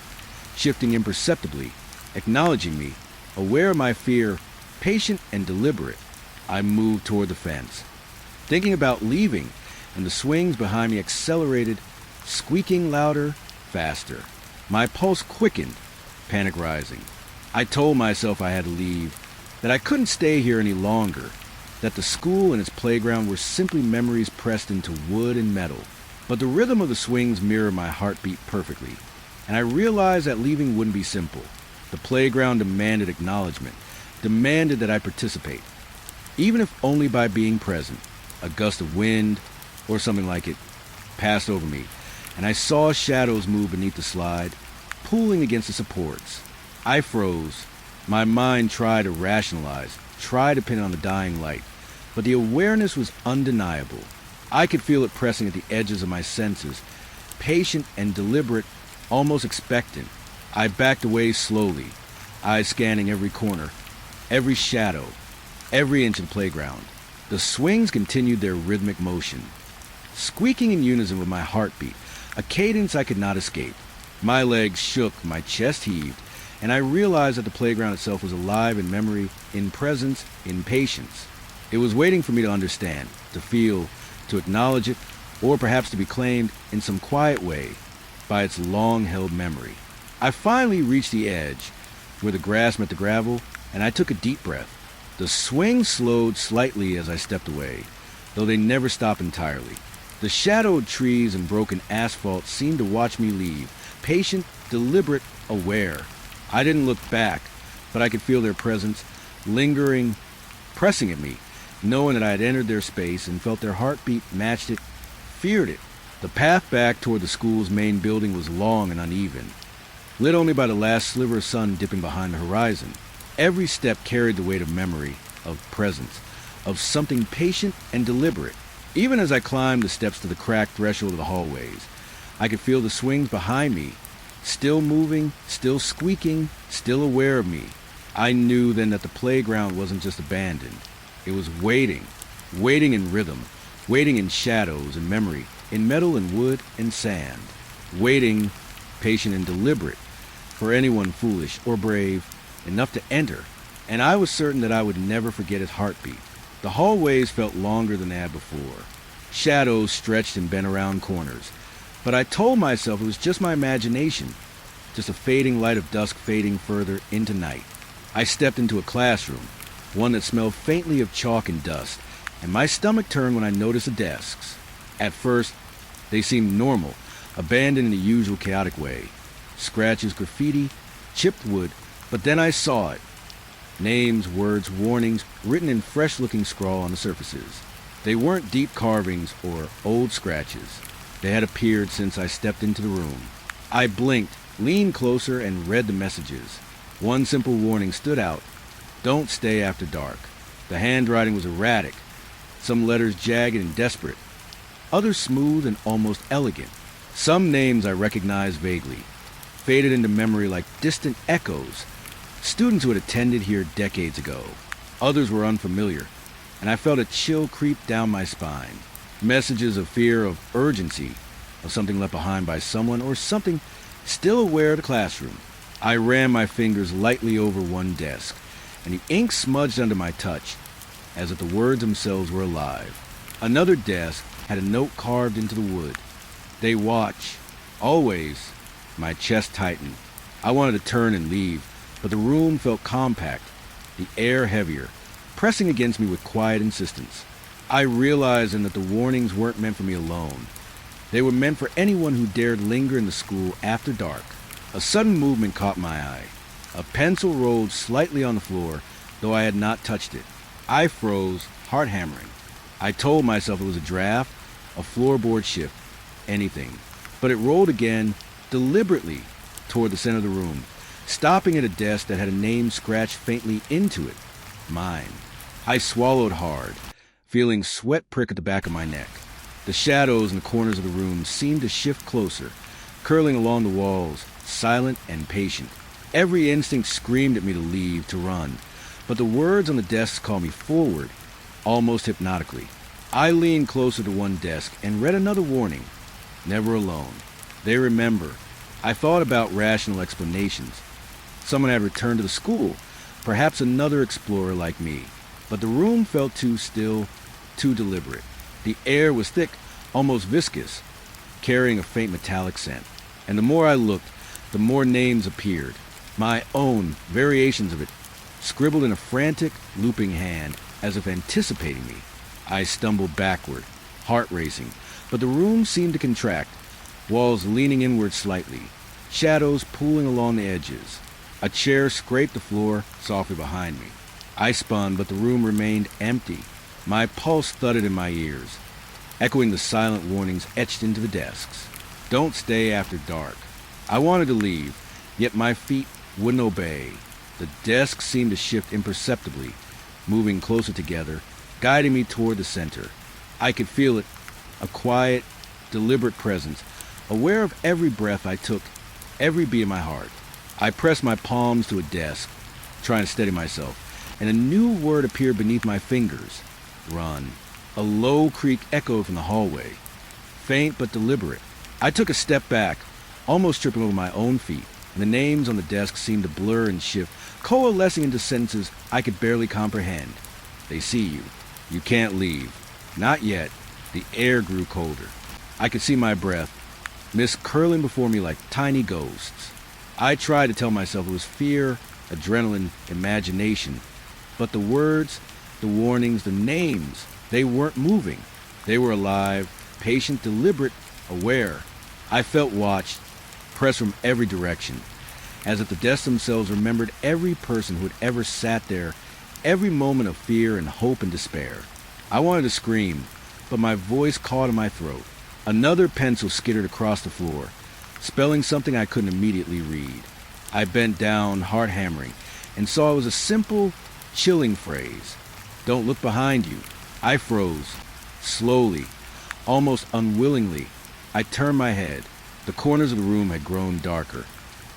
shifting imperceptibly, acknowledging me, aware of my fear, patient and deliberate. I moved toward the fence, thinking about leaving, and the swings behind me accelerated, squeaking louder, faster. My pulse quickened, panic rising. I told myself I had to leave, that I couldn't stay here any longer, that the school and its playground were simply memories pressed into wood and metal. But the rhythm of the swings mirrored my heartbeat perfectly, and I realized that leaving wouldn't be simple. The playground demanded acknowledgement, demanded that I participate, even if only by being present. A gust of wind, or something like it, passed over me, and I saw shadows move beneath the slide, pulling against the supports. I froze. My mind tried to rationalize, tried to pin it on the dying light, but the awareness was undeniable. I could feel it pressing at the edges of my senses, patient and deliberate, almost expectant. I backed away slowly, eyes scanning every corner, every shadow, every inch of the playground. The swings continued their rhythmic motion, squeaking in unison with my heartbeat, a cadence I could not escape. My legs shook, my chest heaved, and I realized that the playground itself was alive in memory, in presence, in patience. It was waiting for me to understand, to feel, to acknowledge it, or perhaps to be claimed in some quiet way by its long-held memory. I finally reached the edge, where the grass met the gravel, and I took a deep breath. The swing slowed slightly as I stepped away, though they never stopped entirely. The shadowed trees and broken asphalt seemed to watch me leave, patient, deliberate, aware. I didn't look back, but I could feel their presence, lingering, pressing at me, knowing that I had entered their space and felt their heartbeat, matched it, feared it. The path back toward the school's main building was long and uneven, lit only by the last sliver of sun dipping behind the horizon. Every step carried the weight of memory, of presence, of something patient and deliberate. Even as I climbed the steps to the cracked threshold of the hallways, I could feel the swings behind me, still moving, still squeaking, still aware of me. I knew then that the playground wasn't just abandoned. It was waiting, waiting in rhythm, waiting in shadows and memory, in metal and wood and sand, waiting, patient and deliberate, for anyone foolish or brave enough to enter, and I was certain that I would never forget its heartbeat. The hallways felt longer than they had before. Shadows stretched and bent around corners, but I told myself it was just my imagination, just a fading light of dusk fading further into night. I stepped into a classroom, one that smelled faintly of chalk and dust, and my stomach turned when I noticed the desks. At first, they seemed normal, abandoned in the usual chaotic way. Scratches, graffiti, chipped wood, but then I saw it. Names, words, warnings, written in fresh-looking scrawl on the surfaces. They weren't deep carvings or old scratches. They had appeared since I stepped into the room. I blinked, leaned closer, and read the messages. One simple warning stood out: don't stay after dark. The handwriting was erratic, some letters jagged and desperate, others smooth and almost elegant. Some names I recognized vaguely, faded into memory like distant echoes, students who had attended here decades ago. Others were unfamiliar, and I felt a chill creep down my spine. Messages of fear, of urgency, of something left behind by someone or something still aware of the classroom. I ran my fingers lightly over one desk, and the ink smudged under my touch, as if the words themselves were alive. Another desk had a note carved into the wood: they watch, always. My chest tightened. I wanted to turn and leave, but the room felt compact, the air heavier, pressing against me with quiet insistence. I realized then that the warnings weren't meant for me alone. They were meant for anyone who dared linger in the school after dark. A sudden movement caught my eye. A pencil rolled slightly on the floor, though I had not touched it. I froze, heart hammering. I told myself it was a draft, a floorboard shift, anything. But it rolled again, deliberately, toward the center of the room, stopping at a desk that had a name scratched faintly into it: mine. I swallowed hard, feeling sweat prick at the back of my neck. The shadows in the corners of the room seemed to shift closer, curling along the walls, silent and patient. Every instinct screamed at me to leave, to run, but the words on the desks called me forward, almost hypnotically. I leaned closer to one desk and read another warning: never alone. They remember. I thought about rational explanations. Someone had returned to the school, perhaps another explorer like me. But the room felt too still, too deliberate. The air was thick, almost viscous, carrying a faint metallic scent. And the more I looked, the more names appeared. My own variations of it, scribbled in a frantic, looping hand, as if anticipating me. I stumbled backward, heart racing, but the room seemed to contract, walls leaning inward slightly, shadows pooling along the edges. A chair scraped the floor softly behind me. I spun, but the room remained empty. My pulse thudded in my ears, echoing the silent warnings etched into the desks. Don't stay after dark. I wanted to leave, yet my feet wouldn't obey. The desk seemed to shift imperceptibly, moving closer together, guiding me toward the center. I could feel it, a quiet, deliberate presence, aware of every breath I took, every beat of my heart. I pressed my palms to a desk, trying to steady myself, and a new word appeared beneath my fingers. Run. A low creak echoed from the hallway, faint but deliberate. I took a step back, almost tripping over my own feet, and the names on the desk seemed to blur and shift, coalescing into sentences I could barely comprehend. They see you. You can't leave. Not yet. The air grew colder. I could see my breath, mist curling before me like tiny ghosts. I tried to tell myself it was fear, adrenaline, imagination, but the words, the warnings, the names, they weren't moving. They were alive, patient, deliberate, aware. I felt watched, pressed from every direction, as if the desks themselves remembered every person who had ever sat there, every moment of fear and hope and despair. I wanted to scream, but my voice caught in my throat. Another pencil skittered across the floor, spelling something I couldn't immediately read. I bent down, heart hammering, and saw it was a simple, chilling phrase. Don't look behind you. I froze. Slowly, almost unwillingly, I turned my head. The corners of the room had grown darker,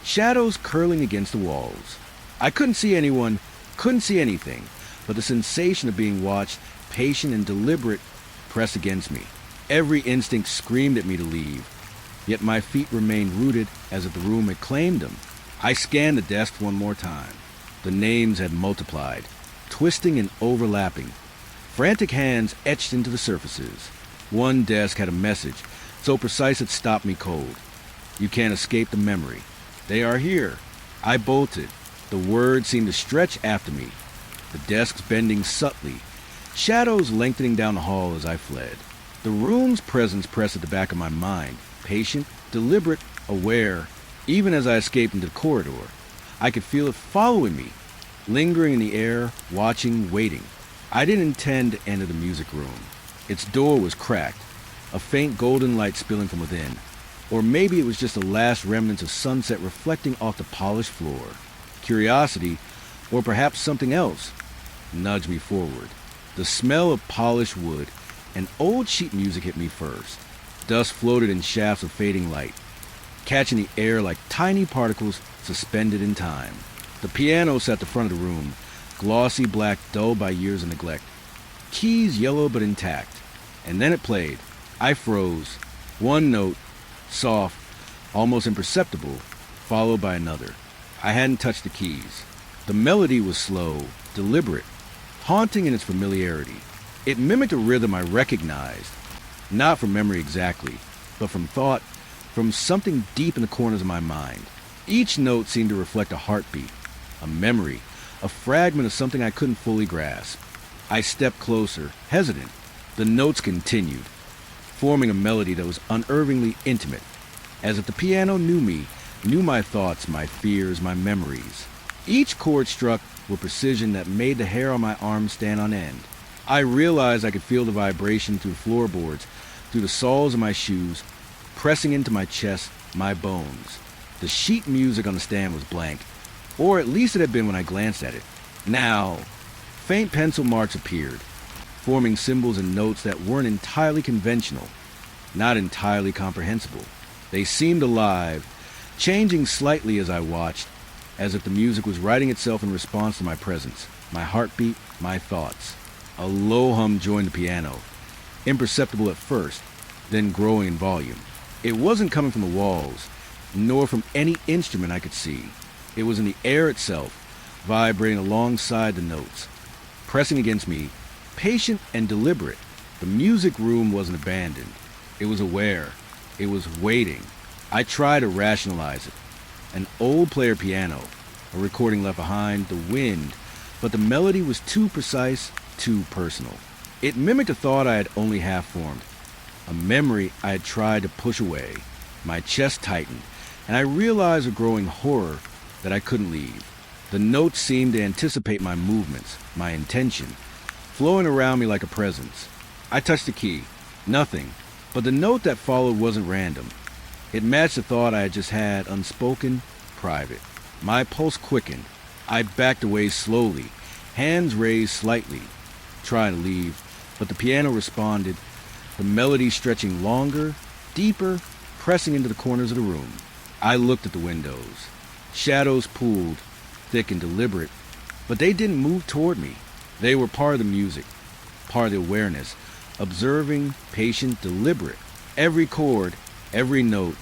shadows curling against the walls. I couldn't see anyone, couldn't see anything, but the sensation of being watched, patient and deliberate, pressed against me. Every instinct screamed at me to leave, yet my feet remained rooted as if the room had claimed them. I scanned the desk one more time. The names had multiplied, twisting and overlapping. Frantic hands etched into the surfaces. One desk had a message, so precise it stopped me cold. You can't escape the memory. They are here. I bolted. The words seemed to stretch after me, the desks bending subtly, shadows lengthening down the hall as I fled. The room's presence pressed at the back of my mind, patient, deliberate, aware. Even as I escaped into the corridor, I could feel it following me, lingering in the air, watching, waiting. I didn't intend to enter the music room. Its door was cracked, a faint golden light spilling from within. Or maybe it was just the last remnants of sunset reflecting off the polished floor. Curiosity, or perhaps something else, nudged me forward. The smell of polished wood and old sheet music hit me first. Dust floated in shafts of fading light, catching the air like tiny particles suspended in time. The piano sat at the front of the room, glossy black, dulled by years of neglect. Keys yellow but intact. And then it played. I froze. One note, soft, almost imperceptible, followed by another. I hadn't touched the keys. The melody was slow, deliberate, haunting in its familiarity. It mimicked a rhythm I recognized, not from memory exactly, but from thought, from something deep in the corners of my mind. Each note seemed to reflect a heartbeat, a memory, a fragment of something I couldn't fully grasp. I stepped closer, hesitant. The notes continued, forming a melody that was unnervingly intimate, as if the piano knew me, knew my thoughts, my fears, my memories. Each chord struck with precision that made the hair on my arms stand on end. I realized I could feel the vibration through the floorboards, through the soles of my shoes, pressing into my chest, my bones. The sheet music on the stand was blank, or at least it had been when I glanced at it. Now, faint pencil marks appeared, forming symbols and notes that weren't entirely conventional, not entirely comprehensible. They seemed alive, changing slightly as I watched, as if the music was writing itself in response to my presence, my heartbeat, my thoughts. A low hum joined the piano, imperceptible at first, then growing in volume. It wasn't coming from the walls, nor from any instrument I could see. It was in the air itself, vibrating alongside the notes, pressing against me, patient and deliberate. The music room wasn't abandoned. It was aware. It was waiting. I tried to rationalize it. An old player piano, a recording left behind, the wind, but the melody was too precise, too personal. It mimicked a thought I had only half formed, a memory I had tried to push away. My chest tightened, and I realized a growing horror that I couldn't leave. The notes seemed to anticipate my movements, my intention, flowing around me like a presence. I touched the key. Nothing. But the note that followed wasn't random. It matched the thought I had just had, unspoken, private. My pulse quickened. I backed away slowly, hands raised slightly, trying to leave, but the piano responded, the melody stretching longer, deeper, pressing into the corners of the room. I looked at the windows. Shadows pooled, thick and deliberate, but they didn't move toward me. They were part of the music, part of the awareness, observing, patient, deliberate. Every chord, every note,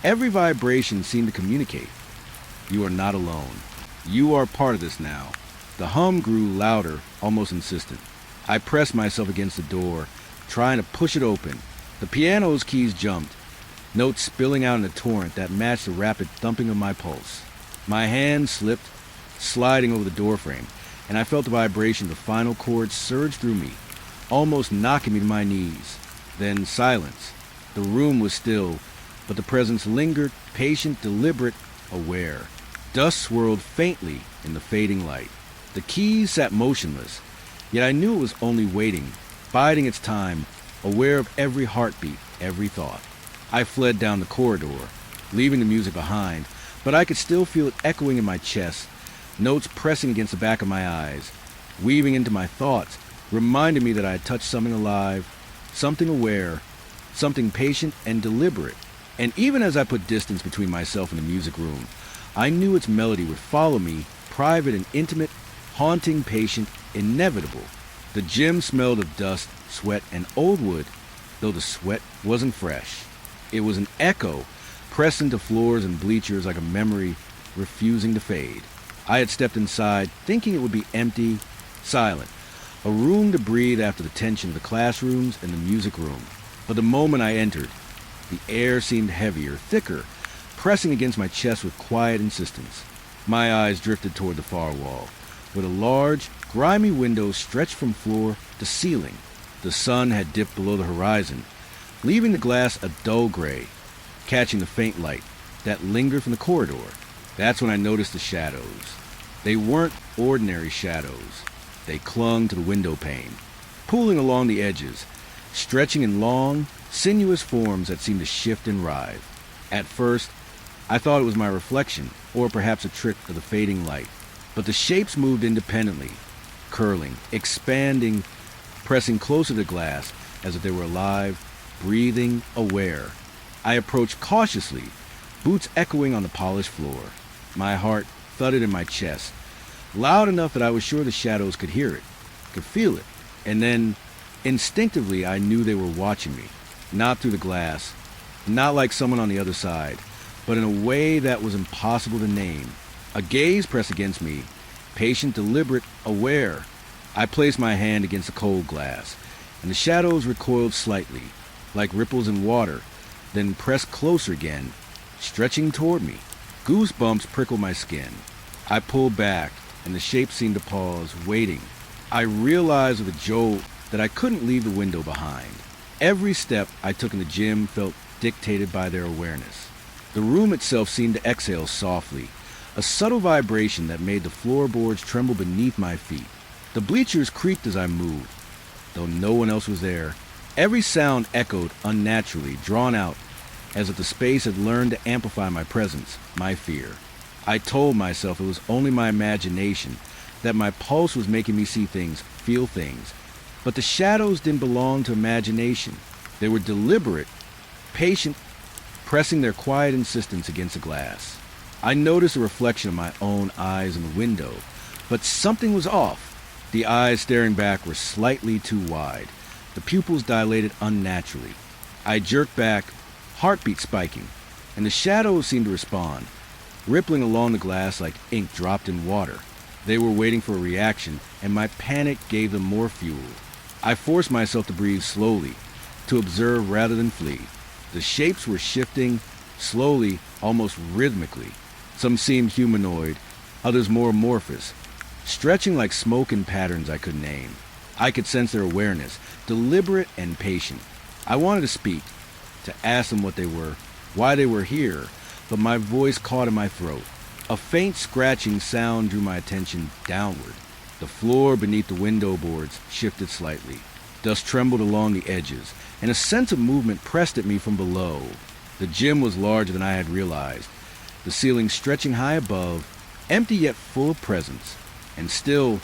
every vibration seemed to communicate. You are not alone. You are part of this now. The hum grew louder, almost insistent. I pressed myself against the door, trying to push it open. The piano's keys jumped, notes spilling out in a torrent that matched the rapid thumping of my pulse. My hand slipped, sliding over the doorframe, and I felt the vibration of the final chord surge through me, almost knocking me to my knees. Then silence. The room was still, but the presence lingered, patient, deliberate, aware. Dust swirled faintly in the fading light. The keys sat motionless, yet I knew it was only waiting, biding its time, aware of every heartbeat, every thought. I fled down the corridor, leaving the music behind, but I could still feel it echoing in my chest, notes pressing against the back of my eyes, weaving into my thoughts, reminding me that I had touched something alive, something aware, something patient and deliberate. And even as I put distance between myself and the music room, I knew its melody would follow me, private and intimate, haunting, patient, inevitable. The gym smelled of dust, sweat, and old wood, though the sweat wasn't fresh. It was an echo, pressed into floors and bleachers like a memory refusing to fade. I had stepped inside, thinking it would be empty, silent, a room to breathe after the tension of the classrooms and the music room. But the moment I entered, the air seemed heavier, thicker, pressing against my chest with quiet insistence. My eyes drifted toward the far wall, where a large, grimy window stretched from floor to ceiling. The sun had dipped below the horizon, leaving the glass a dull gray, catching the faint light that lingered from the corridor. That's when I noticed the shadows. They weren't ordinary shadows. They clung to the window pane, pooling along the edges, stretching in long, sinuous forms that seemed to shift and writhe. At first, I thought it was my reflection, or perhaps a trick of the fading light. But the shapes moved independently, curling, expanding, pressing closer to the glass as if they were alive, breathing, aware. I approached cautiously, boots echoing on the polished floor. My heart thudded in my chest, loud enough that I was sure the shadows could hear it, could feel it. And then, instinctively, I knew they were watching me, not through the glass, not like someone on the other side, but in a way that was impossible to name. A gaze pressed against me, patient, deliberate, aware. I placed my hand against the cold glass, and the shadows recoiled slightly, like ripples in water, then pressed closer again, stretching toward me. Goosebumps prickled my skin. I pulled back, and the shape seemed to pause, waiting. I realized with a jolt that I couldn't leave the window behind. Every step I took in the gym felt dictated by their awareness. The room itself seemed to exhale softly, a subtle vibration that made the floorboards tremble beneath my feet. The bleachers creaked as I moved, though no one else was there. Every sound echoed unnaturally, drawn out, as if the space had learned to amplify my presence, my fear. I told myself it was only my imagination, that my pulse was making me see things, feel things. But the shadows didn't belong to imagination. They were deliberate, patient, pressing their quiet insistence against the glass. I noticed a reflection of my own eyes in the window, but something was off. The eyes staring back were slightly too wide, the pupils dilated unnaturally. I jerked back, heartbeat spiking, and the shadows seemed to respond, rippling along the glass like ink dropped in water. They were waiting for a reaction, and my panic gave them more fuel. I forced myself to breathe slowly, to observe rather than flee. The shapes were shifting, slowly, almost rhythmically. Some seemed humanoid, others more amorphous, stretching like smoke in patterns I couldn't name. I could sense their awareness, deliberate and patient. I wanted to speak, to ask them what they were, why they were here, but my voice caught in my throat. A faint scratching sound drew my attention downward. The floor beneath the window boards shifted slightly. Dust trembled along the edges, and a sense of movement pressed at me from below. The gym was larger than I had realized, the ceiling stretching high above, empty yet full of presence. And still,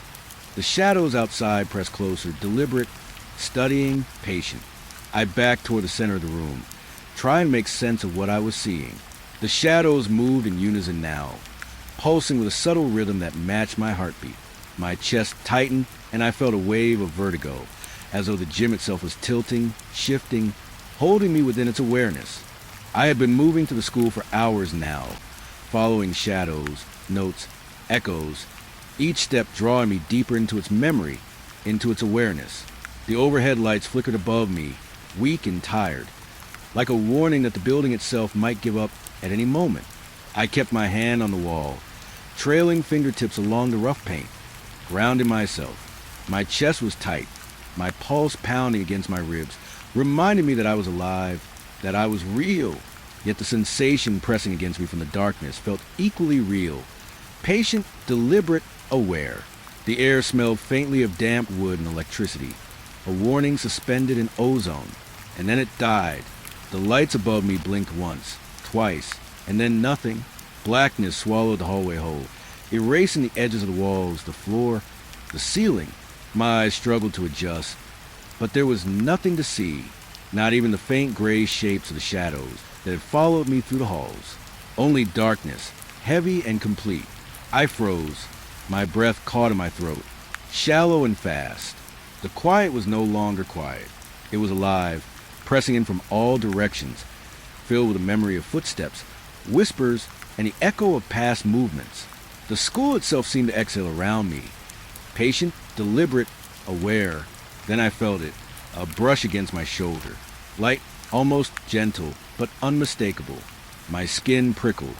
the shadows outside pressed closer, deliberate, studying, patient. I backed toward the center of the room, trying to make sense of what I was seeing. The shadows moved in unison now, pulsing with a subtle rhythm that matched my heartbeat. My chest tightened, and I felt a wave of vertigo, as though the gym itself was tilting, shifting, holding me within its awareness. I had been moving to the school for hours now, following shadows, notes, echoes, each step drawing me deeper into its memory, into its awareness. The overhead lights flickered above me, weak and tired, like a warning that the building itself might give up at any moment. I kept my hand on the wall, trailing fingertips along the rough paint, grounding myself. My chest was tight, my pulse pounding against my ribs, reminding me that I was alive, that I was real. Yet the sensation pressing against me from the darkness felt equally real. Patient, deliberate, aware. The air smelled faintly of damp wood and electricity, a warning suspended in ozone. And then it died. The lights above me blinked once, twice, and then nothing. Blackness swallowed the hallway whole, erasing the edges of the walls, the floor, the ceiling. My eyes struggled to adjust, but there was nothing to see, not even the faint gray shapes of the shadows that had followed me through the halls. Only darkness, heavy and complete. I froze, my breath caught in my throat, shallow and fast. The quiet was no longer quiet. It was alive, pressing in from all directions, filled with a memory of footsteps, whispers, and the echo of past movements. The school itself seemed to exhale around me, patient, deliberate, aware. Then I felt it, a brush against my shoulder, light, almost gentle, but unmistakable. My skin prickled,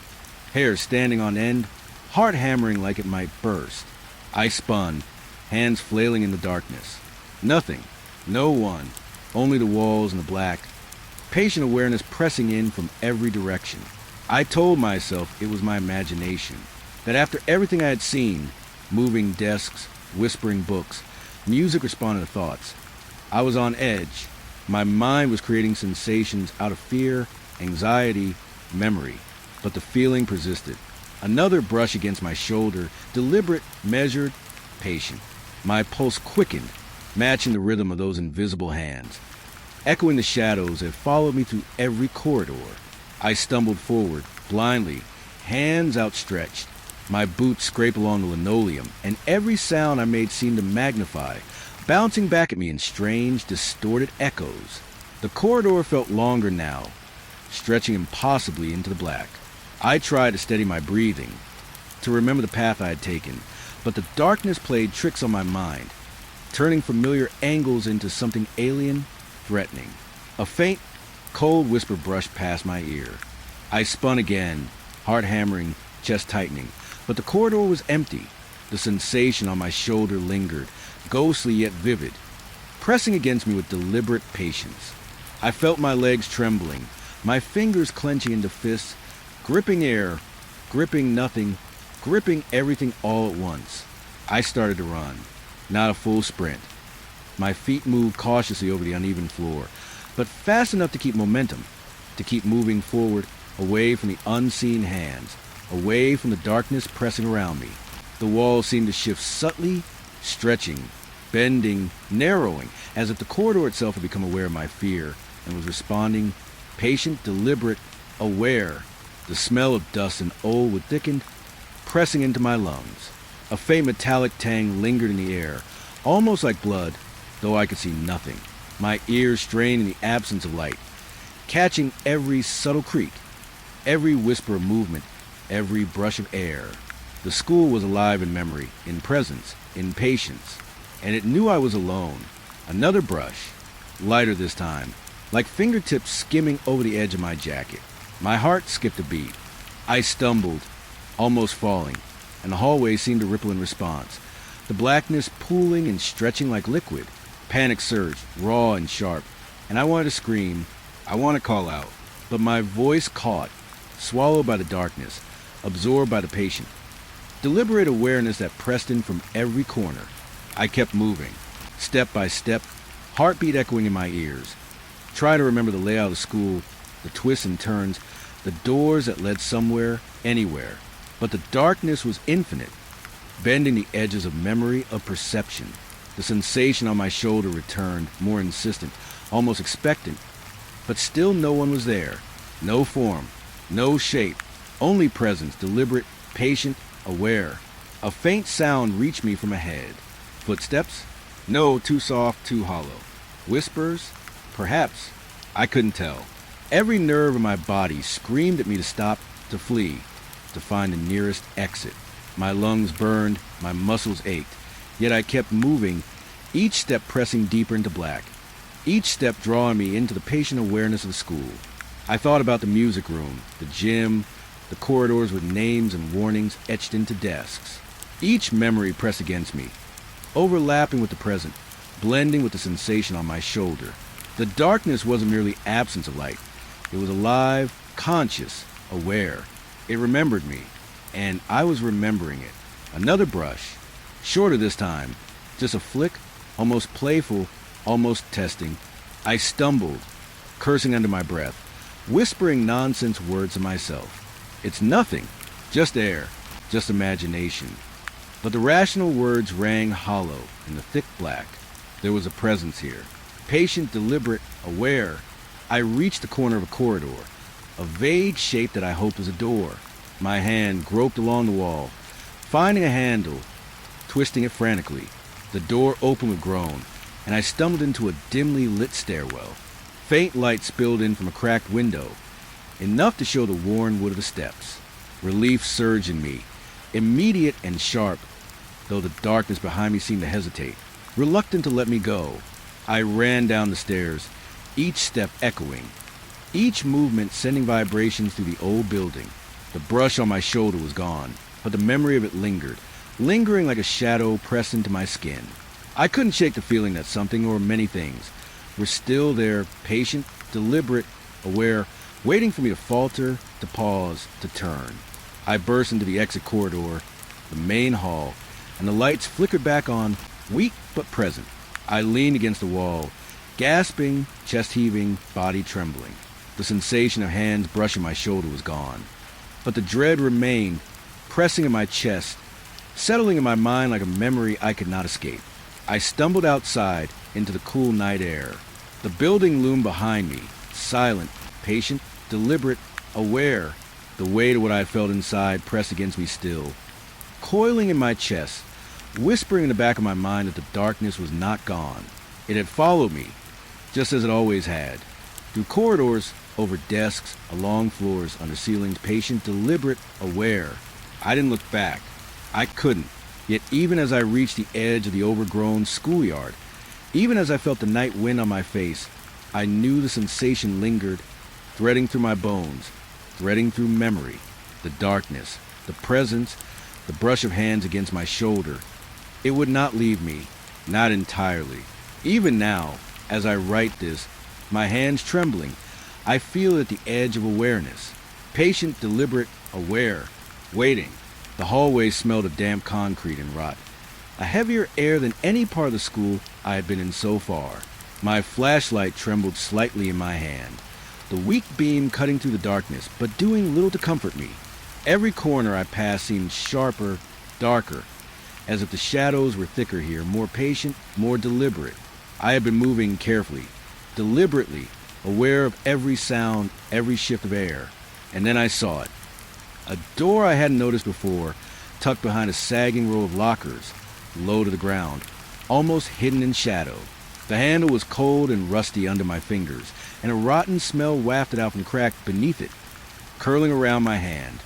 hair standing on end, heart hammering like it might burst. I spun, hands flailing in the darkness. Nothing, no one, only the walls and the black, patient awareness pressing in from every direction. I told myself it was my imagination, that after everything I had seen, moving desks, whispering books, music responded to thoughts, I was on edge. My mind was creating sensations out of fear, anxiety, memory, but the feeling persisted. Another brush against my shoulder, deliberate, measured, patient. My pulse quickened, matching the rhythm of those invisible hands, echoing the shadows that followed me through every corridor. I stumbled forward, blindly, hands outstretched. My boots scraped along the linoleum, and every sound I made seemed to magnify, bouncing back at me in strange, distorted echoes. The corridor felt longer now, stretching impossibly into the black. I tried to steady my breathing, to remember the path I had taken, but the darkness played tricks on my mind, turning familiar angles into something alien, threatening. A faint, cold whisper brushed past my ear. I spun again, heart hammering, chest tightening, but the corridor was empty. The sensation on my shoulder lingered, ghostly yet vivid, pressing against me with deliberate patience. I felt my legs trembling, my fingers clenching into fists, gripping air, gripping nothing, gripping everything all at once. I started to run, not a full sprint. My feet moved cautiously over the uneven floor, but fast enough to keep momentum, to keep moving forward, away from the unseen hands, away from the darkness pressing around me. The walls seemed to shift subtly, stretching, bending, narrowing, as if the corridor itself had become aware of my fear and was responding, patient, deliberate, aware. The smell of dust and old wood thickened, pressing into my lungs. A faint metallic tang lingered in the air, almost like blood, though I could see nothing. My ears strained in the absence of light, catching every subtle creak, every whisper of movement, every brush of air. The school was alive in memory, in presence, in patience, and it knew I was alone. Another brush, lighter this time, like fingertips skimming over the edge of my jacket. My heart skipped a beat. I stumbled, almost falling, and the hallway seemed to ripple in response, the blackness pooling and stretching like liquid. Panic surged, raw and sharp, and I wanted to scream, I wanted to call out, but my voice caught, swallowed by the darkness, absorbed by the patient. Deliberate awareness that pressed in from every corner. I kept moving, step by step, heartbeat echoing in my ears. Trying to remember the layout of the school, the twists and turns, the doors that led somewhere, anywhere. But the darkness was infinite, bending the edges of memory, of perception. The sensation on my shoulder returned, more insistent, almost expectant. But still no one was there. No form, no shape, only presence, deliberate, patient, aware. A faint sound reached me from ahead. Footsteps? No, too soft, too hollow. Whispers? Perhaps. I couldn't tell. Every nerve in my body screamed at me to stop, to flee, to find the nearest exit. My lungs burned, my muscles ached, yet I kept moving, each step pressing deeper into black, each step drawing me into the patient awareness of the school. I thought about the music room, the gym, the corridors with names and warnings etched into desks. Each memory pressed against me, overlapping with the present, blending with the sensation on my shoulder. The darkness wasn't merely absence of light. It was alive, conscious, aware. It remembered me, and I was remembering it. Another brush, shorter this time, just a flick, almost playful, almost testing. I stumbled, cursing under my breath, whispering nonsense words to myself. It's nothing, just air, just imagination. But the rational words rang hollow in the thick black. There was a presence here, patient, deliberate, aware. I reached the corner of a corridor, a vague shape that I hoped was a door. My hand groped along the wall, finding a handle, twisting it frantically. The door opened with a groan, and I stumbled into a dimly lit stairwell. Faint light spilled in from a cracked window, enough to show the worn wood of the steps. Relief surged in me, immediate and sharp, though the darkness behind me seemed to hesitate, reluctant to let me go. I ran down the stairs, each step echoing, each movement sending vibrations through the old building. The brush on my shoulder was gone, but the memory of it lingered, lingering like a shadow pressed into my skin. I couldn't shake the feeling that something, or many things, were still there, patient, deliberate, aware, waiting for me to falter, to pause, to turn. I burst into the exit corridor, the main hall, and the lights flickered back on, weak but present. I leaned against the wall, gasping, chest heaving, body trembling. The sensation of hands brushing my shoulder was gone, but the dread remained, pressing in my chest, settling in my mind like a memory I could not escape. I stumbled outside into the cool night air. The building loomed behind me, silent, patient, deliberate, aware. The weight of what I felt inside pressed against me still, coiling in my chest, whispering in the back of my mind that the darkness was not gone. It had followed me, just as it always had, through corridors, over desks, along floors, under ceilings, patient, deliberate, aware. I didn't look back. I couldn't. Yet even as I reached the edge of the overgrown schoolyard, even as I felt the night wind on my face, I knew the sensation lingered, threading through my bones, threading through memory, the darkness, the presence, the brush of hands against my shoulder. It would not leave me, not entirely. Even now, as I write this, my hands trembling, I feel at the edge of awareness, patient, deliberate, aware, waiting. The hallway smelled of damp concrete and rot, a heavier air than any part of the school I had been in so far. My flashlight trembled slightly in my hand, the weak beam cutting through the darkness, but doing little to comfort me. Every corner I passed seemed sharper, darker, as if the shadows were thicker here, more patient, more deliberate. I had been moving carefully, deliberately, aware of every sound, every shift of air. And then I saw it. A door I hadn't noticed before, tucked behind a sagging row of lockers, low to the ground, almost hidden in shadow. The handle was cold and rusty under my fingers, and a rotten smell wafted out from cracked beneath it, curling around my hand,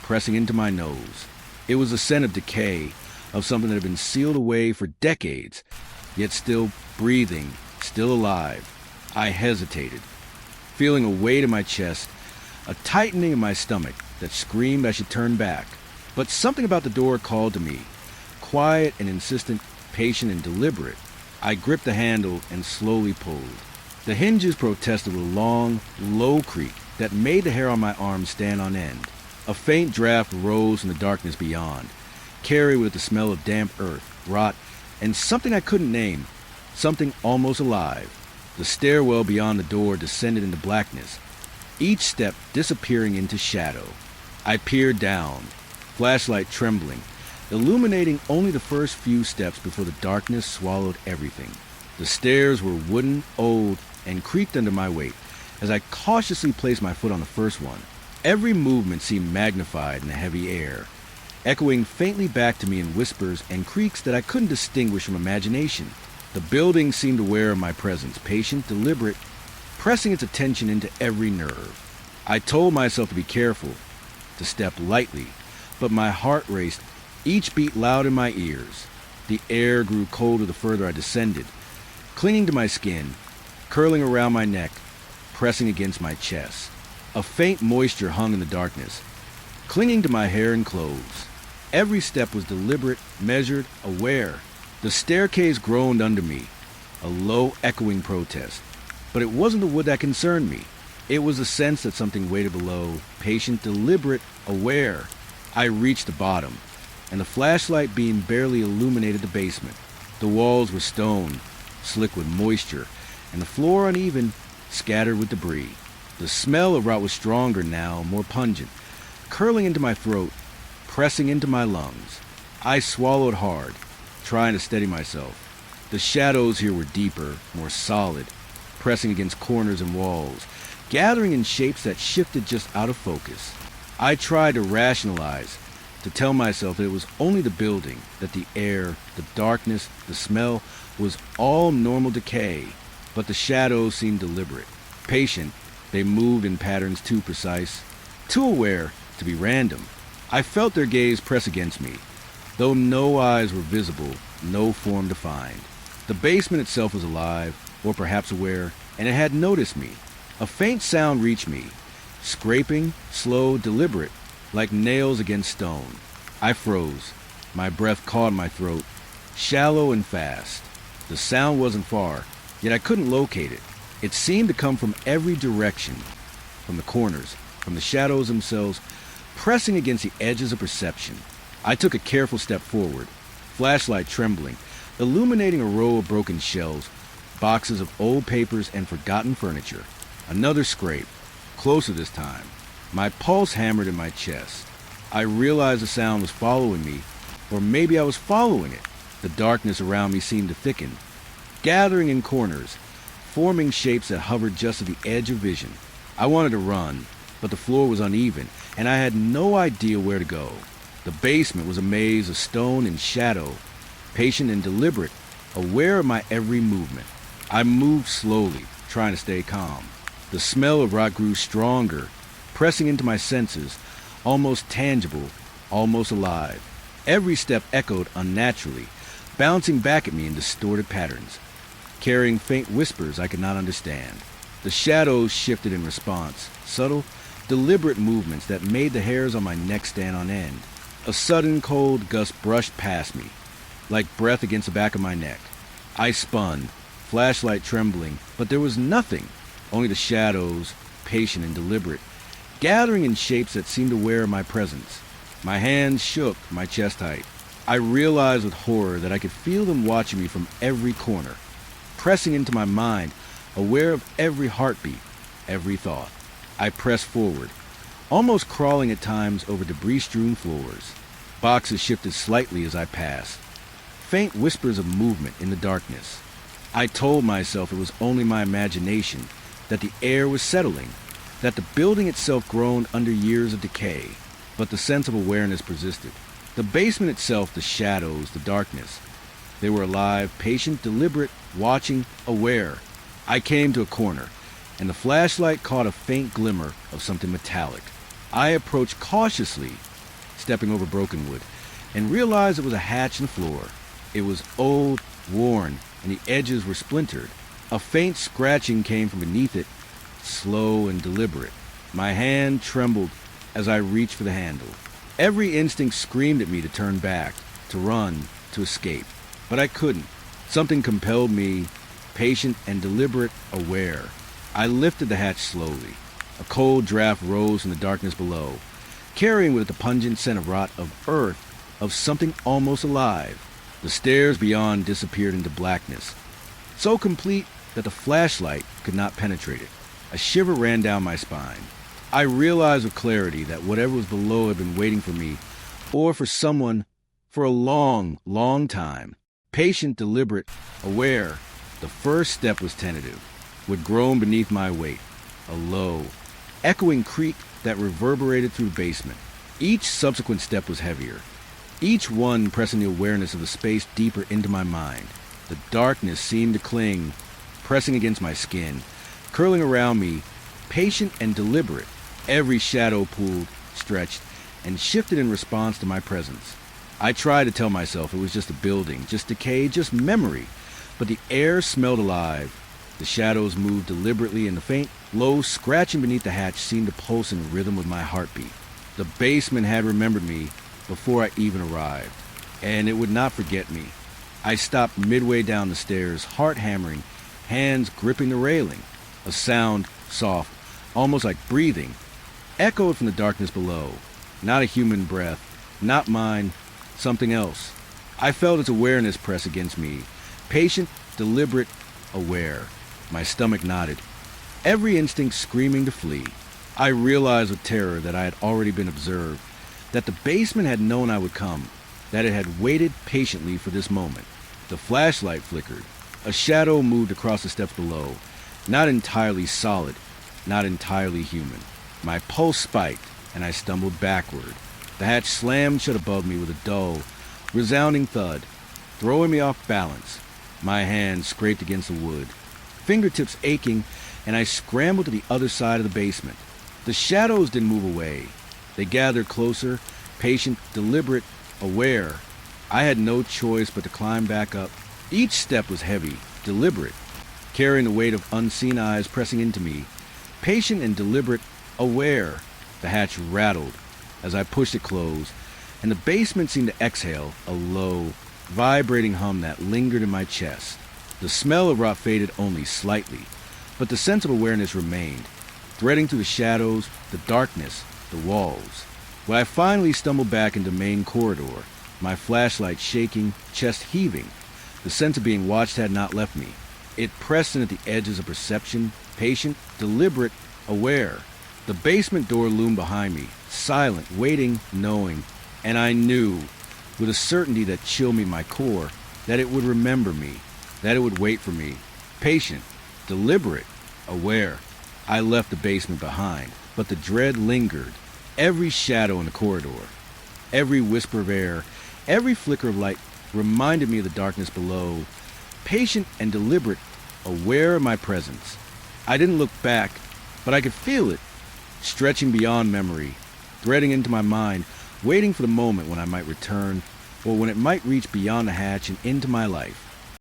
pressing into my nose. It was the scent of decay, of something that had been sealed away for decades, yet still breathing, still alive. I hesitated, feeling a weight in my chest, a tightening in my stomach that screamed I should turn back. But something about the door called to me, quiet and insistent, patient and deliberate. I gripped the handle and slowly pulled. The hinges protested with a long, low creak that made the hair on my arms stand on end. A faint draft rose from the darkness beyond, carried with the smell of damp earth, rot, and something I couldn't name, something almost alive. The stairwell beyond the door descended into blackness, each step disappearing into shadow. I peered down, flashlight trembling, illuminating only the first few steps before the darkness swallowed everything. The stairs were wooden, old, and creaked under my weight as I cautiously placed my foot on the first one. Every movement seemed magnified in the heavy air, echoing faintly back to me in whispers and creaks that I couldn't distinguish from imagination. The building seemed aware of my presence, patient, deliberate, pressing its attention into every nerve. I told myself to be careful, to step lightly, but my heart raced, each beat loud in my ears. The air grew colder the further I descended, clinging to my skin, curling around my neck, pressing against my chest. A faint moisture hung in the darkness, clinging to my hair and clothes. Every step was deliberate, measured, aware. The staircase groaned under me, a low, echoing protest. But it wasn't the wood that concerned me. It was the sense that something waited below, patient, deliberate, aware. I reached the bottom, and the flashlight beam barely illuminated the basement. The walls were stone, slick with moisture, and the floor uneven, scattered with debris. The smell of rot was stronger now, more pungent, curling into my throat, pressing into my lungs. I swallowed hard, trying to steady myself. The shadows here were deeper, more solid, pressing against corners and walls, gathering in shapes that shifted just out of focus. I tried to rationalize, to tell myself that it was only the building, that the air, the darkness, the smell was all normal decay, but the shadows seemed deliberate, patient. They moved in patterns too precise, too aware to be random. I felt their gaze press against me, though no eyes were visible, no form defined. The basement itself was alive, or perhaps aware, and it had noticed me. A faint sound reached me, scraping, slow, deliberate, like nails against stone. I froze. My breath caught in my throat, shallow and fast. The sound wasn't far, yet I couldn't locate it. It seemed to come from every direction, from the corners, from the shadows themselves, pressing against the edges of perception. I took a careful step forward, flashlight trembling, illuminating a row of broken shelves, boxes of old papers and forgotten furniture. Another scrape, closer this time. My pulse hammered in my chest. I realized the sound was following me, or maybe I was following it. The darkness around me seemed to thicken, gathering in corners, forming shapes that hovered just at the edge of vision. I wanted to run, but the floor was uneven, and I had no idea where to go. The basement was a maze of stone and shadow, patient and deliberate, aware of my every movement. I moved slowly, trying to stay calm. The smell of rot grew stronger, pressing into my senses, almost tangible, almost alive. Every step echoed unnaturally, bouncing back at me in distorted patterns, carrying faint whispers I could not understand. The shadows shifted in response, subtle, deliberate movements that made the hairs on my neck stand on end. A sudden cold gust brushed past me, like breath against the back of my neck. I spun, flashlight trembling, but there was nothing, only the shadows, patient and deliberate, gathering in shapes that seemed aware of my presence. My hands shook, my chest tight. I realized with horror that I could feel them watching me from every corner, pressing into my mind, aware of every heartbeat, every thought. I pressed forward, almost crawling at times over debris-strewn floors. Boxes shifted slightly as I passed, faint whispers of movement in the darkness. I told myself it was only my imagination, that the air was settling, that the building itself groaned under years of decay, but the sense of awareness persisted. The basement itself, the shadows, the darkness, they were alive, patient, deliberate, watching, aware. I came to a corner, and the flashlight caught a faint glimmer of something metallic. I approached cautiously, stepping over broken wood, and realized it was a hatch in the floor. It was old, worn, and the edges were splintered. A faint scratching came from beneath it, slow and deliberate. My hand trembled as I reached for the handle. Every instinct screamed at me to turn back, to run, to escape. But I couldn't. Something compelled me, patient and deliberate, aware. I lifted the hatch slowly. A cold draft rose from the darkness below, carrying with it the pungent scent of rot, of earth, of something almost alive. The stairs beyond disappeared into blackness, so complete that the flashlight could not penetrate it. A shiver ran down my spine. I realized with clarity that whatever was below had been waiting for me, or for someone, for a long, long time. Patient, deliberate, aware. The first step was tentative, would groan beneath my weight. A low, echoing creak that reverberated through the basement. Each subsequent step was heavier, each one pressing the awareness of the space deeper into my mind. The darkness seemed to cling, pressing against my skin, curling around me, patient and deliberate. Every shadow pulled, stretched, and shifted in response to my presence. I tried to tell myself it was just a building, just decay, just memory, but the air smelled alive. The shadows moved deliberately, and the faint, low scratching beneath the hatch seemed to pulse in rhythm with my heartbeat. The basement had remembered me before I even arrived, and it would not forget me. I stopped midway down the stairs, heart hammering, hands gripping the railing. A sound, soft, almost like breathing, echoed from the darkness below. Not a human breath, not mine, something else. I felt its awareness press against me, patient, deliberate, aware. My stomach knotted, every instinct screaming to flee. I realized with terror that I had already been observed, that the basement had known I would come, that it had waited patiently for this moment. The flashlight flickered. A shadow moved across the steps below, not entirely solid, not entirely human. My pulse spiked, and I stumbled backward. The hatch slammed shut above me with a dull, resounding thud, throwing me off balance. My hand scraped against the wood, fingertips aching, and I scrambled to the other side of the basement. The shadows didn't move away. They gathered closer, patient, deliberate, aware. I had no choice but to climb back up. Each step was heavy, deliberate, carrying the weight of unseen eyes pressing into me. Patient and deliberate, aware. The hatch rattled as I pushed it closed, and the basement seemed to exhale a low, vibrating hum that lingered in my chest. The smell of rot faded only slightly, but the sense of awareness remained, threading through the shadows, the darkness, the walls. When I finally stumbled back into the main corridor, my flashlight shaking, chest heaving, the sense of being watched had not left me. It pressed in at the edges of perception, patient, deliberate, aware. The basement door loomed behind me, silent, waiting, knowing, and I knew, with a certainty that chilled me my core, that it would remember me, that it would wait for me. Patient, deliberate, aware. I left the basement behind, but the dread lingered. Every shadow in the corridor, every whisper of air, every flicker of light reminded me of the darkness below. Patient and deliberate, aware of my presence. I didn't look back, but I could feel it, stretching beyond memory, threading into my mind, waiting for the moment when I might return, or when it might reach beyond the hatch and into my life.